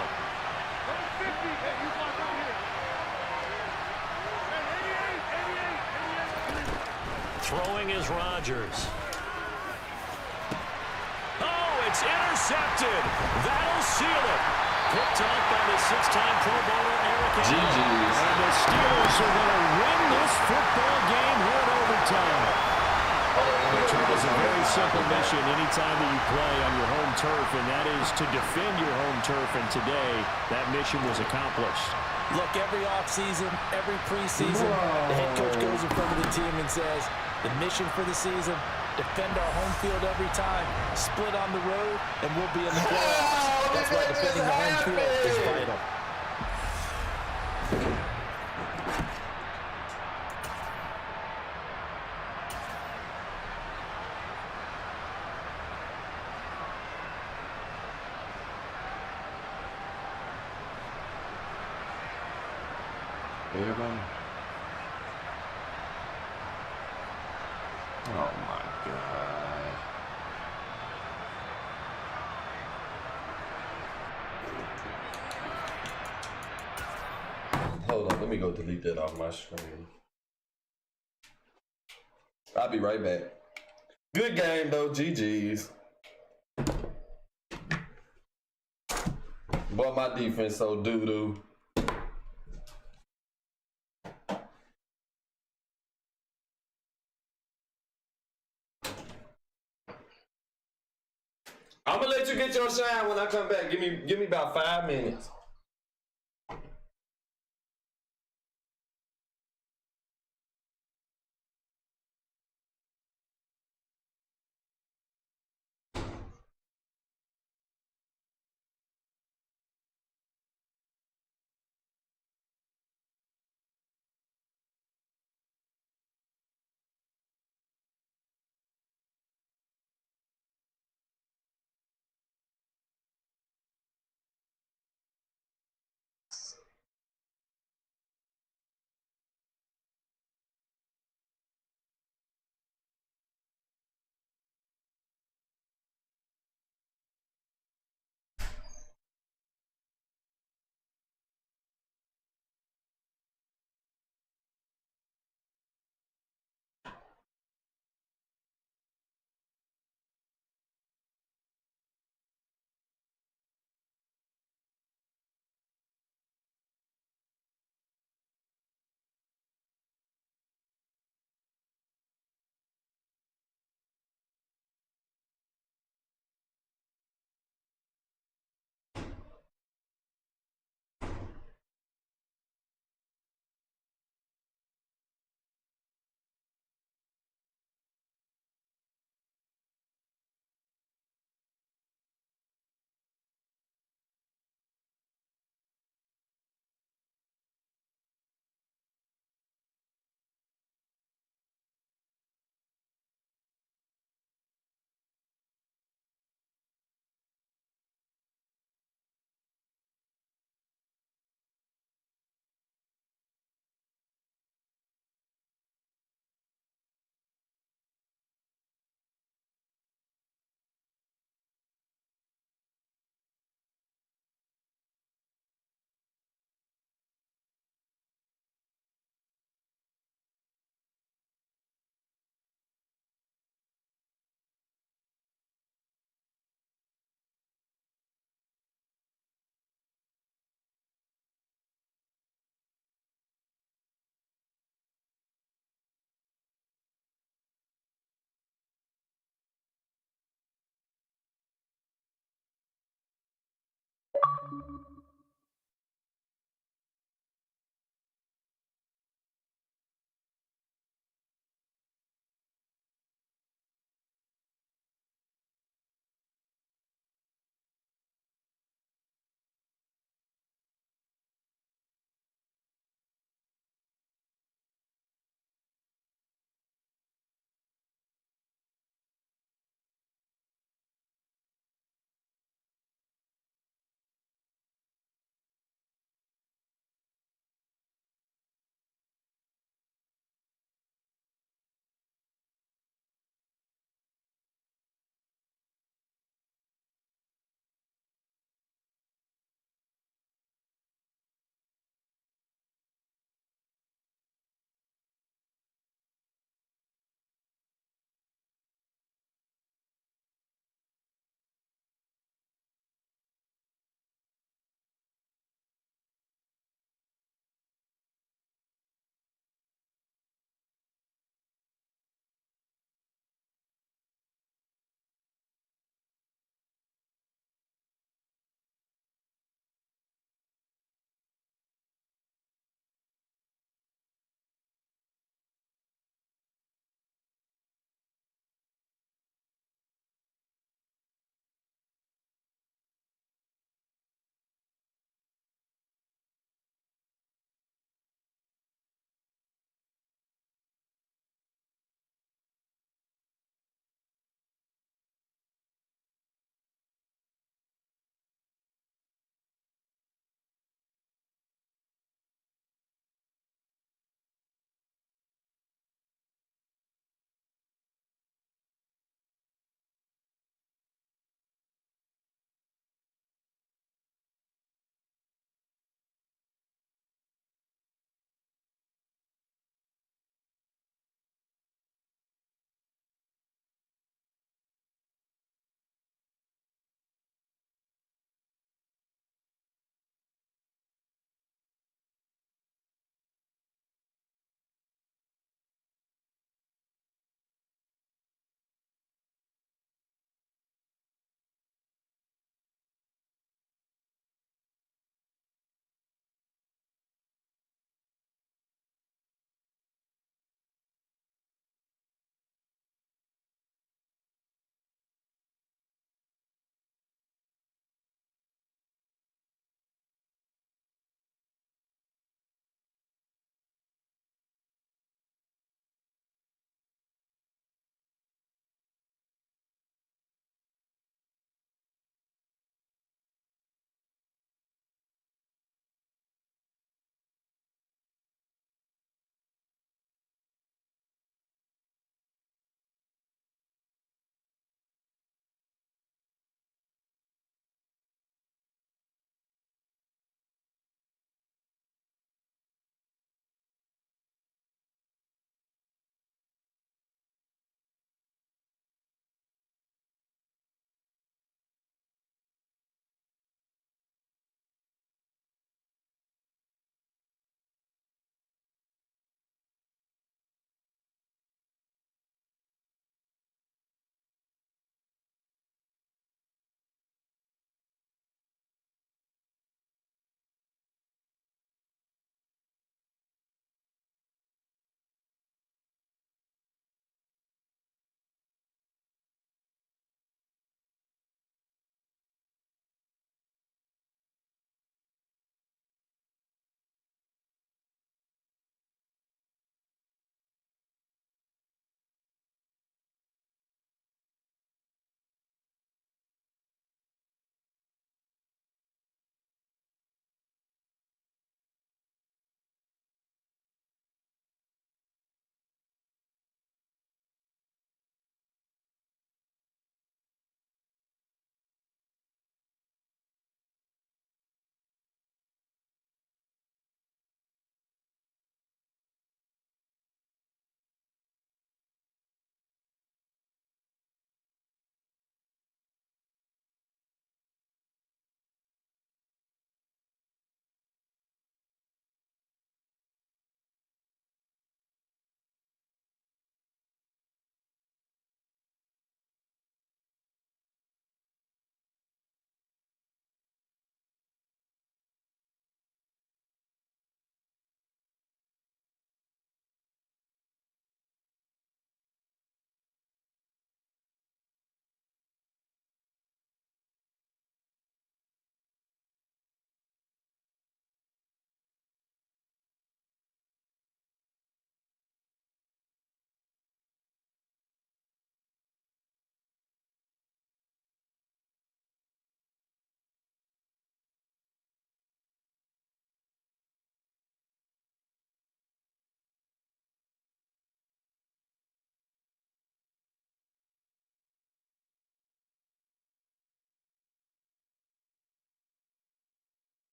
Speaker 2: Throwing is Rodgers. Oh, it's intercepted. That'll seal it. Picked up by the 6-time Pro Bowler Eric Allen. And the Steelers are going to win this football game here in overtime. It is a very simple mission anytime that you play on your home turf, and that is to defend your home turf, and today that mission was accomplished.
Speaker 3: Look, every offseason, every preseason, the head coach goes in front of the team and says, the mission for the season, defend our home field every time, split on the road, and we'll be in the playoffs. That's why defending the home field is vital.
Speaker 1: Everybody. Oh my God. Hold on, let me go delete that off my screen. I'll be right back. Good game though, GG's. Boy, my defense so doo-doo. I'm gonna let you get your shine when I come back. Give me about 5 minutes.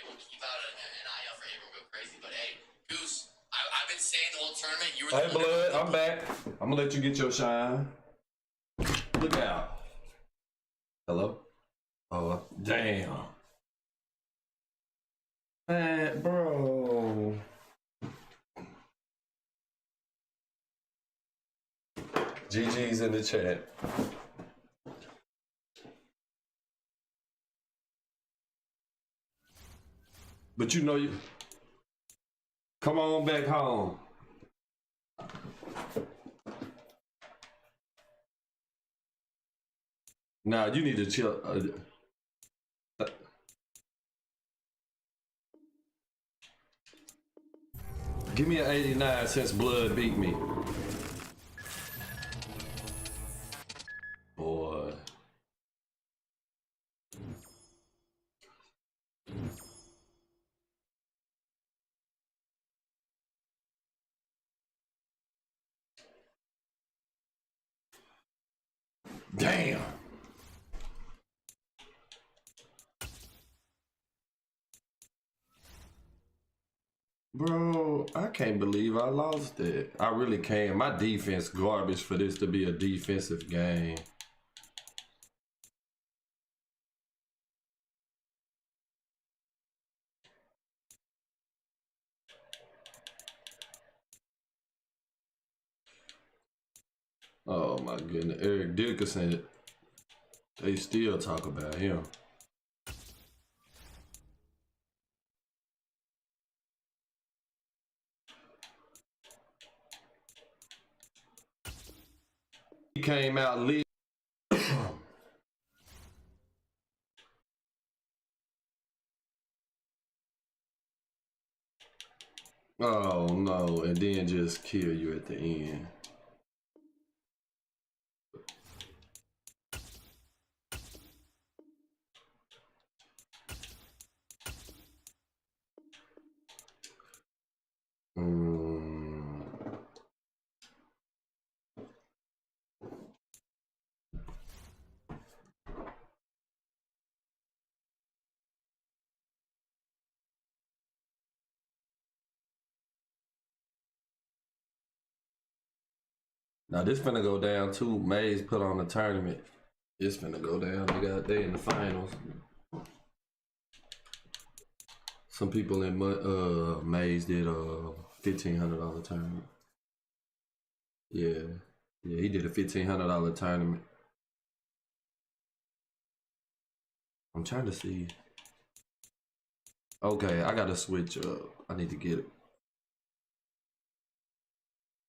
Speaker 7: we'll keep out an eye out for April go crazy. But hey, Goose, I've been saying the whole tournament you were the
Speaker 1: Hey, Blood, I'm back. I'm gonna let you get your shine. Look out. Hello? Oh, damn. Man, bro. GG's in the chat. But you know you. Come on back home. Nah, you need to chill. Give me an 89 since Blood beat me. Boy. Damn. Bro, I can't believe I lost it. I really can't. My defense garbage for this to be a defensive game. Oh my goodness. Eric Dickerson, they still talk about him. He came out lit. Oh no, and then just kill you at the end. Now this finna go down too. Mays put on the tournament. It's finna go down. They in the finals. Some people in Mays did a $1,500 tournament. Yeah, he did a $1,500 tournament. I'm trying to see. Okay, I gotta switch up. I need to get it.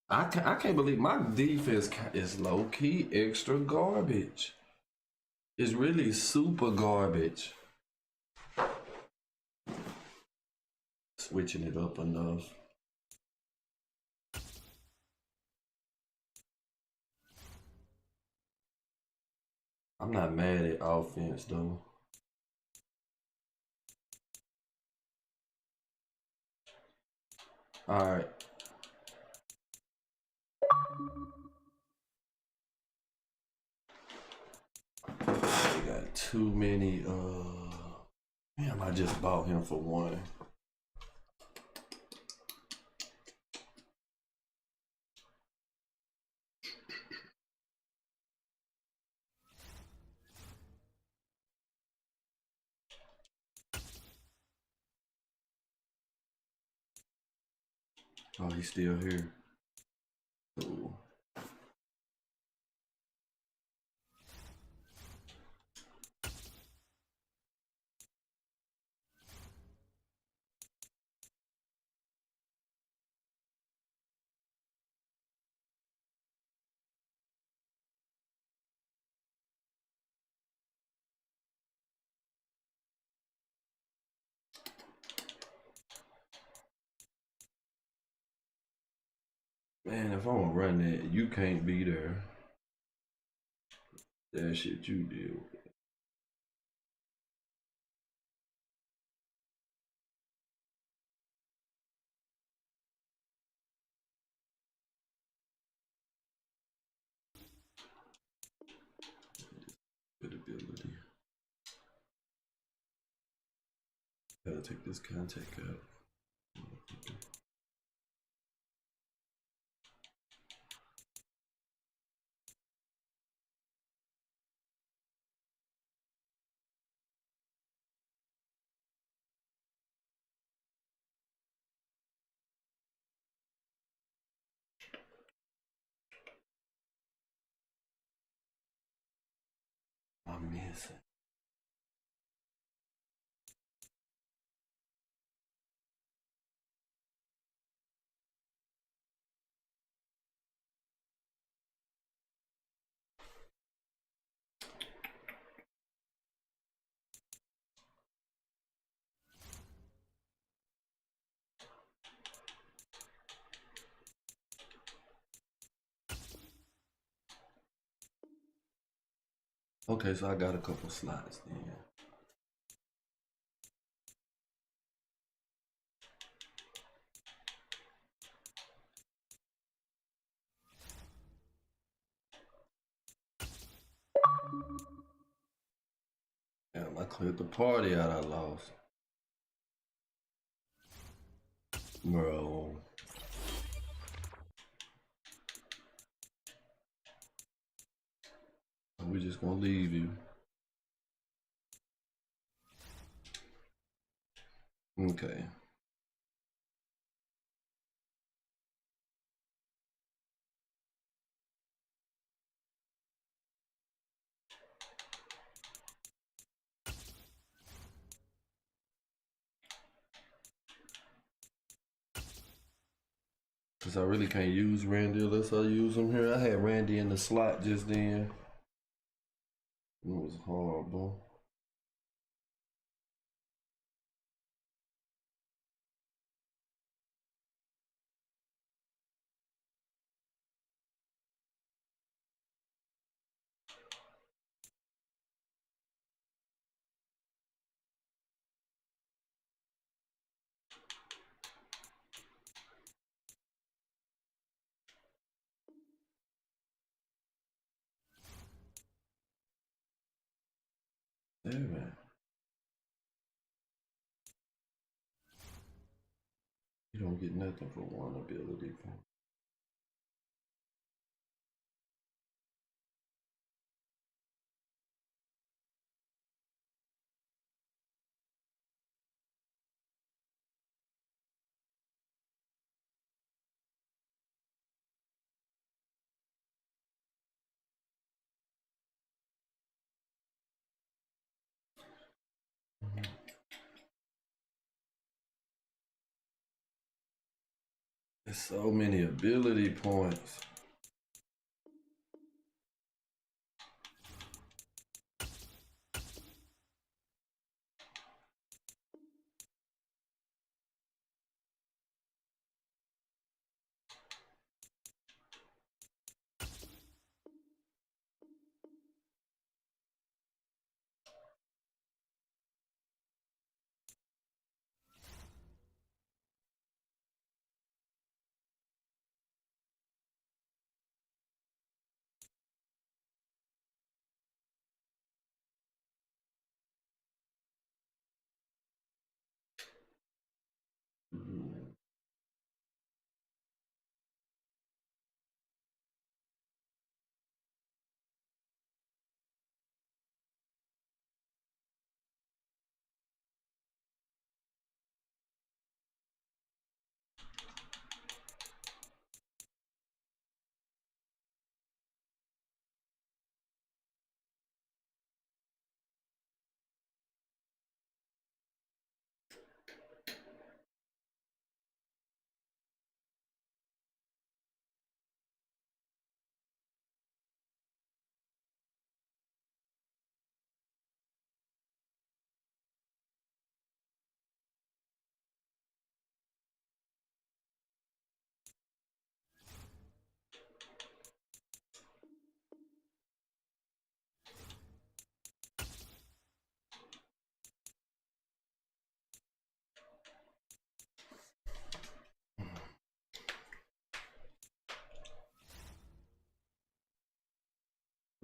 Speaker 1: I can't believe my defense is low key extra garbage. It's really super garbage. Switching it up enough. I'm not mad at offense though. All right. They got too many. Damn, I just bought him for one. Oh, he's still here. Ooh. Man, if I want to run that, you can't be there. That shit you do. Good ability. Gotta take this contact out. I'm missing. Okay, so I got a couple slots then. Damn, I cleared the party out, I lost. Bro. We just gonna leave you. Okay. Cause I really can't use Randy unless I use him here. I had Randy in the slot just then. It was horrible. Damn. You don't get nothing for one ability point. There's so many ability points.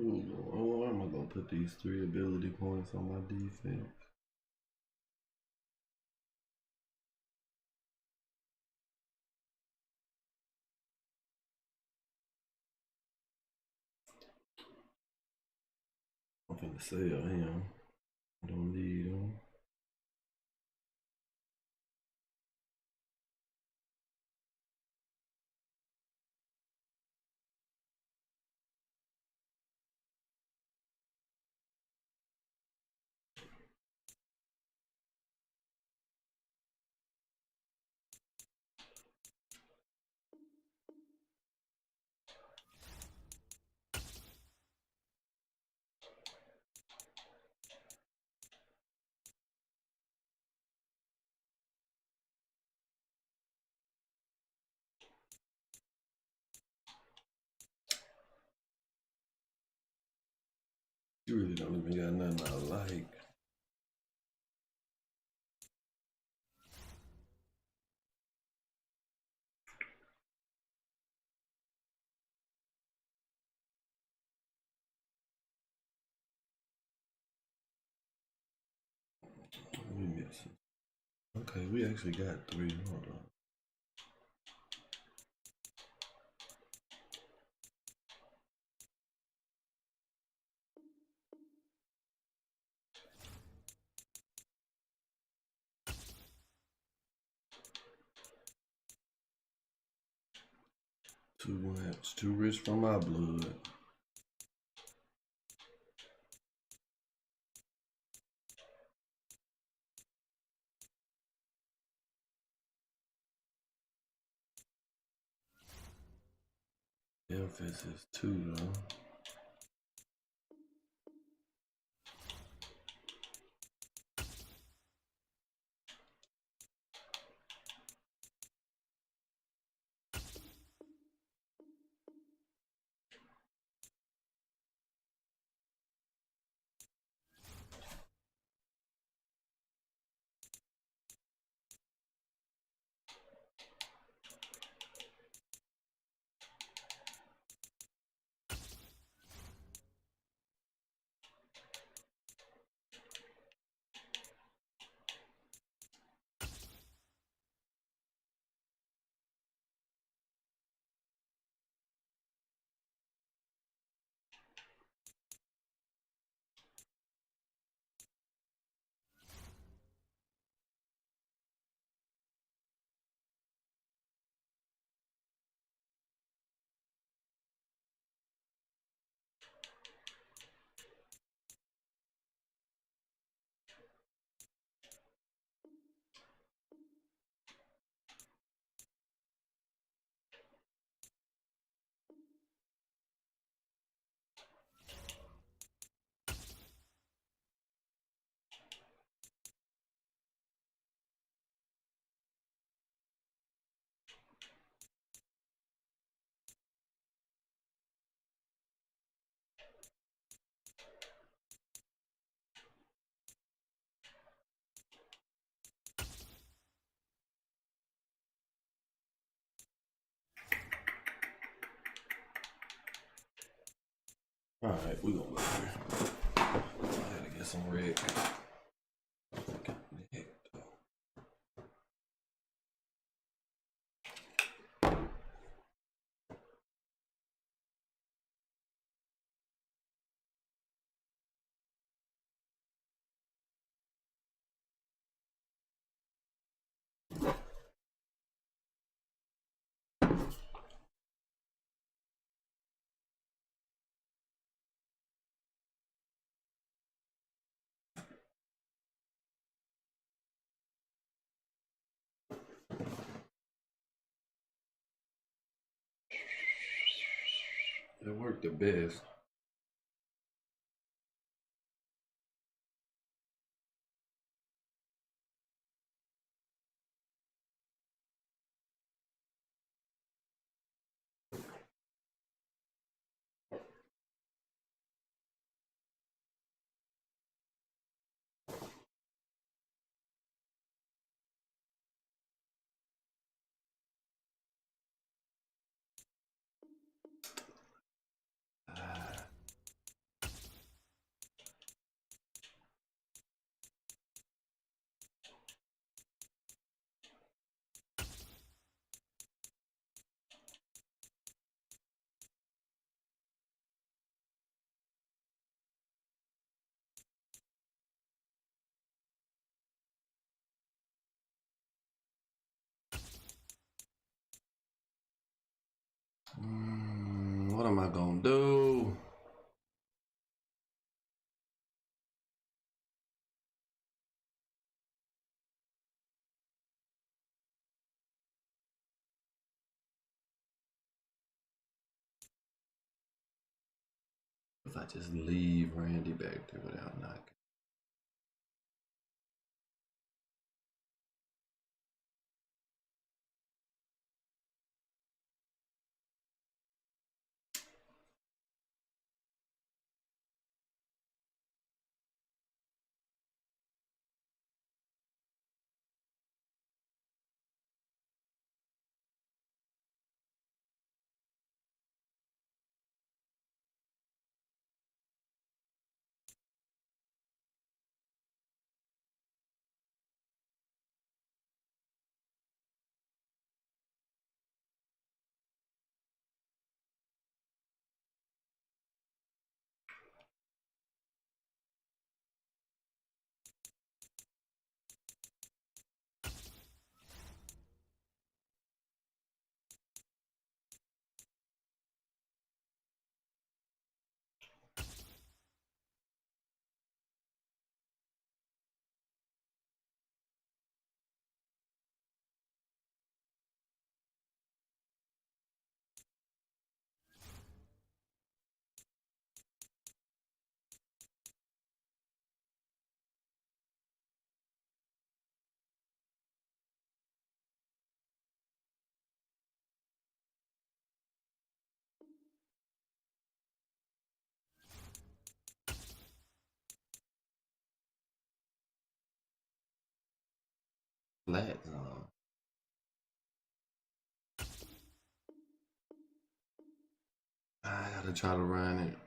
Speaker 1: Ooh, Lord, where am I gonna put these 3 ability points on my defense? finna sell him. Don't need him. You really don't even got nothing I like. We missing. Okay, we actually got 3. Hold on. Too much, too rich for my blood. Memphis is 2 though. All right, we gonna go here. I gotta get some red. It worked the best. What am I gonna do? If I just leave Randy back there without knocking. Flat zone. I gotta try to run it.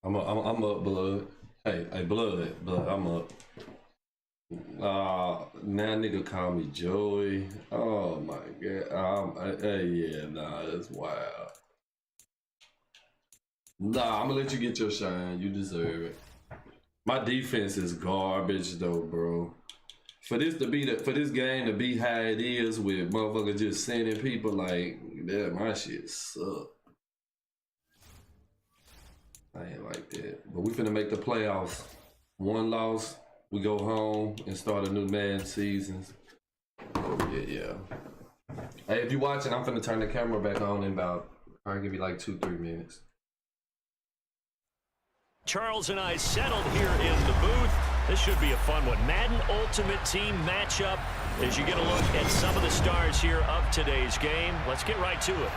Speaker 1: I'm up, blood. Hey, blood, I'm up. Now nigga call me Joey. Oh my god. Hey, yeah, nah, that's wild. Nah, I'm gonna let you get your shine. You deserve it. My defense is garbage though, bro. For this game to be how it is with motherfuckers just sending people like that, my shit suck. I ain't like that. But we finna make the playoffs. One loss, we go home and start a new Madden season. Oh yeah. Hey, if you're watching, I'm finna turn the camera back on in about, I'll give you like 2-3 minutes.
Speaker 2: Charles and I settled here in the booth. This should be a fun one. Madden Ultimate Team matchup as you get a look at some of the stars here of today's game. Let's get right to it.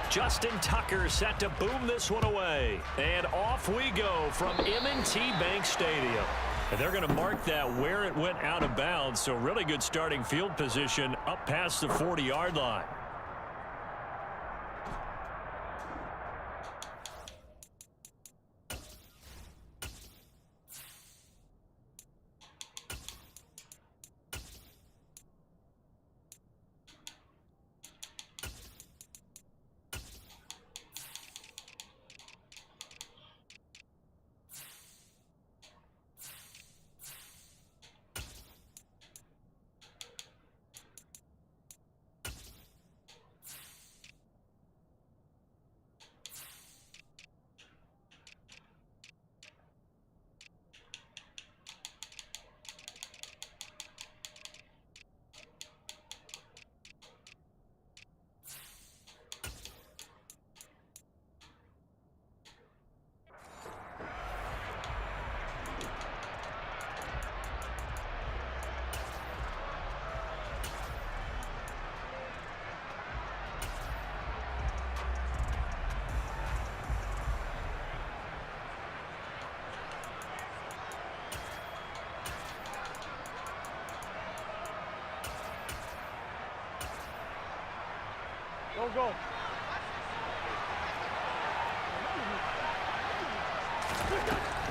Speaker 2: Justin Tucker set to boom this one away. And off we go from M&T Bank Stadium. And they're going to mark that where it went out of bounds. So really good starting field position up past the 40-yard line.
Speaker 4: Go.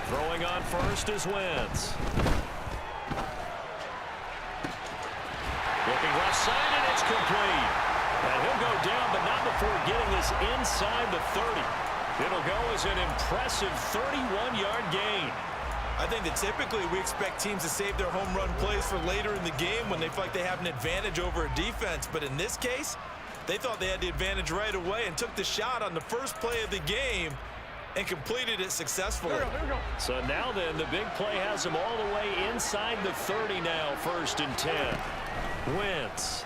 Speaker 2: Throwing on first is Wentz. Looking left side, and it's complete. And he'll go down, but not before getting this inside the 30. It'll go as an impressive 31-yard gain.
Speaker 5: I think that typically we expect teams to save their home run plays for later in the game when they feel like they have an advantage over a defense. But in this case, they thought they had the advantage right away and took the shot on the first play of the game and completed it successfully.
Speaker 4: Here we go.
Speaker 2: So now then, the big play has them all the way inside the 30 now, 1st and 10. Wentz.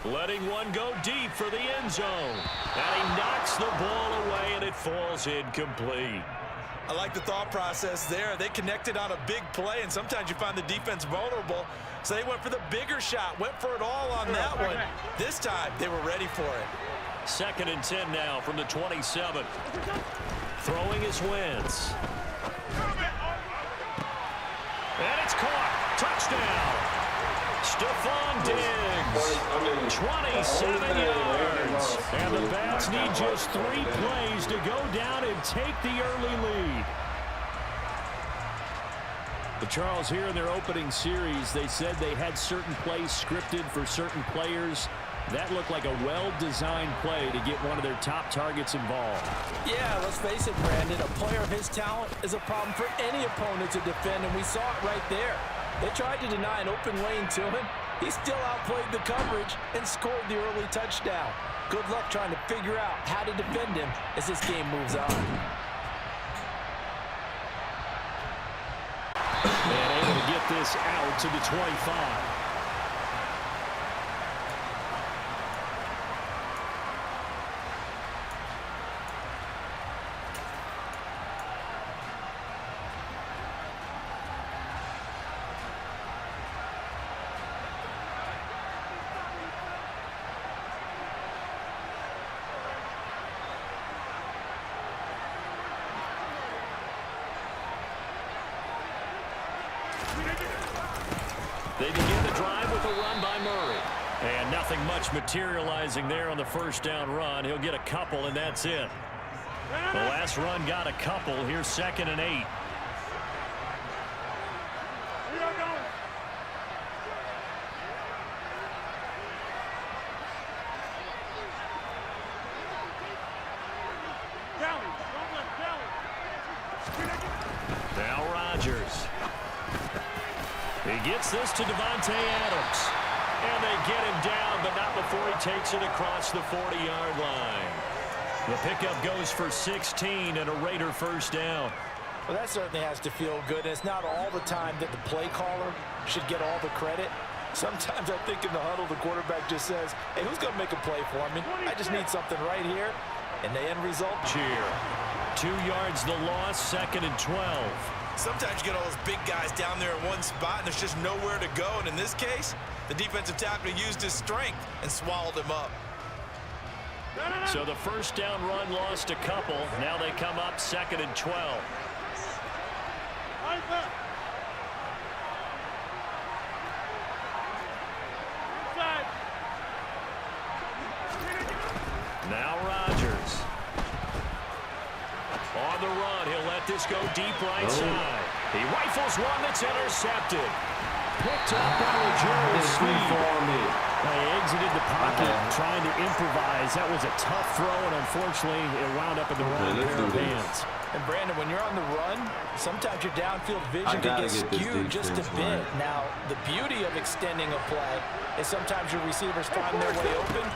Speaker 2: Letting one go deep for the end zone. And he knocks the ball away, and it falls incomplete.
Speaker 5: I like the thought process there. They connected on a big play, and sometimes you find the defense vulnerable. So they went for the bigger shot, went for it all on that one. This time, they were ready for it.
Speaker 2: 2nd and 10 now from the 27. Throwing is Wentz. And it's caught. Touchdown. Stephon Diggs, 27 yards. And the Bats need just 3 plays to go down and take the early lead. But Charles, here in their opening series, they said they had certain plays scripted for certain players. That looked like a well-designed play to get one of their top targets involved.
Speaker 3: Yeah, let's face it, Brandon. A player of his talent is a problem for any opponent to defend, and we saw it right there. They tried to deny an open lane to him. He still outplayed the coverage and scored the early touchdown. Good luck trying to figure out how to defend him as this game moves on.
Speaker 2: And able to get this out to the 25. They begin the drive with a run by Murray. And nothing much materializing there on the 1st down run. He'll get a couple, and that's it. The last run got a couple. Here's 2nd and 8. Now Rodgers. He gets this to Devontae Adams. And they get him down, but not before he takes it across the 40-yard line. The pickup goes for 16 and a Raider 1st down.
Speaker 3: Well, that certainly has to feel good. It's not all the time that the play caller should get all the credit. Sometimes I think in the huddle, the quarterback just says, hey, who's going to make a play for me? I just need something right here. And the end result?
Speaker 2: Cheer. 2 yards the loss, 2nd and 12.
Speaker 5: Sometimes you get all those big guys down there in one spot, and there's just nowhere to go. And in this case, the defensive tackle used his strength and swallowed him up.
Speaker 2: So the 1st down run lost a couple. Now they come up 2nd and 12. Now Rodgers. On the run, he'll let this go deep right side. He rifles one that's intercepted. Picked up by Jerry Sweet. He exited the pocket trying to improvise. That was a tough throw, and unfortunately, it wound up in the wrong pair of hands.
Speaker 3: And Brandon, when you're on the run, sometimes your downfield vision can get skewed just a bit. Now, the beauty of extending a play is sometimes your receivers find their way open,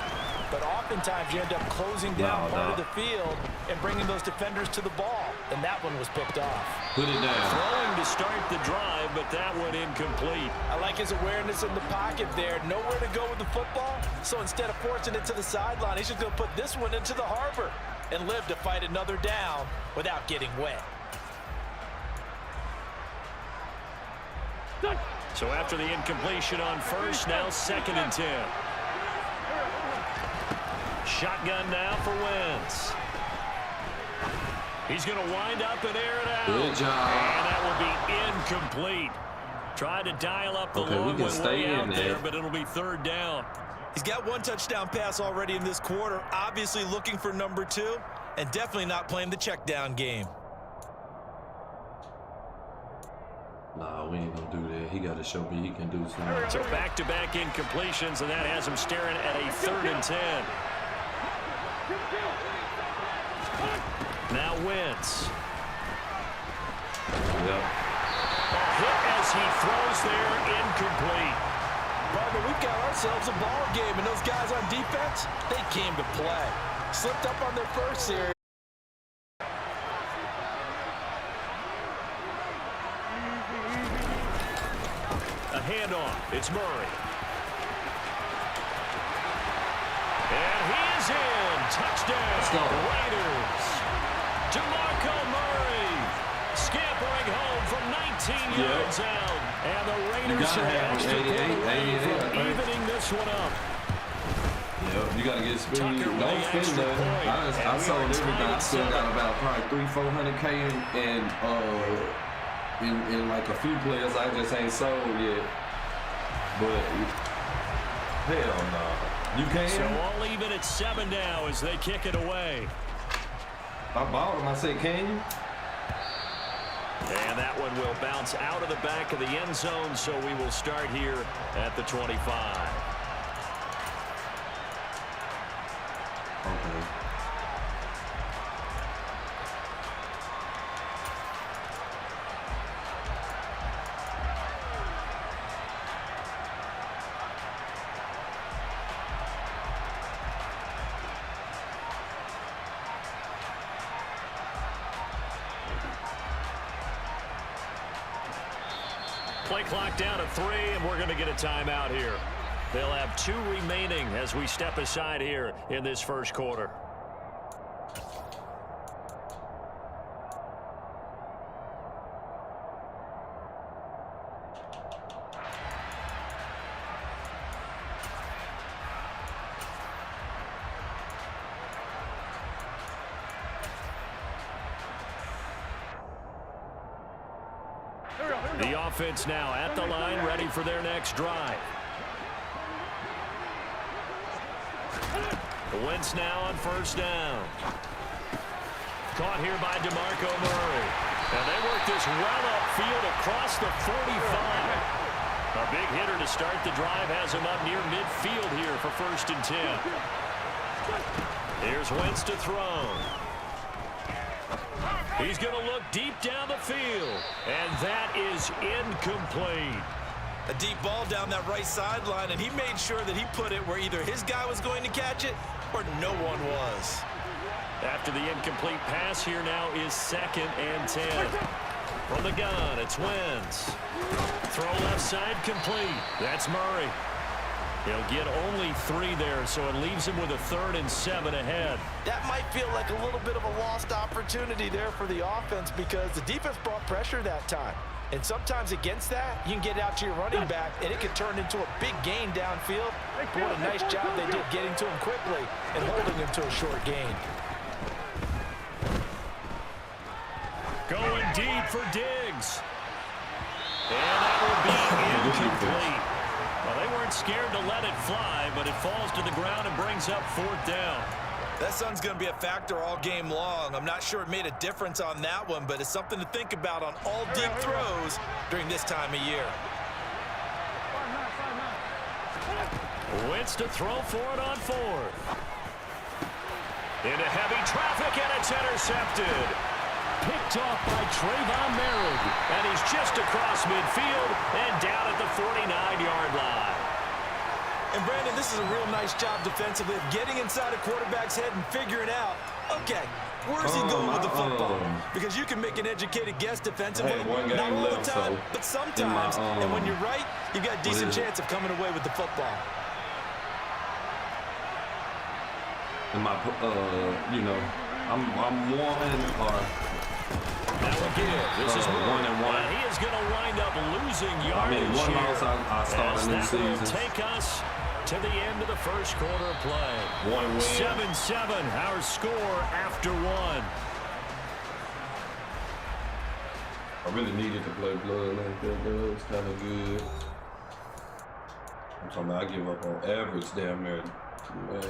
Speaker 3: but oftentimes you end up closing down part of the field and bringing those defenders to the ball. And that one was picked off.
Speaker 1: Put it down.
Speaker 2: Throwing to start the drive, but that one incomplete.
Speaker 3: I like his awareness in the pocket there. Nowhere to go with the football. So instead of forcing it to the sideline, he's just going to put this one into the harbor and live to fight another down without getting wet.
Speaker 2: So after the incompletion on 1st, now 2nd and 10. Shotgun now for Wentz. He's going to wind up and air it out.
Speaker 1: Good job.
Speaker 2: And that will be incomplete. Tried to dial up the long one way out there, but it'll be 3rd down.
Speaker 5: He's got 1 touchdown pass already in this quarter, obviously looking for number 2, and definitely not playing the check down game.
Speaker 1: Nah, we ain't gonna do that. He got to show me he can do something.
Speaker 2: So back-to-back incompletions, and that has him staring at a 3rd and 10. Now Wentz.
Speaker 1: Yep.
Speaker 2: A hit as he throws there, incomplete.
Speaker 3: Partner, we've got ourselves a ball game, and those guys on defense, they came to play. Slipped up on their first series.
Speaker 2: A handoff. It's Murray. And he is in. Touchdown.
Speaker 1: Let's go.
Speaker 2: Raiders. DeMarco Murray scampering home from 19 yards out. And the Raiders are extra from evening this one up.
Speaker 1: Yep, you got to get speed. Don't spend nothing. I sold everything. I still got about probably $300-400K in like a few players I just ain't sold yet. But hell no. You can?
Speaker 2: So all even at 7 now as they kick it away.
Speaker 1: I bought him. I said, can you?
Speaker 2: And that one will bounce out of the back of the end zone, so we will start here at the 25.
Speaker 1: Okay.
Speaker 2: Play clock down to 3, and we're going to get a timeout here. They'll have 2 remaining as we step aside here in this first quarter. The offense now at the line, ready for their next drive. Wentz now on first down. Caught here by DeMarco Murray. And they work this well upfield across the 45. A big hitter to start the drive has him up near midfield here for 1st and 10. Here's Wentz to throw. He's going to look deep down the field, and that is incomplete.
Speaker 5: A deep ball down that right sideline, and he made sure that he put it where either his guy was going to catch it or no one was.
Speaker 2: After the incomplete pass, here now is 2nd and 10. From the gun, it's Wentz. Throw left side complete. That's Murray. He'll get only 3 there, so it leaves him with a 3rd and 7 ahead.
Speaker 3: That might feel like a little bit of a lost opportunity there for the offense because the defense brought pressure that time. And sometimes against that, you can get out to your running back, and it could turn into a big gain downfield. But what a nice job they did getting to him quickly and holding him to a short gain.
Speaker 2: Going deep for Diggs. And that will be incomplete. Well, they weren't scared to let it fly, but it falls to the ground and brings up 4th down.
Speaker 5: That sun's going to be a factor all game long. I'm not sure it made a difference on that one, but it's something to think about on all deep throws during this time of year.
Speaker 2: Wentz to throw for it on 4th. Into heavy traffic, and it's intercepted. Picked off by Trayvon Merritt, and he's just across midfield and down at the 49-yard line.
Speaker 5: And Brandon, this is a real nice job defensively of getting inside a quarterback's head and figuring out, okay, where's he going with the football? Because you can make an educated guess defensively, not all the time, but sometimes. And when you're right, you've got a decent chance of coming away with the football.
Speaker 1: In my, you know, I'm 1 or.
Speaker 2: Now again, this is
Speaker 1: 1 and 1.
Speaker 2: And he is going to wind up losing yardage.
Speaker 1: I mean, 1 loss, I start a new season.
Speaker 2: Will take us to the end of the first quarter of play.
Speaker 1: 1 win.
Speaker 2: 7-7, our score after 1.
Speaker 1: I really needed to play blood like that, though. It was kind of good. I'm talking about. I give up on average damn near. Man.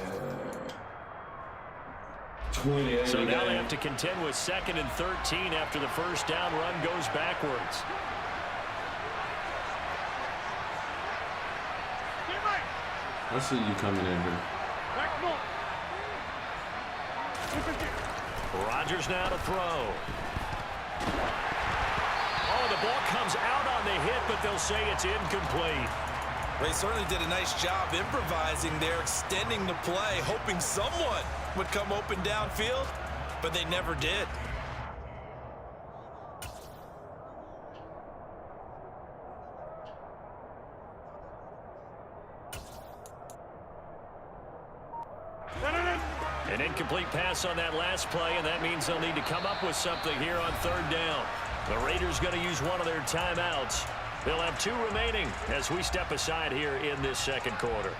Speaker 1: 28.
Speaker 2: So now they have to contend with 2nd and 13 after the first down run goes backwards.
Speaker 1: I see you coming in here.
Speaker 2: Rodgers now to throw. Oh, the ball comes out on the hit, but they'll say it's incomplete.
Speaker 5: They certainly did a nice job improvising there, extending the play, hoping someone would come open downfield, but they never did.
Speaker 2: An incomplete pass on that last play, and that means they'll need to come up with something here on 3rd down. The Raiders going to use one of their timeouts. They'll have 2 remaining as we step aside here in this 2nd quarter.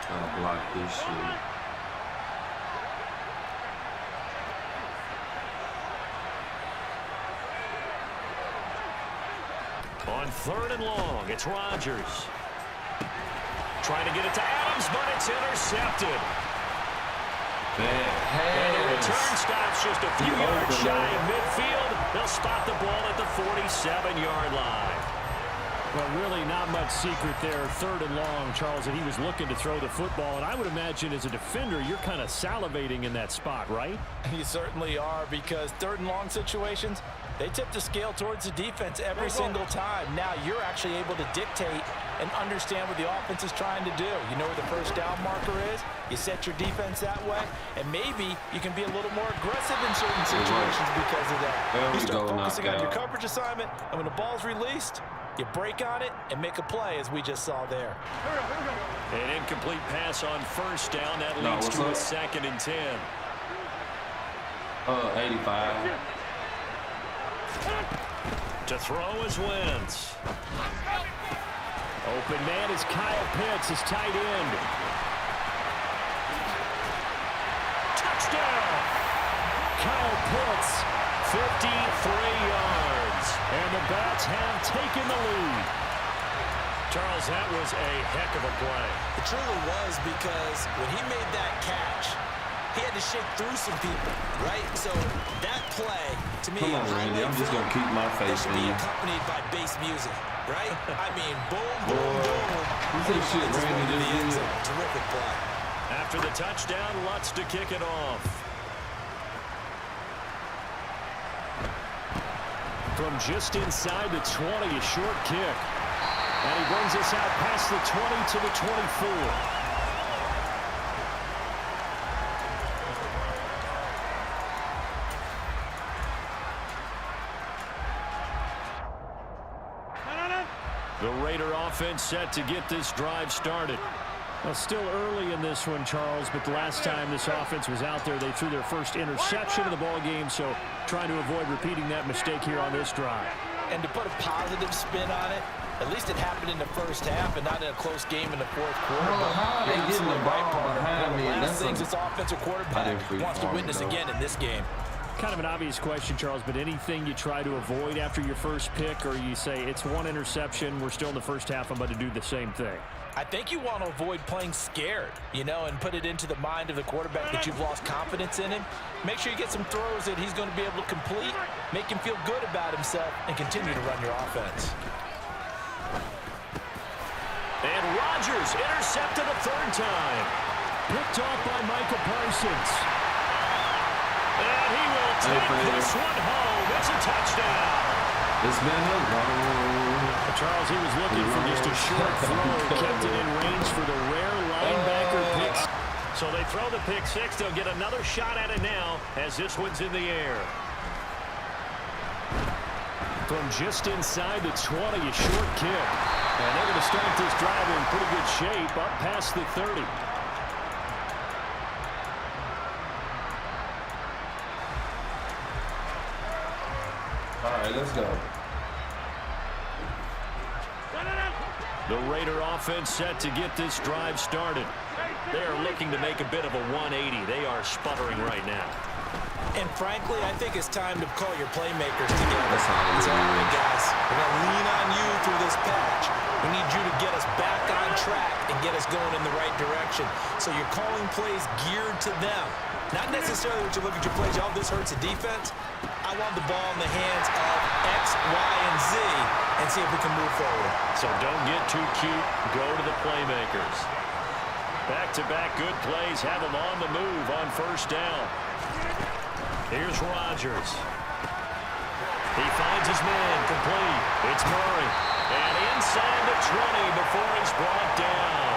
Speaker 1: I'll block this shit.
Speaker 2: On 3rd and long, it's Rodgers. Trying to get it to Adams, but it's intercepted. And the return stops just a few yards shy of midfield. They'll spot the ball at the 47-yard line.
Speaker 8: Well, really not much secret there. 3rd and long, Charles, and he was looking to throw the football. And I would imagine as a defender, you're kind of salivating in that spot, right?
Speaker 3: You certainly are, because 3rd and long situations, they tip the scale towards the defense every single time. Now you're actually able to dictate and understand what the offense is trying to do. You know where the first down marker is. You set your defense that way, and maybe you can be a little more aggressive in certain situations because of that. You start focusing on your coverage assignment, and when the ball's released, you break on it and make a play, as we just saw there.
Speaker 2: An incomplete pass on 1st down. That leads to a 2nd and 10.
Speaker 1: 85.
Speaker 2: To throw is Wentz.
Speaker 8: Open man is Kyle Pitts, his tight end.
Speaker 2: Touchdown!
Speaker 8: Kyle Pitts,
Speaker 2: 53 yards.
Speaker 8: and the Bats have taken the lead.
Speaker 2: Charles, that was a heck of a play.
Speaker 5: It truly was, because when he made that catch, he had to shake through some people, right? So that play, to me,
Speaker 1: come on, Randy. I'm just going to keep my face
Speaker 5: should
Speaker 1: in
Speaker 5: be
Speaker 1: you.
Speaker 5: accompanied by bass music, right? I mean, boom, boom, boom.
Speaker 1: You say shit, Randy.
Speaker 5: The end zone. Terrific play.
Speaker 2: After the touchdown, Lutz to kick it off.
Speaker 8: From just inside the 20, a short kick. And he brings us out past the 20 to the 24.
Speaker 2: The Raider offense set to get this drive started.
Speaker 8: Well, still early in this one, Charles, but the last time this offense was out there, they threw their first interception of the ball game, so trying to avoid repeating that mistake here on this drive.
Speaker 3: And to put a positive spin on it, at least it happened in the first half and not in a close game in the 4th quarter.
Speaker 1: Well, how are they getting the ball behind me?
Speaker 3: One of the
Speaker 1: That's
Speaker 3: last things this offensive quarterback wants to witness again in this game.
Speaker 8: Kind of an obvious question, Charles, but anything you try to avoid after your first pick, or you say it's one interception, we're still in the first half, I'm about to do the same thing?
Speaker 3: I think you want to avoid playing scared, you know, and put it into the mind of the quarterback that you've lost confidence in him. Make sure you get some throws that he's going to be able to complete, make him feel good about himself, and continue to run your offense.
Speaker 2: And Rodgers intercepted a 3rd time.
Speaker 8: Picked off by Micah Parsons.
Speaker 2: And he will take this one home. It's a touchdown.
Speaker 1: It's been a long.
Speaker 8: Charles, he was looking for just a short throw, kept it in range for the rare linebacker pick.
Speaker 2: So they throw the pick 6. They'll get another shot at it now as this one's in the air.
Speaker 8: From just inside the 20, a short kick. And they're going to start this drive in pretty good shape, up past the 30.
Speaker 1: All right, let's go.
Speaker 2: The Raider offense set to get this drive started. They are looking to make a bit of a 180. They are sputtering right now.
Speaker 3: And frankly, I think it's time to call your playmakers together. Say, all right, guys, we're going to lean on you through this patch. We need you to get us back on track and get us going in the right direction. So you're calling plays geared to them. Not necessarily that you look at your plays, oh, this hurts the defense. I want the ball in the hands of X, Y, and Z and see if we can move forward.
Speaker 2: So don't get too cute. Go to the playmakers. Back-to-back good plays have them on the move on first down. Here's Rodgers. He finds his man complete. It's Murray. And inside the 20 before he's brought down.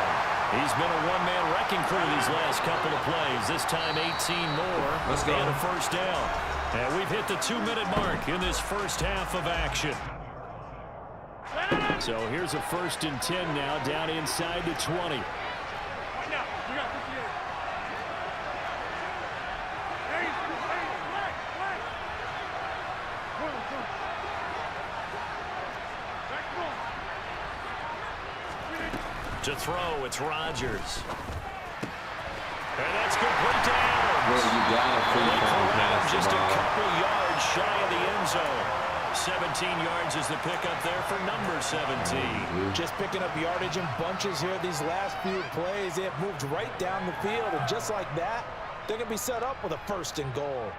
Speaker 2: He's been a one-man wrecking crew these last couple of plays. This time 18 more.
Speaker 1: Let's go.
Speaker 2: And a first down. And we've hit the 2-minute mark in this first half of action. So here's a 1st and 10 now, down inside the 20. To throw, it's Rodgers. And that's complete down.
Speaker 1: Well, you got a
Speaker 2: Just a couple yards shy of the end zone. 17 yards is the pickup there for number 17.
Speaker 3: Just picking up yardage in bunches here these last few plays. They have moved right down the field, and just like that, they're going to be set up with a 1st and goal.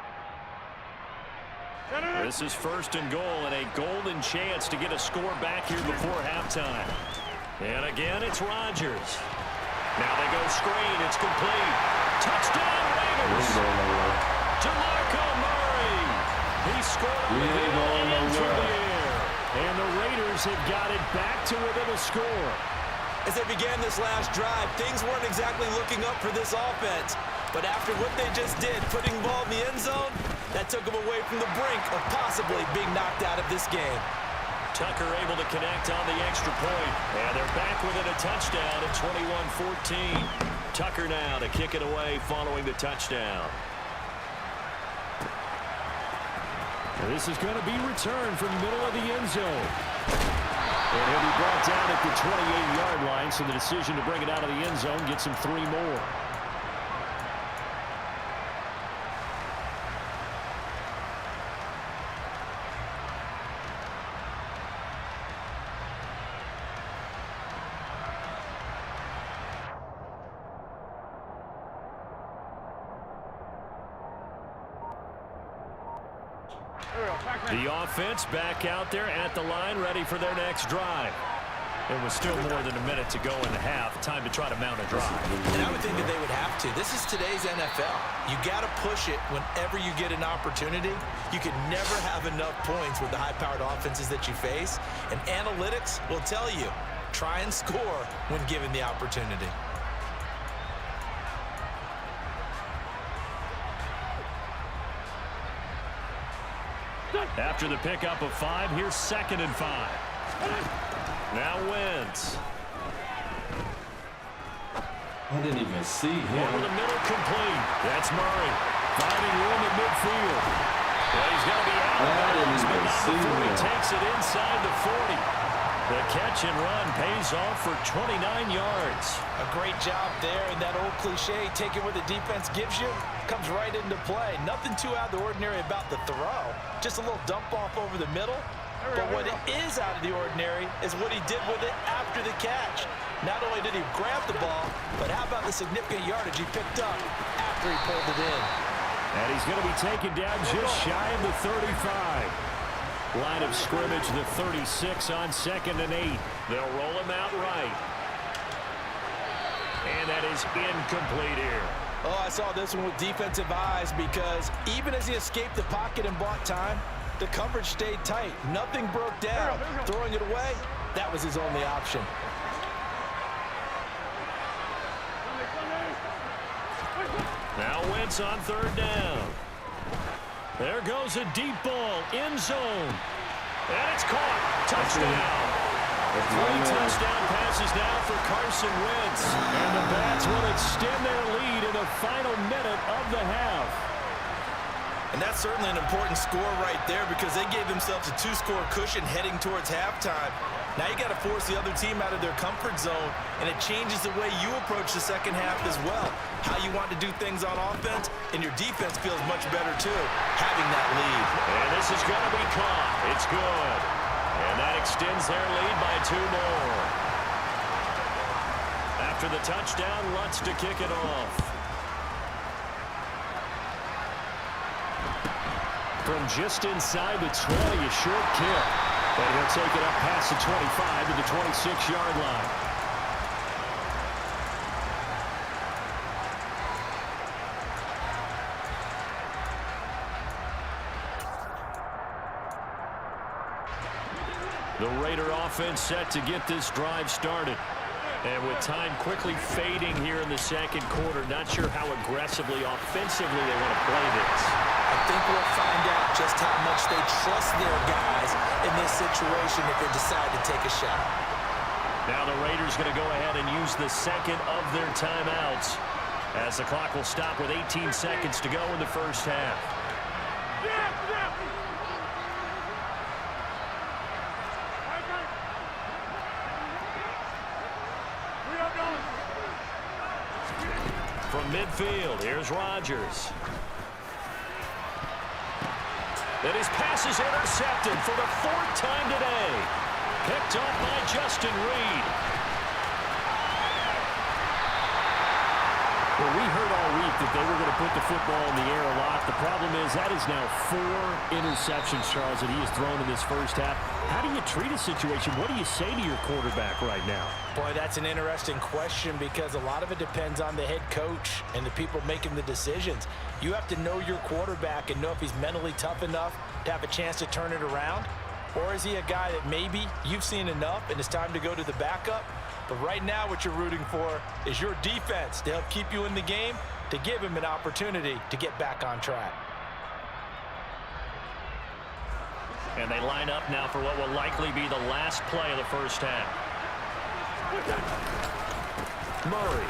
Speaker 2: This is 1st and goal and a golden chance to get a score back here before halftime. And again, it's Rodgers. Now they go screen. It's complete. Touchdown, Raiders. DeMarco Murray. He scored from the air. And the Raiders have got it back to within a score.
Speaker 3: As they began this last drive, things weren't exactly looking up for this offense. But after what they just did, putting the ball in the end zone, that took them away from the brink of possibly being knocked out of this game.
Speaker 2: Tucker able to connect on the extra point. And they're back within a touchdown at 21-14. Tucker now to kick it away following the touchdown.
Speaker 8: This is going to be returned from the middle of the end zone. And he'll be brought down at the 28-yard line, so the decision to bring it out of the end zone gets him 3 more.
Speaker 2: The offense back out there at the line, ready for their next drive. It was still more than a minute to go in the half. Time to try to mount a drive.
Speaker 3: And I would think that they would have to. This is today's NFL. You got to push it whenever you get an opportunity. You can never have enough points with the high-powered offenses that you face. And analytics will tell you, try and score when given the opportunity.
Speaker 2: After the pickup of 5, here's 2nd and 5. Now Wentz.
Speaker 1: I didn't even see him.
Speaker 2: Over the middle, complete. That's Murray. Finding room at midfield. Well, he's going to be out.
Speaker 1: I didn't even see him.
Speaker 2: He takes it inside the 40. The catch and run pays off for 29 yards.
Speaker 3: A great job there, and that old cliche, take it where the defense gives you, comes right into play. Nothing too out of the ordinary about the throw. Just a little dump off over the middle. But what is out of the ordinary is what he did with it after the catch. Not only did he grab the ball, but how about the significant yardage he picked up after he pulled it in.
Speaker 8: And he's going to be taken down just shy of the 35.
Speaker 2: Line of scrimmage, the 36 on 2nd and 8. They'll roll him out right. And that is incomplete here.
Speaker 3: Oh, I saw this one with defensive eyes because even as he escaped the pocket and bought time, the coverage stayed tight. Nothing broke down. Throwing it away, that was his only option.
Speaker 2: Now Wentz on 3rd down. There goes a deep ball, end zone. And it's caught. Touchdown. 3 touchdown passes now for Carson Wentz. And the Bats will extend their lead in the final minute of the half.
Speaker 5: And that's certainly an important score right there because they gave themselves a 2-score cushion heading towards halftime. Now you got to force the other team out of their comfort zone, and it changes the way you approach the second half as well. How you want to do things on offense, and your defense feels much better too, having that lead.
Speaker 8: And this is going to be caught. It's good. And that extends their lead by 2 more. After the touchdown, Lutz to kick it off. From just inside the 20, a short kick. And he'll take it up past the 25 to the 26-yard line. The Raider offense set to get this drive started. And with time quickly fading here in the second quarter, not sure how aggressively, offensively they want to play this.
Speaker 3: I think we'll find out just how much they trust their guys in this situation if they decide to take a shot.
Speaker 8: Now the Raiders going to go ahead and use the second of their timeouts as the clock will stop with 18 seconds to go in the first half. From midfield, here's Rodgers. And his pass is intercepted for the 4th time today. Picked up by Justin Reed. Well, we heard all week that they were going to put the football in the air a lot. The problem is that is now 4 interceptions, Charles, that he has thrown in this first half. How do you treat a situation? What do you say to your quarterback right now?
Speaker 3: Boy, that's an interesting question because a lot of it depends on the head coach and the people making the decisions. You have to know your quarterback and know if he's mentally tough enough to have a chance to turn it around. Or is he a guy that maybe you've seen enough and it's time to go to the backup? But right now what you're rooting for is your defense to help keep you in the game, to give him an opportunity to get back on track.
Speaker 8: And they line up now for what will likely be the last play of the first half. Murray.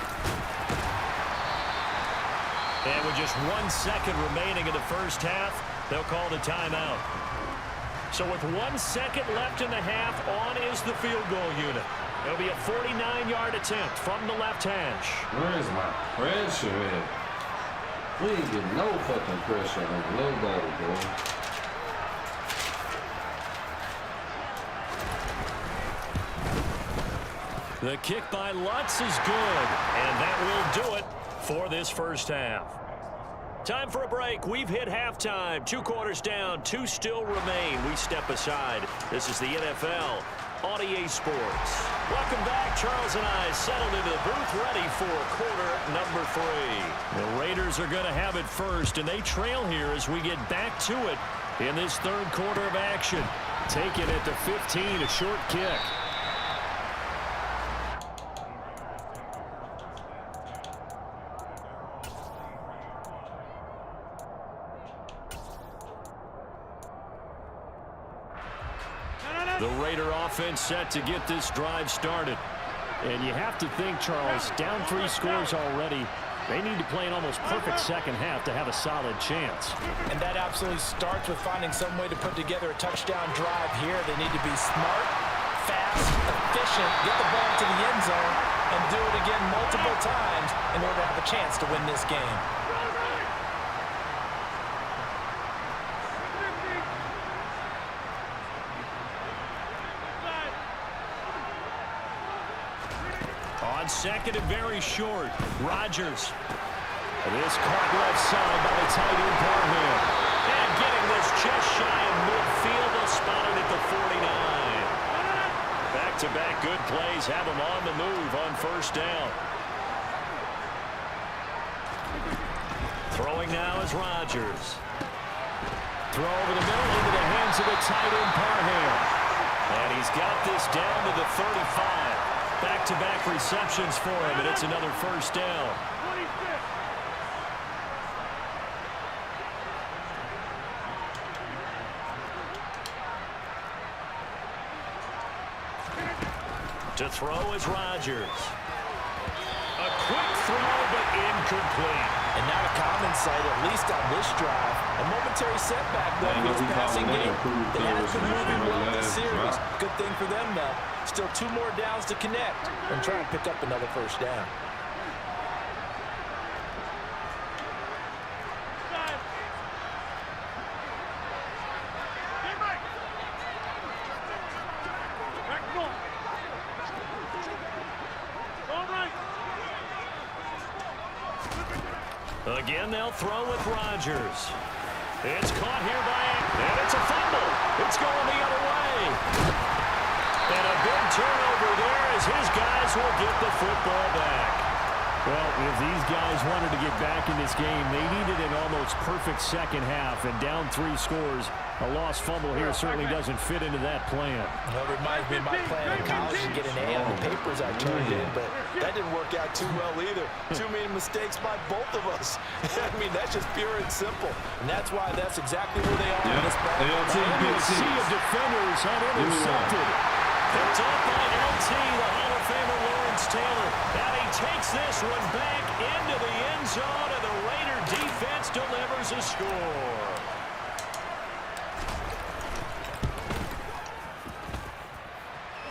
Speaker 8: And with just 1 second remaining in the first half, they'll call the timeout. So with 1 second left in the half, on is the field goal unit. It'll be a 49-yard attempt from the left hash.
Speaker 1: Where's my pressure at? We ain't getting no fucking pressure on nobody, boy.
Speaker 8: The kick by Lutz is good, and that will do it for this first half. Time for a break. We've hit halftime. 2 quarters down, 2 still remain. We step aside. This is the NFL on EA Sports. Welcome back. Charles and I settled into the booth, ready for quarter number 3. The Raiders are going to have it first, and they trail here as we get back to it in this third quarter of action. Take it at the 15, a short kick. The Raider offense set to get this drive started. And you have to think, Charles, down 3 scores already. They need to play an almost perfect second half to have a solid chance.
Speaker 3: And that absolutely starts with finding some way to put together a touchdown drive here. They need to be smart, fast, efficient, get the ball to the end zone, and do it again multiple times in order to have a chance to win this game.
Speaker 8: On second and very short, Rodgers. This caught left side by the tight end Parham. And getting this just shy of midfield, they'll spot it at the 49. Back-to-back good plays have them on the move on first down. Throwing now is Rodgers. Throw over the middle into the hands of the tight end Parham. And he's got this down to the 35. Back-to-back receptions for him, and it's another first down. To throw is Rodgers. A quick throw, but complete.
Speaker 3: And not a common sight, at least on this drive. A momentary setback, though, for this passing game. They have been moving well this series. Good thing for them, though. Still 2 more downs to connect and try and pick up another first down.
Speaker 8: Again, they'll throw with Rodgers. It's caught here and it's a fumble. It's going the other way. And a big turnover there as his guys will get the football back.
Speaker 9: Well, if these guys wanted to get back in this game, they needed an almost perfect second half, and down 3 scores. A lost fumble here certainly doesn't fit into that plan.
Speaker 3: Well, it reminds me of my plan in college to get an A on the papers I turned in, but that didn't work out too well either. Too many mistakes by both of us. I mean, that's just pure and simple. And that's why that's exactly where they are in this ball.
Speaker 9: A sea of defenders had intercepted.
Speaker 8: Picked up by LT, the Hall of Famer Lawrence Taylor. And he takes this one back into the end zone, and the Raider defense delivers a score.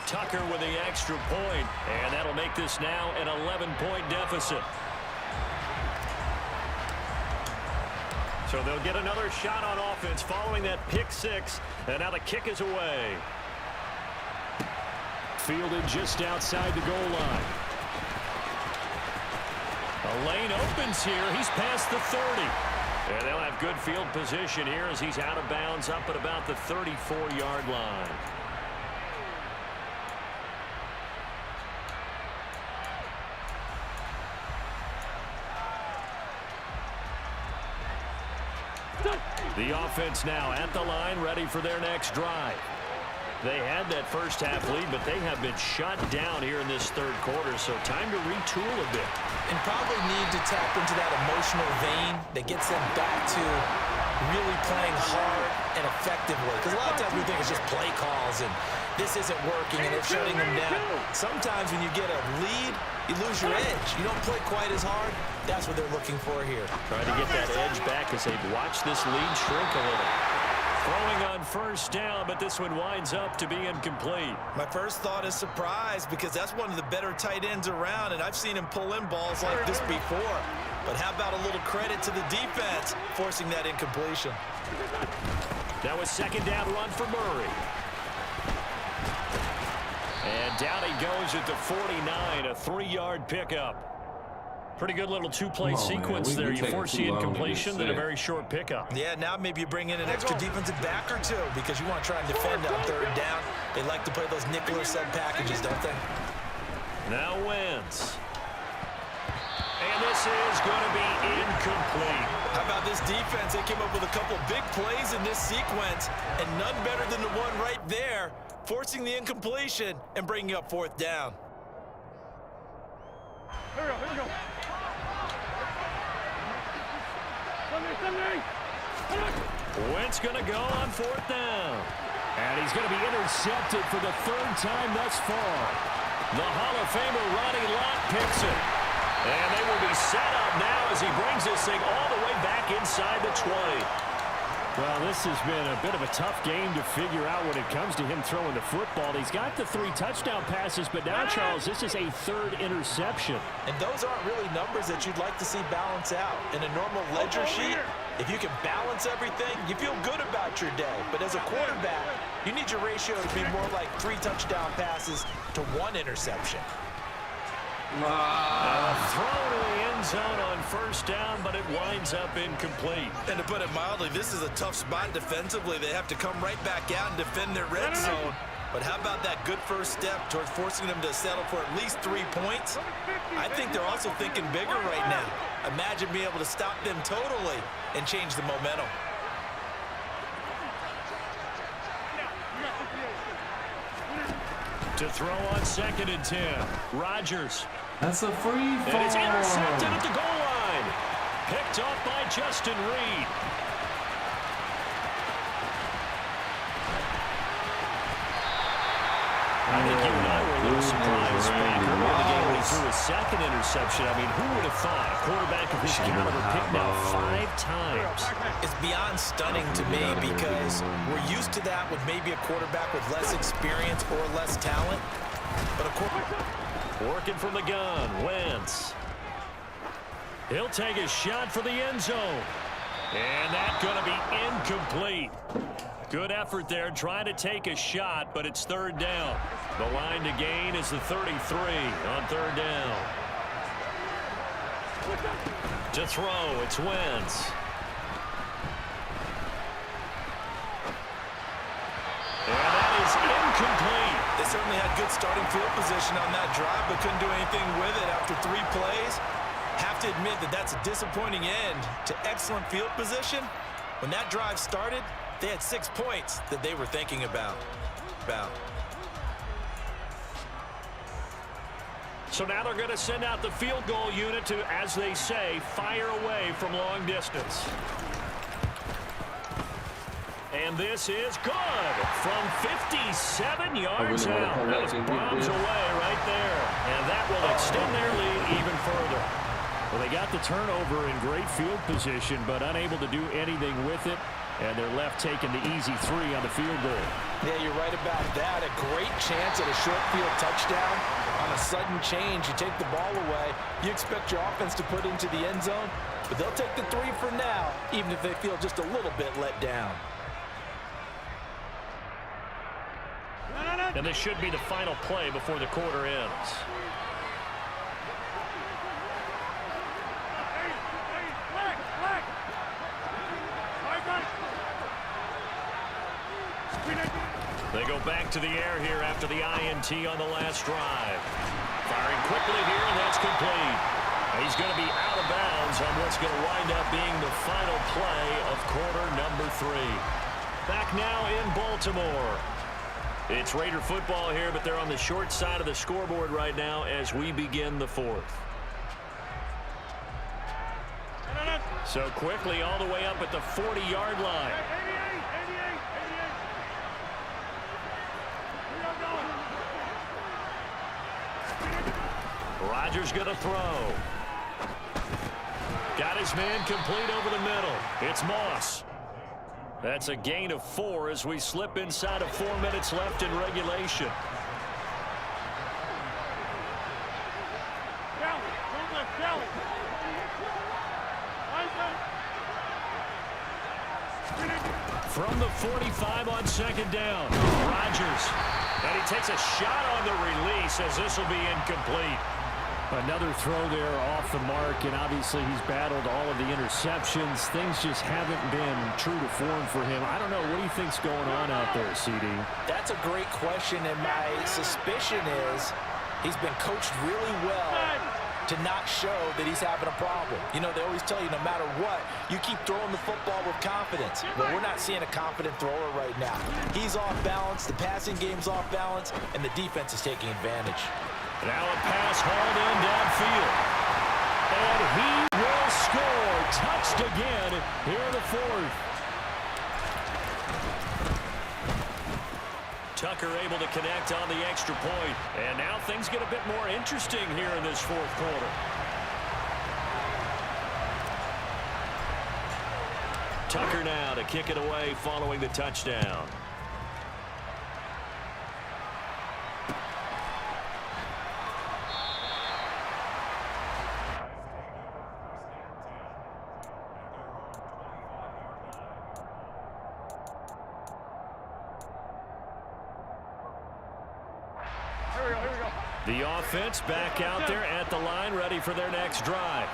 Speaker 8: Tucker with the extra point, and that'll make this now an 11-point deficit. So they'll get another shot on offense following that pick 6, and now the kick is away.
Speaker 9: Fielded just outside the goal line.
Speaker 8: A lane opens here. He's past the 30. And they'll have good field position here as he's out of bounds up at about the 34-yard line. The offense now at the line, ready for their next drive. They had that first half lead, but they have been shut down here in this third quarter, so time to retool a bit.
Speaker 3: And probably need to tap into that emotional vein that gets them back to really playing hard and effectively. Because a lot of times we think it's just play calls and this isn't working and they're shutting them down. Sometimes when you get a lead, you lose your edge. You don't play quite as hard. That's what they're looking for here.
Speaker 8: Trying to get that edge back as they've watched this lead shrink a little. Throwing on first down, but this one winds up to be incomplete.
Speaker 5: My first thought is surprise because that's one of the better tight ends around, and I've seen him pull in balls like this before. But how about a little credit to the defense forcing that incompletion?
Speaker 8: That was second down run for Murray. And down he goes at the 49, a 3-yard pickup. Pretty good little 2-play sequence there. You force the incompletion, then a very short pickup.
Speaker 5: Yeah, now maybe you bring in an extra defensive back or two because you want to try and defend on third down. They like to play those nickel or sub packages, don't they?
Speaker 8: Now Wentz. And this is going to be incomplete.
Speaker 5: How about this defense? They came up with a couple big plays in this sequence, and none better than the one right there, forcing the incompletion and bringing up fourth down.
Speaker 4: Here we go.
Speaker 8: Wentz going to go on fourth down.
Speaker 9: And he's going to be intercepted for the 3rd time thus far.
Speaker 8: The Hall of Famer Ronnie Lott picks it. And they will be set up now as he brings this thing all the way back inside the 20.
Speaker 9: Well, this has been a bit of a tough game to figure out when it comes to him throwing the football. He's got the 3 touchdown passes, but now, Charles, this is a 3rd interception.
Speaker 3: And those aren't really numbers that you'd like to see balance out. In a normal ledger sheet, if you can balance everything, you feel good about your day. But as a quarterback, you need your ratio to be more like 3 touchdown passes to 1 interception.
Speaker 8: Throw to the end zone on first down, but it winds up incomplete.
Speaker 5: And to put it mildly, this is a tough spot defensively. They have to come right back out and defend their red zone. But how about that good first step towards forcing them to settle for at least 3 points? I think they're also thinking bigger right now. Imagine being able to stop them totally and change the momentum.
Speaker 8: To throw on 2nd and 10. Rodgers.
Speaker 1: That's a free fall.
Speaker 8: And it's intercepted at the goal line. Picked off by Justin Reed. I think you and I were a little surprised surprise back earlier in the game when he threw his second interception. I mean, who would have thought a quarterback of his caliber picked now 5 times?
Speaker 3: It's beyond stunning to me because we're used to that with maybe a quarterback with less experience or less talent. But a quarterback
Speaker 8: working from the gun, Wentz. He'll take a shot for the end zone. And that's going to be incomplete. Good effort there trying to take a shot, but it's 3rd down. The line to gain is the 33 on 3rd down. To throw, it's Wentz. And that is incomplete.
Speaker 3: They certainly had good starting field position on that drive, but couldn't do anything with it after 3 plays. Have to admit that that's a disappointing end to excellent field position. When that drive started, they had 6 points that they were thinking about.
Speaker 8: So now they're going to send out the field goal unit to, as they say, fire away from long distance. And this is good from 57 yards out. Those bombs away right there. And that will extend their lead even further. Well, they got the turnover in great field position, but unable to do anything with it. And they're left taking the easy 3 on the field goal.
Speaker 3: Yeah, you're right about that. A great chance at a short field touchdown. On a sudden change, you take the ball away. You expect your offense to put into the end zone, but they'll take the 3 for now, even if they feel just a little bit let down.
Speaker 8: And this should be the final play before the quarter ends. They go back to the air here after the INT on the last drive. Firing quickly here, and that's complete. He's going to be out of bounds on what's going to wind up being the final play of quarter number 3. Back now in Baltimore. It's Raider football here, but they're on the short side of the scoreboard right now as we begin the 4th. So quickly all the way up at the 40-yard line. Rodgers going to throw. Got his man complete over the middle. It's Moss. That's a gain of 4 as we slip inside of 4 minutes left in regulation. From the 45 on 2nd down, Rodgers. And he takes a shot on the release as this will be incomplete.
Speaker 9: Another throw there off the mark, and obviously he's battled all of the interceptions. Things just haven't been true to form for him. I don't know. What do you think's going on out there, CD?
Speaker 3: That's a great question, and my suspicion is he's been coached really well to not show that he's having a problem. You know, they always tell you no matter what, you keep throwing the football with confidence. But we're not seeing a confident thrower right now. He's off balance, the passing game's off balance, and the defense is taking advantage.
Speaker 8: Now a pass hauled in downfield. And he will score. Touched again here in the 4th. Tucker able to connect on the extra point. And now things get a bit more interesting here in this 4th quarter. Tucker now to kick it away following the touchdown. The offense back out there at the line, ready for their next drive.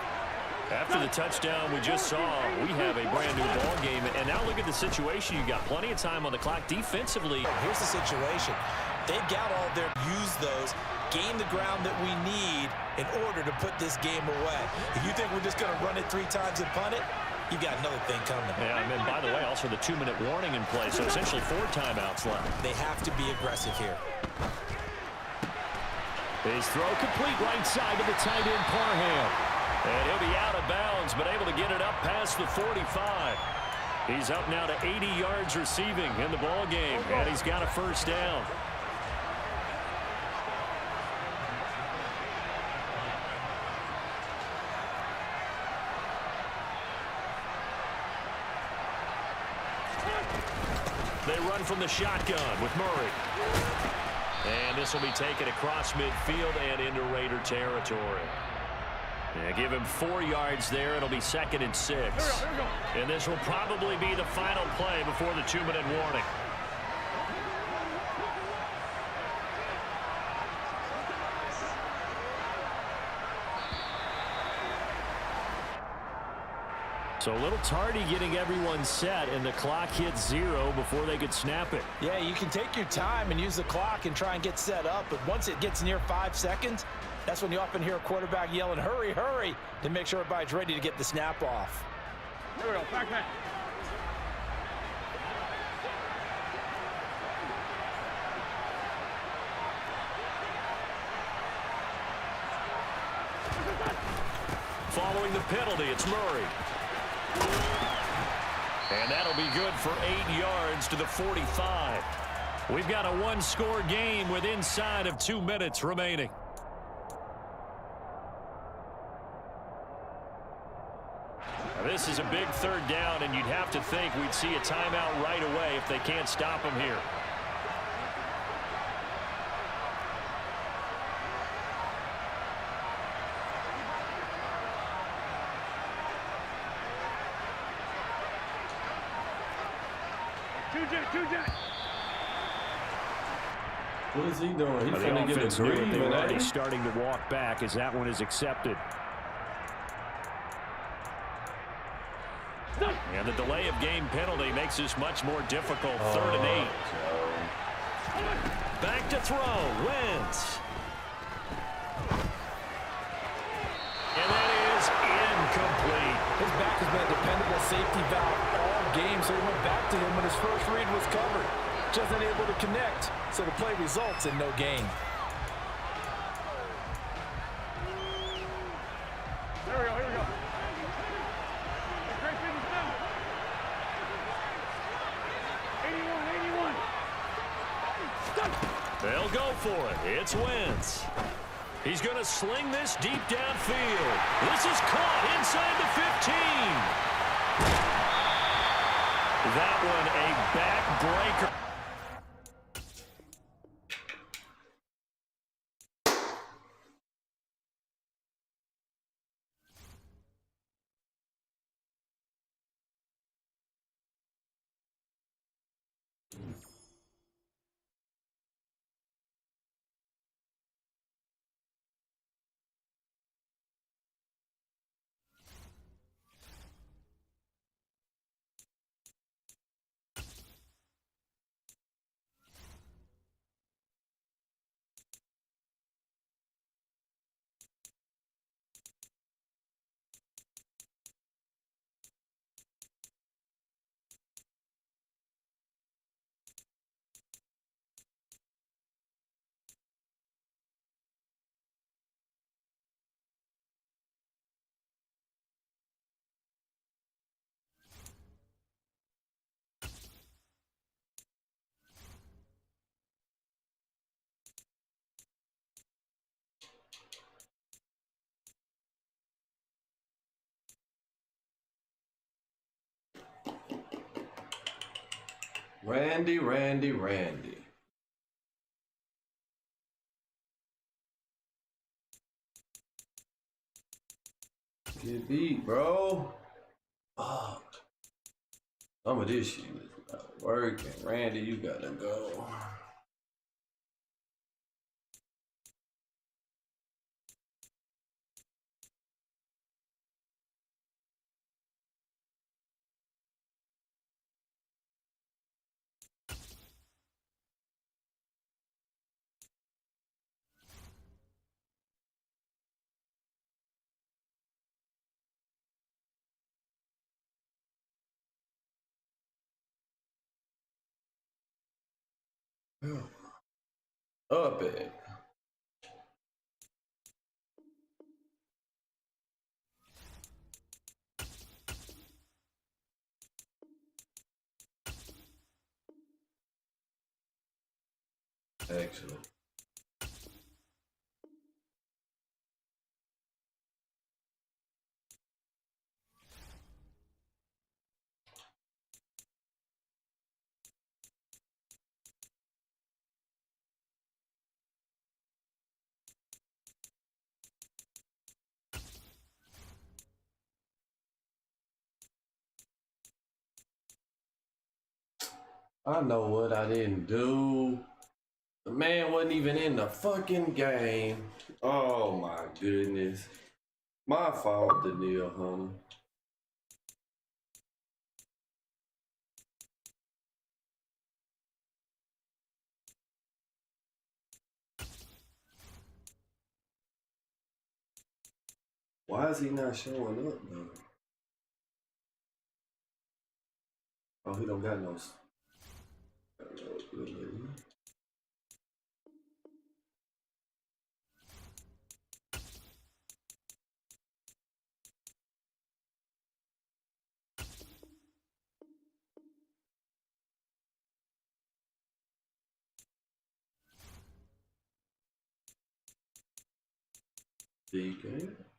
Speaker 8: After the touchdown we just saw, we have a brand-new ball game. And now look at the situation. You got plenty of time on the clock defensively.
Speaker 3: Here's the situation. They've got all their use those, gain the ground that we need in order to put this game away. If you think we're just going to run it 3 times and punt it, you got another thing coming.
Speaker 8: Yeah, and then, by the way, also the 2-minute warning in play, so essentially 4 timeouts left.
Speaker 3: They have to be aggressive here.
Speaker 8: His throw complete right side to the tight end, Parham. And he'll be out of bounds, but able to get it up past the 45. He's up now to 80 yards receiving in the ball game, and he's got a first down. They run from the shotgun with Murray. And this will be taken across midfield and into Raider territory. Yeah, give him 4 yards there. It'll be 2nd and 6.
Speaker 4: Here we go.
Speaker 8: And this will probably be the final play before the 2-minute warning. So a little tardy getting everyone set, and the clock hits 0 before they could snap it.
Speaker 3: Yeah, you can take your time and use the clock and try and get set up, but once it gets near 5 seconds, that's when you often hear a quarterback yelling, hurry, hurry, to make sure everybody's ready to get the snap off.
Speaker 4: Here we go. Back.
Speaker 8: Following the penalty, it's Murray. And that'll be good for 8 yards to the 45. We've got a 1-score game with inside of 2 minutes remaining. Now, this is a big 3rd down, and you'd have to think we'd see a timeout right away if they can't stop him here.
Speaker 1: What is he doing? He's
Speaker 8: The
Speaker 1: finna get a
Speaker 8: offense knew it.
Speaker 1: green,
Speaker 8: They were
Speaker 1: man.
Speaker 8: already starting to walk back as that one is accepted. And the delay of game penalty makes this much more difficult. 3rd and 8. Back to throw. Wentz. And that is incomplete.
Speaker 3: His back has been a dependable safety valve all game, so he went back to him when his first read was covered. Just unable to connect, so the play results in no gain.
Speaker 4: Here we go. Great finish now. 81.
Speaker 8: They'll go for it. It's Wentz. He's going to sling this deep downfield. This is caught inside the 15. That one a backbreaker.
Speaker 1: Randy. Get beat, bro. Oh. Some of this shit is not working. Randy, you gotta go. Up it. Excellent. I know what I didn't do. The man wasn't even in the fucking game. Oh my goodness. My fault, Daniil Hunter. Why is he not showing up though? Oh, he don't got no. DK.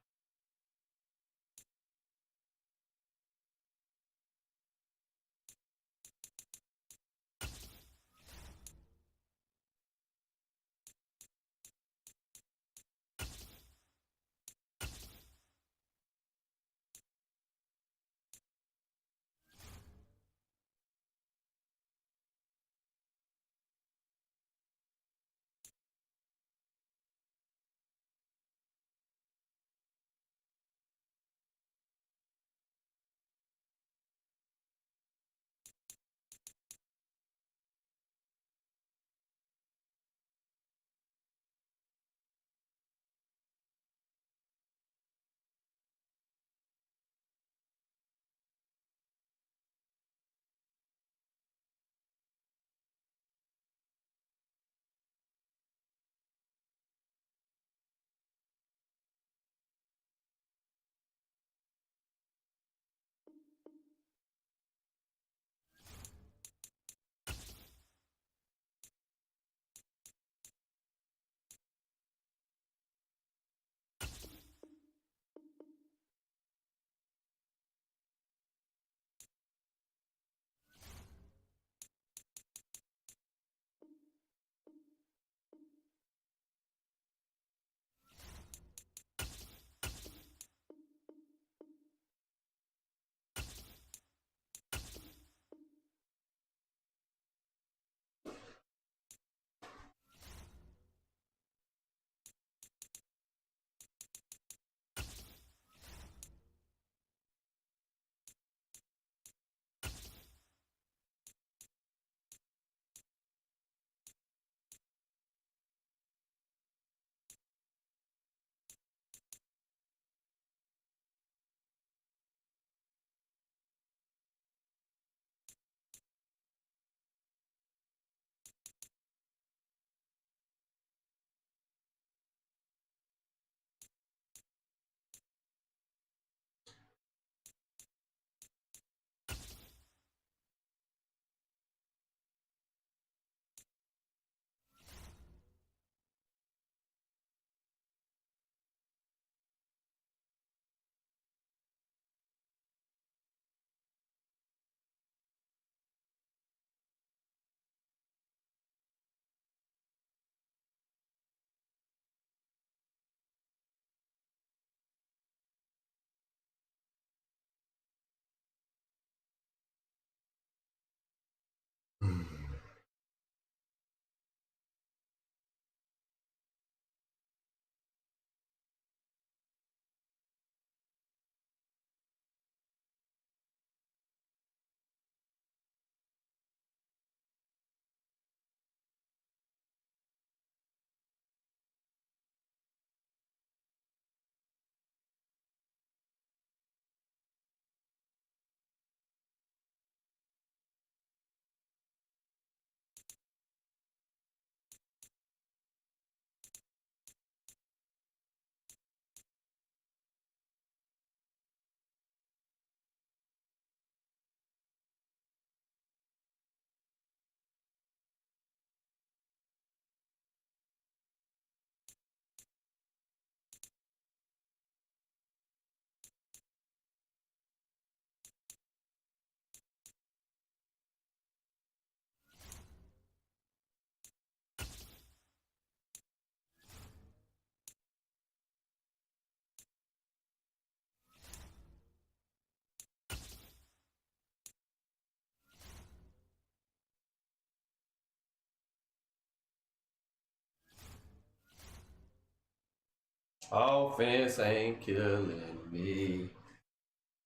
Speaker 1: Offense ain't killing me.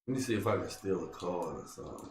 Speaker 1: Let me see if I can steal a card or something.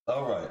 Speaker 1: All right.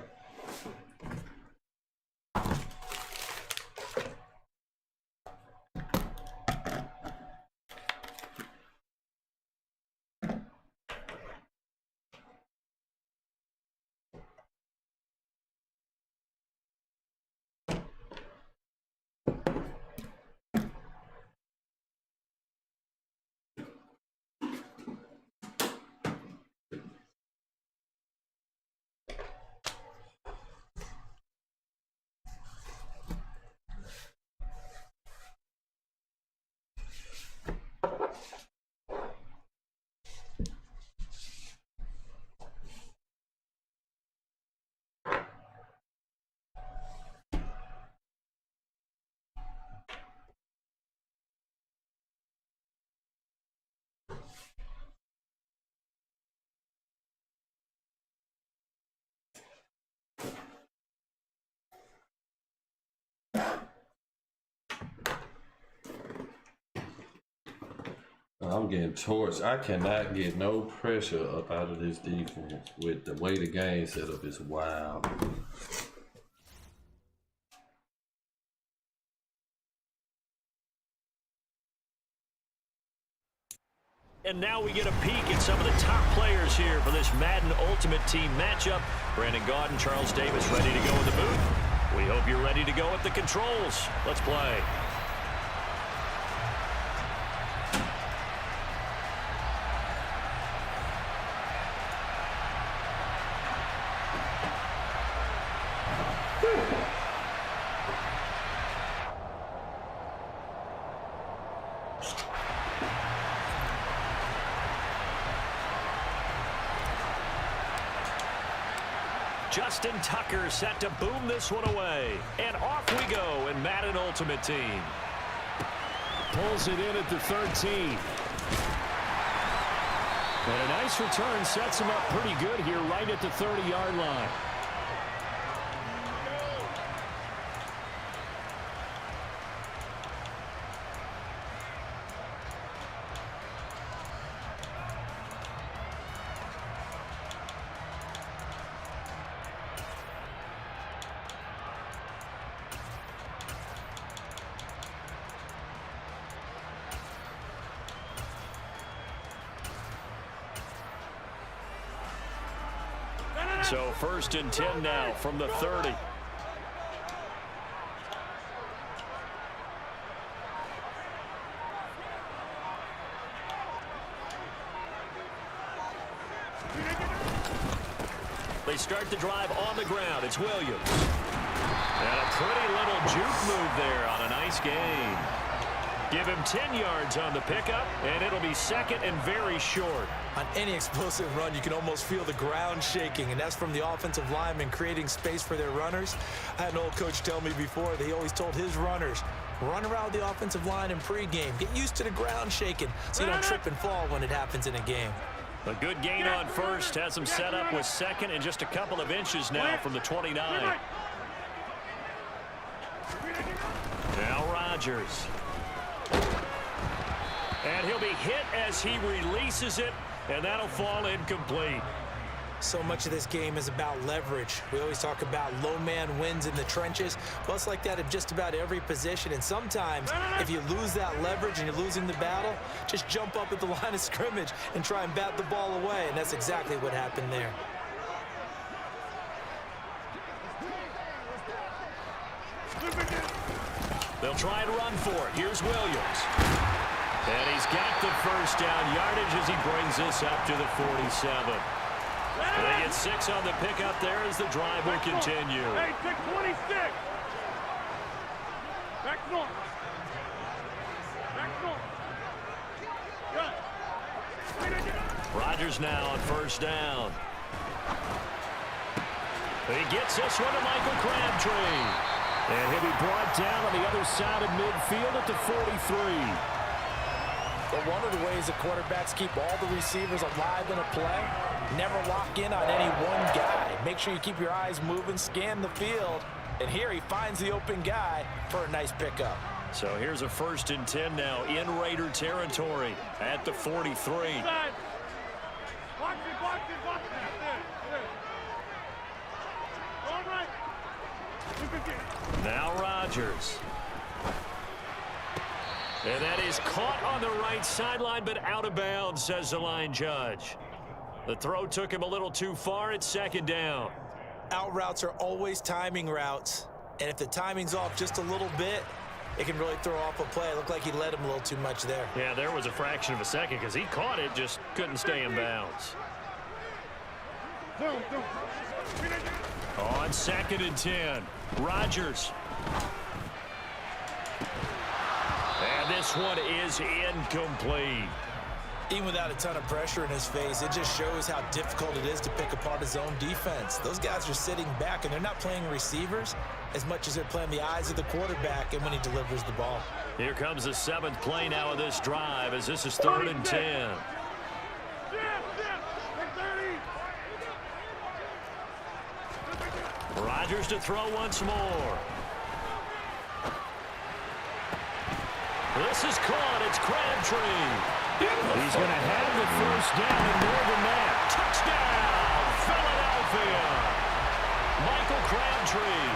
Speaker 1: I'm getting torched. I cannot get no pressure up out of this defense with the way the game set up is wild.
Speaker 8: And now we get a peek at some of the top players here for this Madden Ultimate Team matchup. Brandon Gaudin, Charles Davis ready to go in the booth. We hope you're ready to go at the controls. Let's play. Justin Tucker set to boom this one away. And off we go in Madden Ultimate Team.
Speaker 9: Pulls it in at the 13. And a nice return sets him up pretty good here right at the 30-yard line.
Speaker 8: So 1st and 10 now from the 30. They start the drive on the ground. It's Williams. And a pretty little juke move there on a nice gain. Give him 10 yards on the pickup, and it'll be 2nd and very short.
Speaker 3: On any explosive run, you can almost feel the ground shaking, and that's from the offensive linemen creating space for their runners. I had an old coach tell me before that he always told his runners, run around the offensive line in pregame. Get used to the ground shaking so you don't trip and fall when it happens in a game.
Speaker 8: A good gain on 1st. Has him set up with 2nd and just a couple of inches now from the 29. Now Rodgers. And he'll be hit as he releases it, and that'll fall incomplete.
Speaker 3: So much of this game is about leverage. We always talk about low man wins in the trenches. Well, it's like that in just about every position. And sometimes, if you lose that leverage and you're losing the battle, just jump up at the line of scrimmage and try and bat the ball away. And that's exactly what happened there.
Speaker 8: They'll try and run for it. Here's Williams. And he's got the 1st down yardage as he brings this up to the 47. And they get 6 on the pickup there as the drive will continue.
Speaker 4: Hey, 626. Back north. Back north. Good.
Speaker 8: Rodgers now on 1st down. He gets this one to Michael Crabtree. And he'll be brought down on the other side of midfield at the 43.
Speaker 3: But one of the ways the quarterbacks keep all the receivers alive in a play, never lock in on any one guy. Make sure you keep your eyes moving, scan the field. And here he finds the open guy for a nice pickup.
Speaker 8: So here's a 1st and 10 now in Raider territory at the 43.
Speaker 4: Box it, box it, box it. There. All right.
Speaker 8: Now Rodgers. And that is caught on the right sideline, but out of bounds, says the line judge. The throw took him a little too far. It's 2nd down.
Speaker 3: Out routes are always timing routes. And if the timing's off just a little bit, it can really throw off a play. It looked like he led him a little too much there.
Speaker 8: Yeah, there was a fraction of a second because he caught it, just couldn't stay in bounds. On 2nd and 10, Rodgers. And this one is incomplete.
Speaker 3: Even without a ton of pressure in his face, it just shows how difficult it is to pick apart his own defense. Those guys are sitting back, and they're not playing receivers as much as they're playing the eyes of the quarterback and when he delivers the ball.
Speaker 8: Here comes the 7th play now of this drive as this is 3rd and 10. Rodgers to throw once more. This is caught. It's Crabtree. He's going to have the 1st down and more than that. Touchdown, Philadelphia. Michael Crabtree,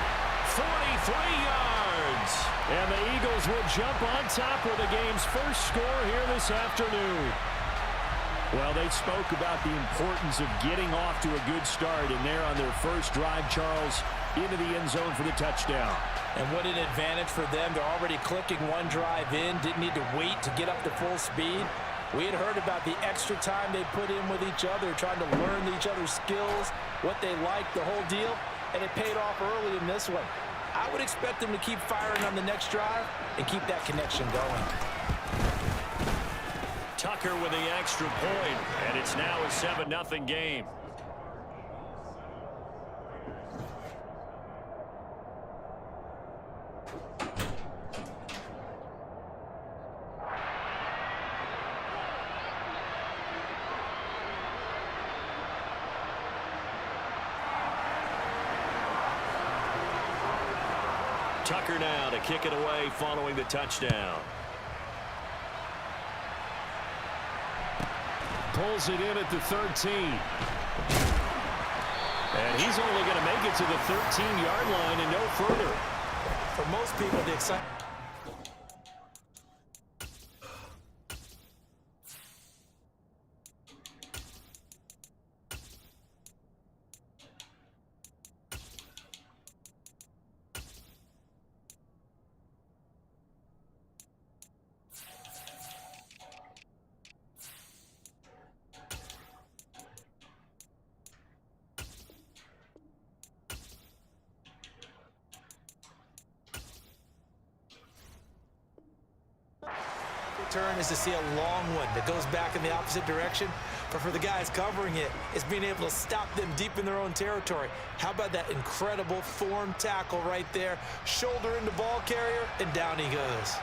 Speaker 8: 43 yards. And the Eagles will jump on top with the game's first score here this afternoon.
Speaker 9: Well, they spoke about the importance of getting off to a good start, and they're on their first drive, Charles, into the end zone for the touchdown.
Speaker 3: And what an advantage for them. They're already clicking one drive in, didn't need to wait to get up to full speed. We had heard about the extra time they put in with each other, trying to learn each other's skills, what they like, the whole deal, and it paid off early in this one. I would expect them to keep firing on the next drive and keep that connection going.
Speaker 8: Tucker with the extra point, and it's now a 7-0 game. Tucker now to kick it away following the touchdown.
Speaker 9: Pulls it in at the 13.
Speaker 8: And he's only going to make it to the 13-yard line and no further.
Speaker 3: For most people, the excitement. turn is to see a long one that goes back in the opposite direction. But for the guys covering it, it's being able to stop them deep in their own territory. How about that incredible form tackle right there? Shoulder into ball carrier, and down he goes.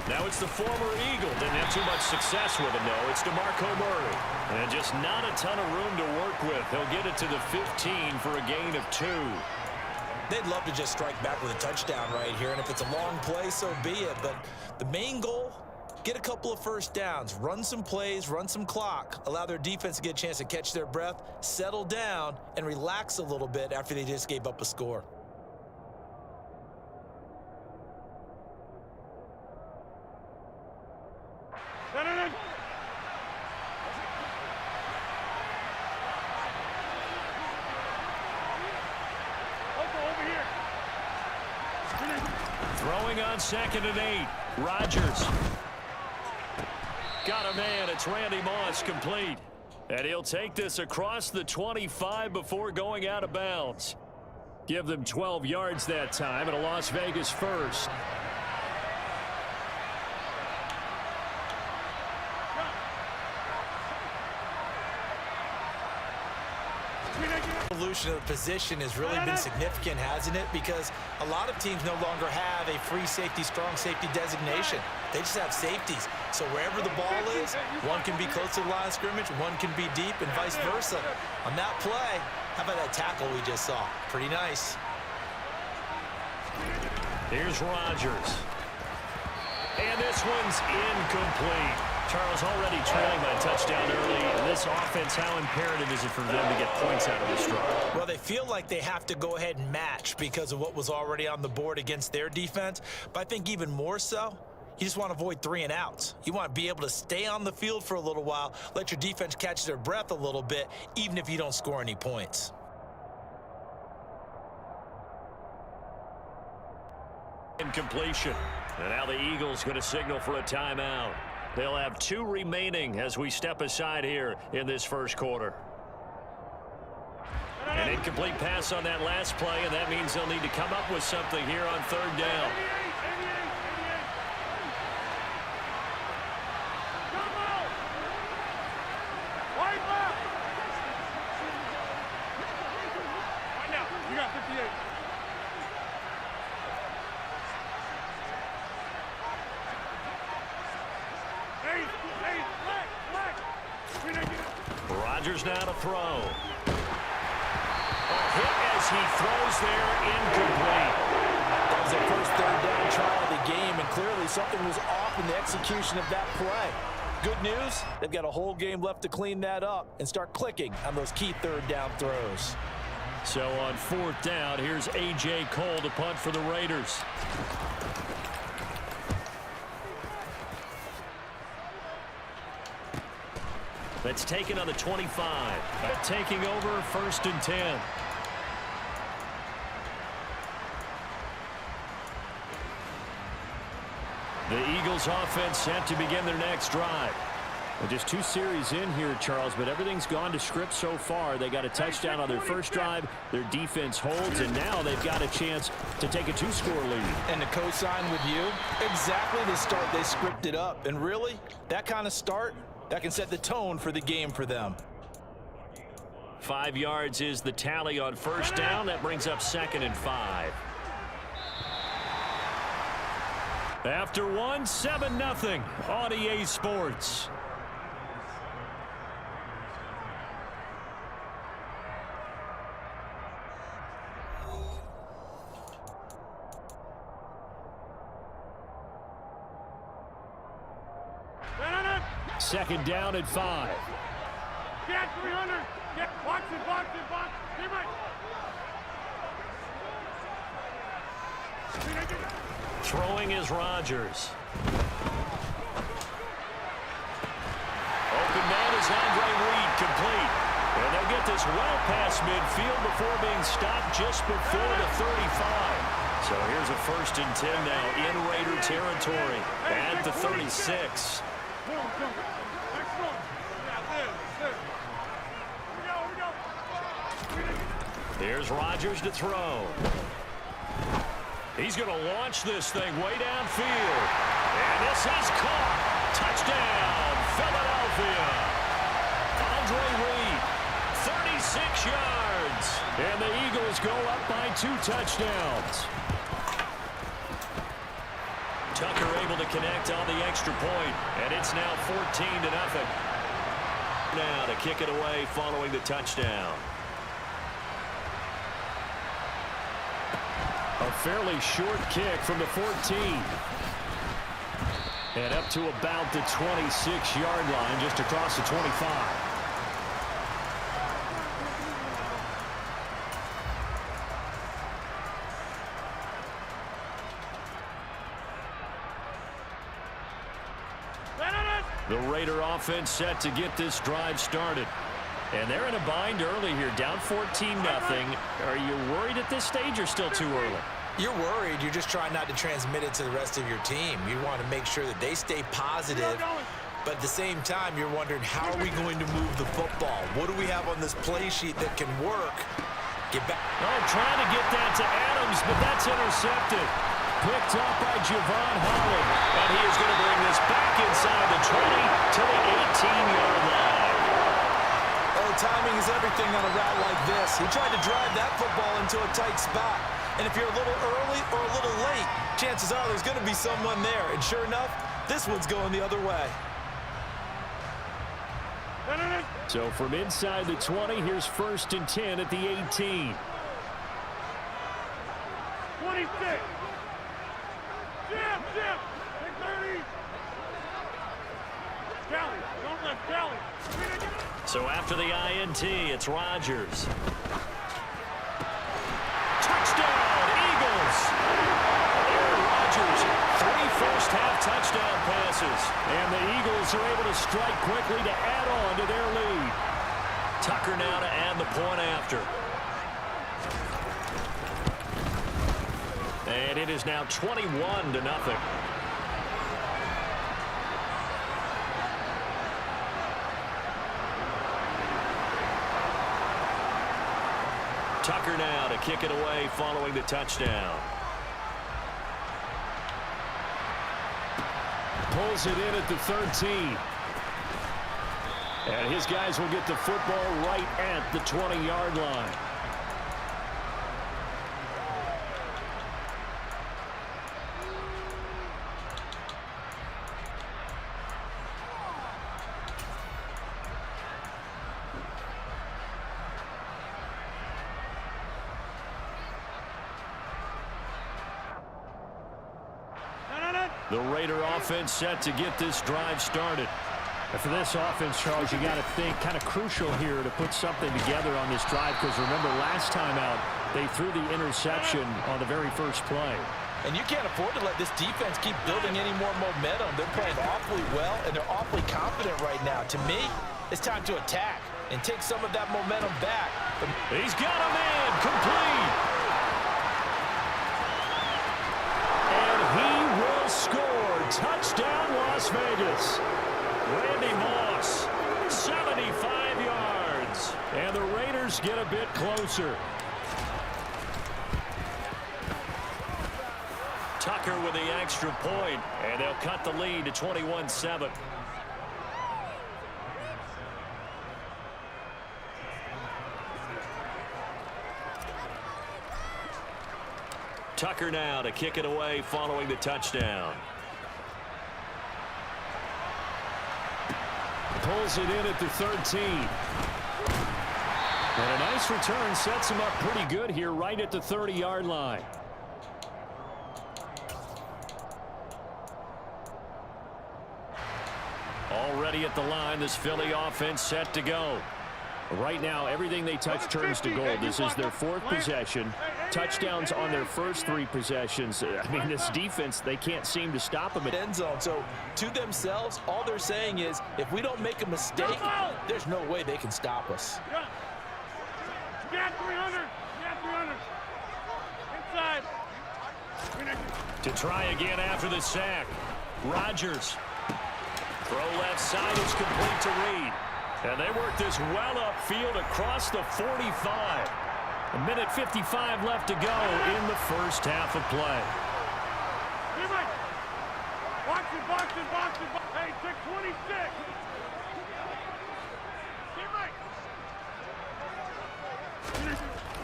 Speaker 8: Now it's the former Eagle. Didn't have too much success with him, though. It's DeMarco Murray. And just not a ton of room to work with. He'll get it to the 15 for a gain of 2.
Speaker 3: They'd love to just strike back with a touchdown right here, and if it's a long play, so be it. But the main goal, get a couple of first downs, run some plays, run some clock, allow their defense to get a chance to catch their breath, settle down, and relax a little bit after they just gave up a score.
Speaker 8: Throwing on 2nd and 8. Rodgers. Got a man. It's Randy Moss, complete. And he'll take this across the 25 before going out of bounds. Give them 12 yards that time, and a Las Vegas first.
Speaker 3: Evolution of the position has really been significant, hasn't it? Because a lot of teams no longer have a free safety, strong safety designation. They just have safeties. So wherever the ball is, one can be close to the line of scrimmage, one can be deep, and vice versa. On that play, how about that tackle we just saw? Pretty nice.
Speaker 8: Here's Rodgers. And this one's incomplete. Charles, already trailing by a touchdown early. In this offense, how imperative is it for them to get points out of this drive?
Speaker 3: Well, they feel like they have to go ahead and match because of what was already on the board against their defense. But I think even more so, you just want to avoid 3 and outs. You want to be able to stay on the field for a little while, let your defense catch their breath a little bit, even if you don't score any points.
Speaker 8: Incompletion. And now the Eagles going to signal for a timeout. They'll have 2 remaining as we step aside here in this first quarter. An incomplete pass on that last play, and that means they'll need to come up with something here on 3rd down.
Speaker 4: You got 58.
Speaker 8: Rodgers now to throw. A hit as he throws there, incomplete.
Speaker 3: That was their first 3rd down try of the game, and clearly something was off in the execution of that play. Good news, they've got a whole game left to clean that up and start clicking on those key 3rd down throws.
Speaker 8: So on 4th down, here's A.J. Cole to punt for the Raiders. That's taken on the 25. Taking over 1st and 10. The Eagles offense set to begin their next drive. Well, just 2 series in here, Charles, but everything's gone to script so far. They got a touchdown on their first drive. Their defense holds, and now they've got a chance to take a 2-score lead.
Speaker 3: And to co-sign with you, exactly the start they scripted up. And really, that kind of start, that can set the tone for the game for them.
Speaker 8: 5 yards is the tally on 1st down. That brings up 2nd and 5. After 1, 7-0 on EA Sports. Second down at 5.
Speaker 4: Get 300. Get box it, box it, box. Get right.
Speaker 8: Throwing is Rodgers. Open man is Andre Reed, complete. And they'll get this well past midfield before being stopped just before the 35. So here's a 1st and 10 now in Raider territory at the 36. Here's Rodgers to throw. He's going to launch this thing way downfield. And this is caught. Touchdown, Philadelphia. Andre Reed, 36 yards. And the Eagles go up by 2 touchdowns. Tucker able to connect on the extra point, and it's now 14-0. Now to kick it away following the touchdown.
Speaker 9: A fairly short kick from the 14. And up to about the 26-yard line, just across the 25.
Speaker 8: The Raider offense set to get this drive started. And they're in a bind early here, down 14-0. Are you worried at this stage or still too early?
Speaker 3: You're worried. You're just trying not to transmit it to the rest of your team. You want to make sure that they stay positive. But at the same time, you're wondering, how are we going to move the football? What do we have on this play sheet that can work? Get back.
Speaker 8: Oh, trying to get that to Adams, but that's intercepted. Picked up by Javon Holland. And he is going to bring this back inside the 20 to the 18-yard line.
Speaker 3: Oh, timing is everything on a route like this. He tried to drive that football into a tight spot. And if you're a little early or a little late, chances are there's going to be someone there. And sure enough, this one's going the other way.
Speaker 9: So from inside the 20, here's 1st and 10 at the 18.
Speaker 4: 26. Jim, take 30. Kelly, don't let Kelly.
Speaker 8: So after the INT, it's Rodgers. Touchdown, Eagles! Aaron Rodgers, 3 first-half touchdown passes. And the Eagles are able to strike quickly to add on to their lead. Tucker now to add the point after. And it is now 21-0. Tucker now to kick it away following the touchdown.
Speaker 9: Pulls it in at the 13. And his guys will get the football right at the 20-yard line.
Speaker 8: The Raider offense set to get this drive started.
Speaker 9: And for this offense, Charles, you got to think kind of crucial here to put something together on this drive, because remember last time out they threw the interception on the very first play.
Speaker 3: And you can't afford to let this defense keep building any more momentum. They're playing awfully well, and they're awfully confident right now. To me, it's time to attack and take some of that momentum back.
Speaker 8: He's got a man complete.
Speaker 9: And he will score. Touchdown, Las Vegas.
Speaker 8: Randy Moss, 75 yards.
Speaker 9: And the Raiders get a bit closer.
Speaker 8: Tucker with the extra point, and they'll cut the lead to 21-7. Tucker now to kick it away following the touchdown.
Speaker 9: Pulls it in at the 13. And a nice return sets him up pretty good here right at the 30-yard line.
Speaker 8: Already at the line, this Philly offense set to go.
Speaker 9: Right now, everything they touch turns to gold. This is their 4th possession. Touchdowns on their first 3 possessions. I mean, this defense, they can't seem to stop them.
Speaker 3: End zone. So to themselves, all they're saying is, if we don't make a mistake, there's no way they can stop us.
Speaker 4: You got 300. You got 300. Inside.
Speaker 8: To try again after the sack. Rodgers. Throw left side is complete to Reed. And they work this well upfield across the 45. A minute 55 left to go in the first half of play.
Speaker 4: Boxing. Hey, check 26.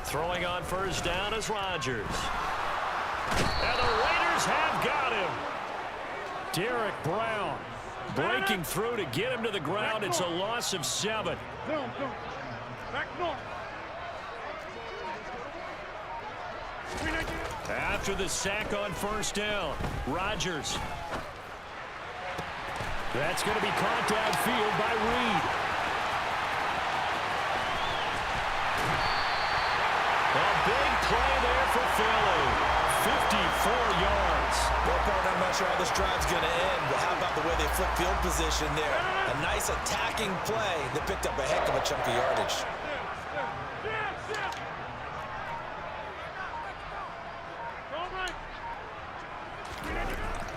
Speaker 8: Throwing on first down is Rodgers. And the Raiders have got him. Derek Brown breaking through to get him to the ground. It's a loss of 7.
Speaker 4: Back north.
Speaker 8: After the sack on first down, Rodgers. That's going to be caught downfield by Reed. A big play there for Philly. 54 yards.
Speaker 5: Well, partner, I'm not sure how this drive's going to end, but how about the way they flip field position there? A nice attacking play that picked up a heck of a chunk of yardage.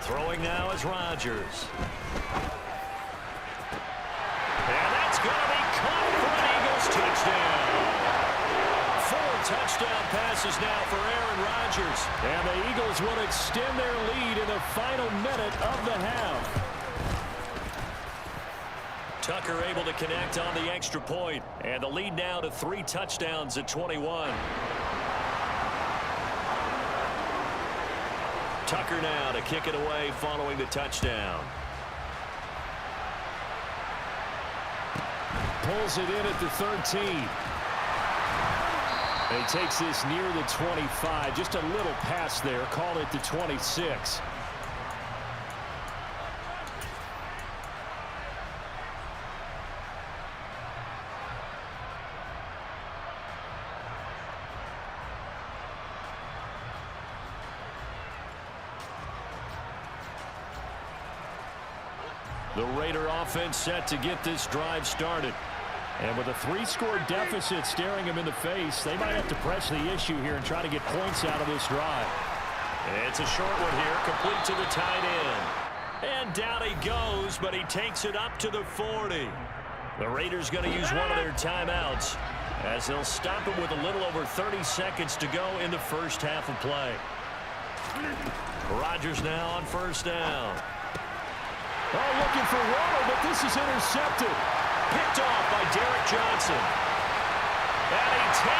Speaker 8: Throwing now is Rodgers. And that's going to be caught for an Eagles touchdown. 4 touchdown passes now for Aaron Rodgers. And the Eagles will extend their lead in the final minute of the half. Tucker able to connect on the extra point. And the lead now to 3 touchdowns at 21. Tucker now to kick it away following the touchdown. Pulls it in at the 13. And he takes this near the 25. Just a little pass there. Call it the 26. The Raider offense set to get this drive started. And with a 3-score deficit staring him in the face, they might have to press the issue here and try to get points out of this drive. It's a short one here, complete to the tight end. And down he goes, but he takes it up to the 40. The Raiders going to use one of their timeouts as they'll stop him with a little over 30 seconds to go in the first half of play. Rodgers now on first down. Oh, looking for Waller, but this is intercepted. Picked off by Derek Johnson. And he takes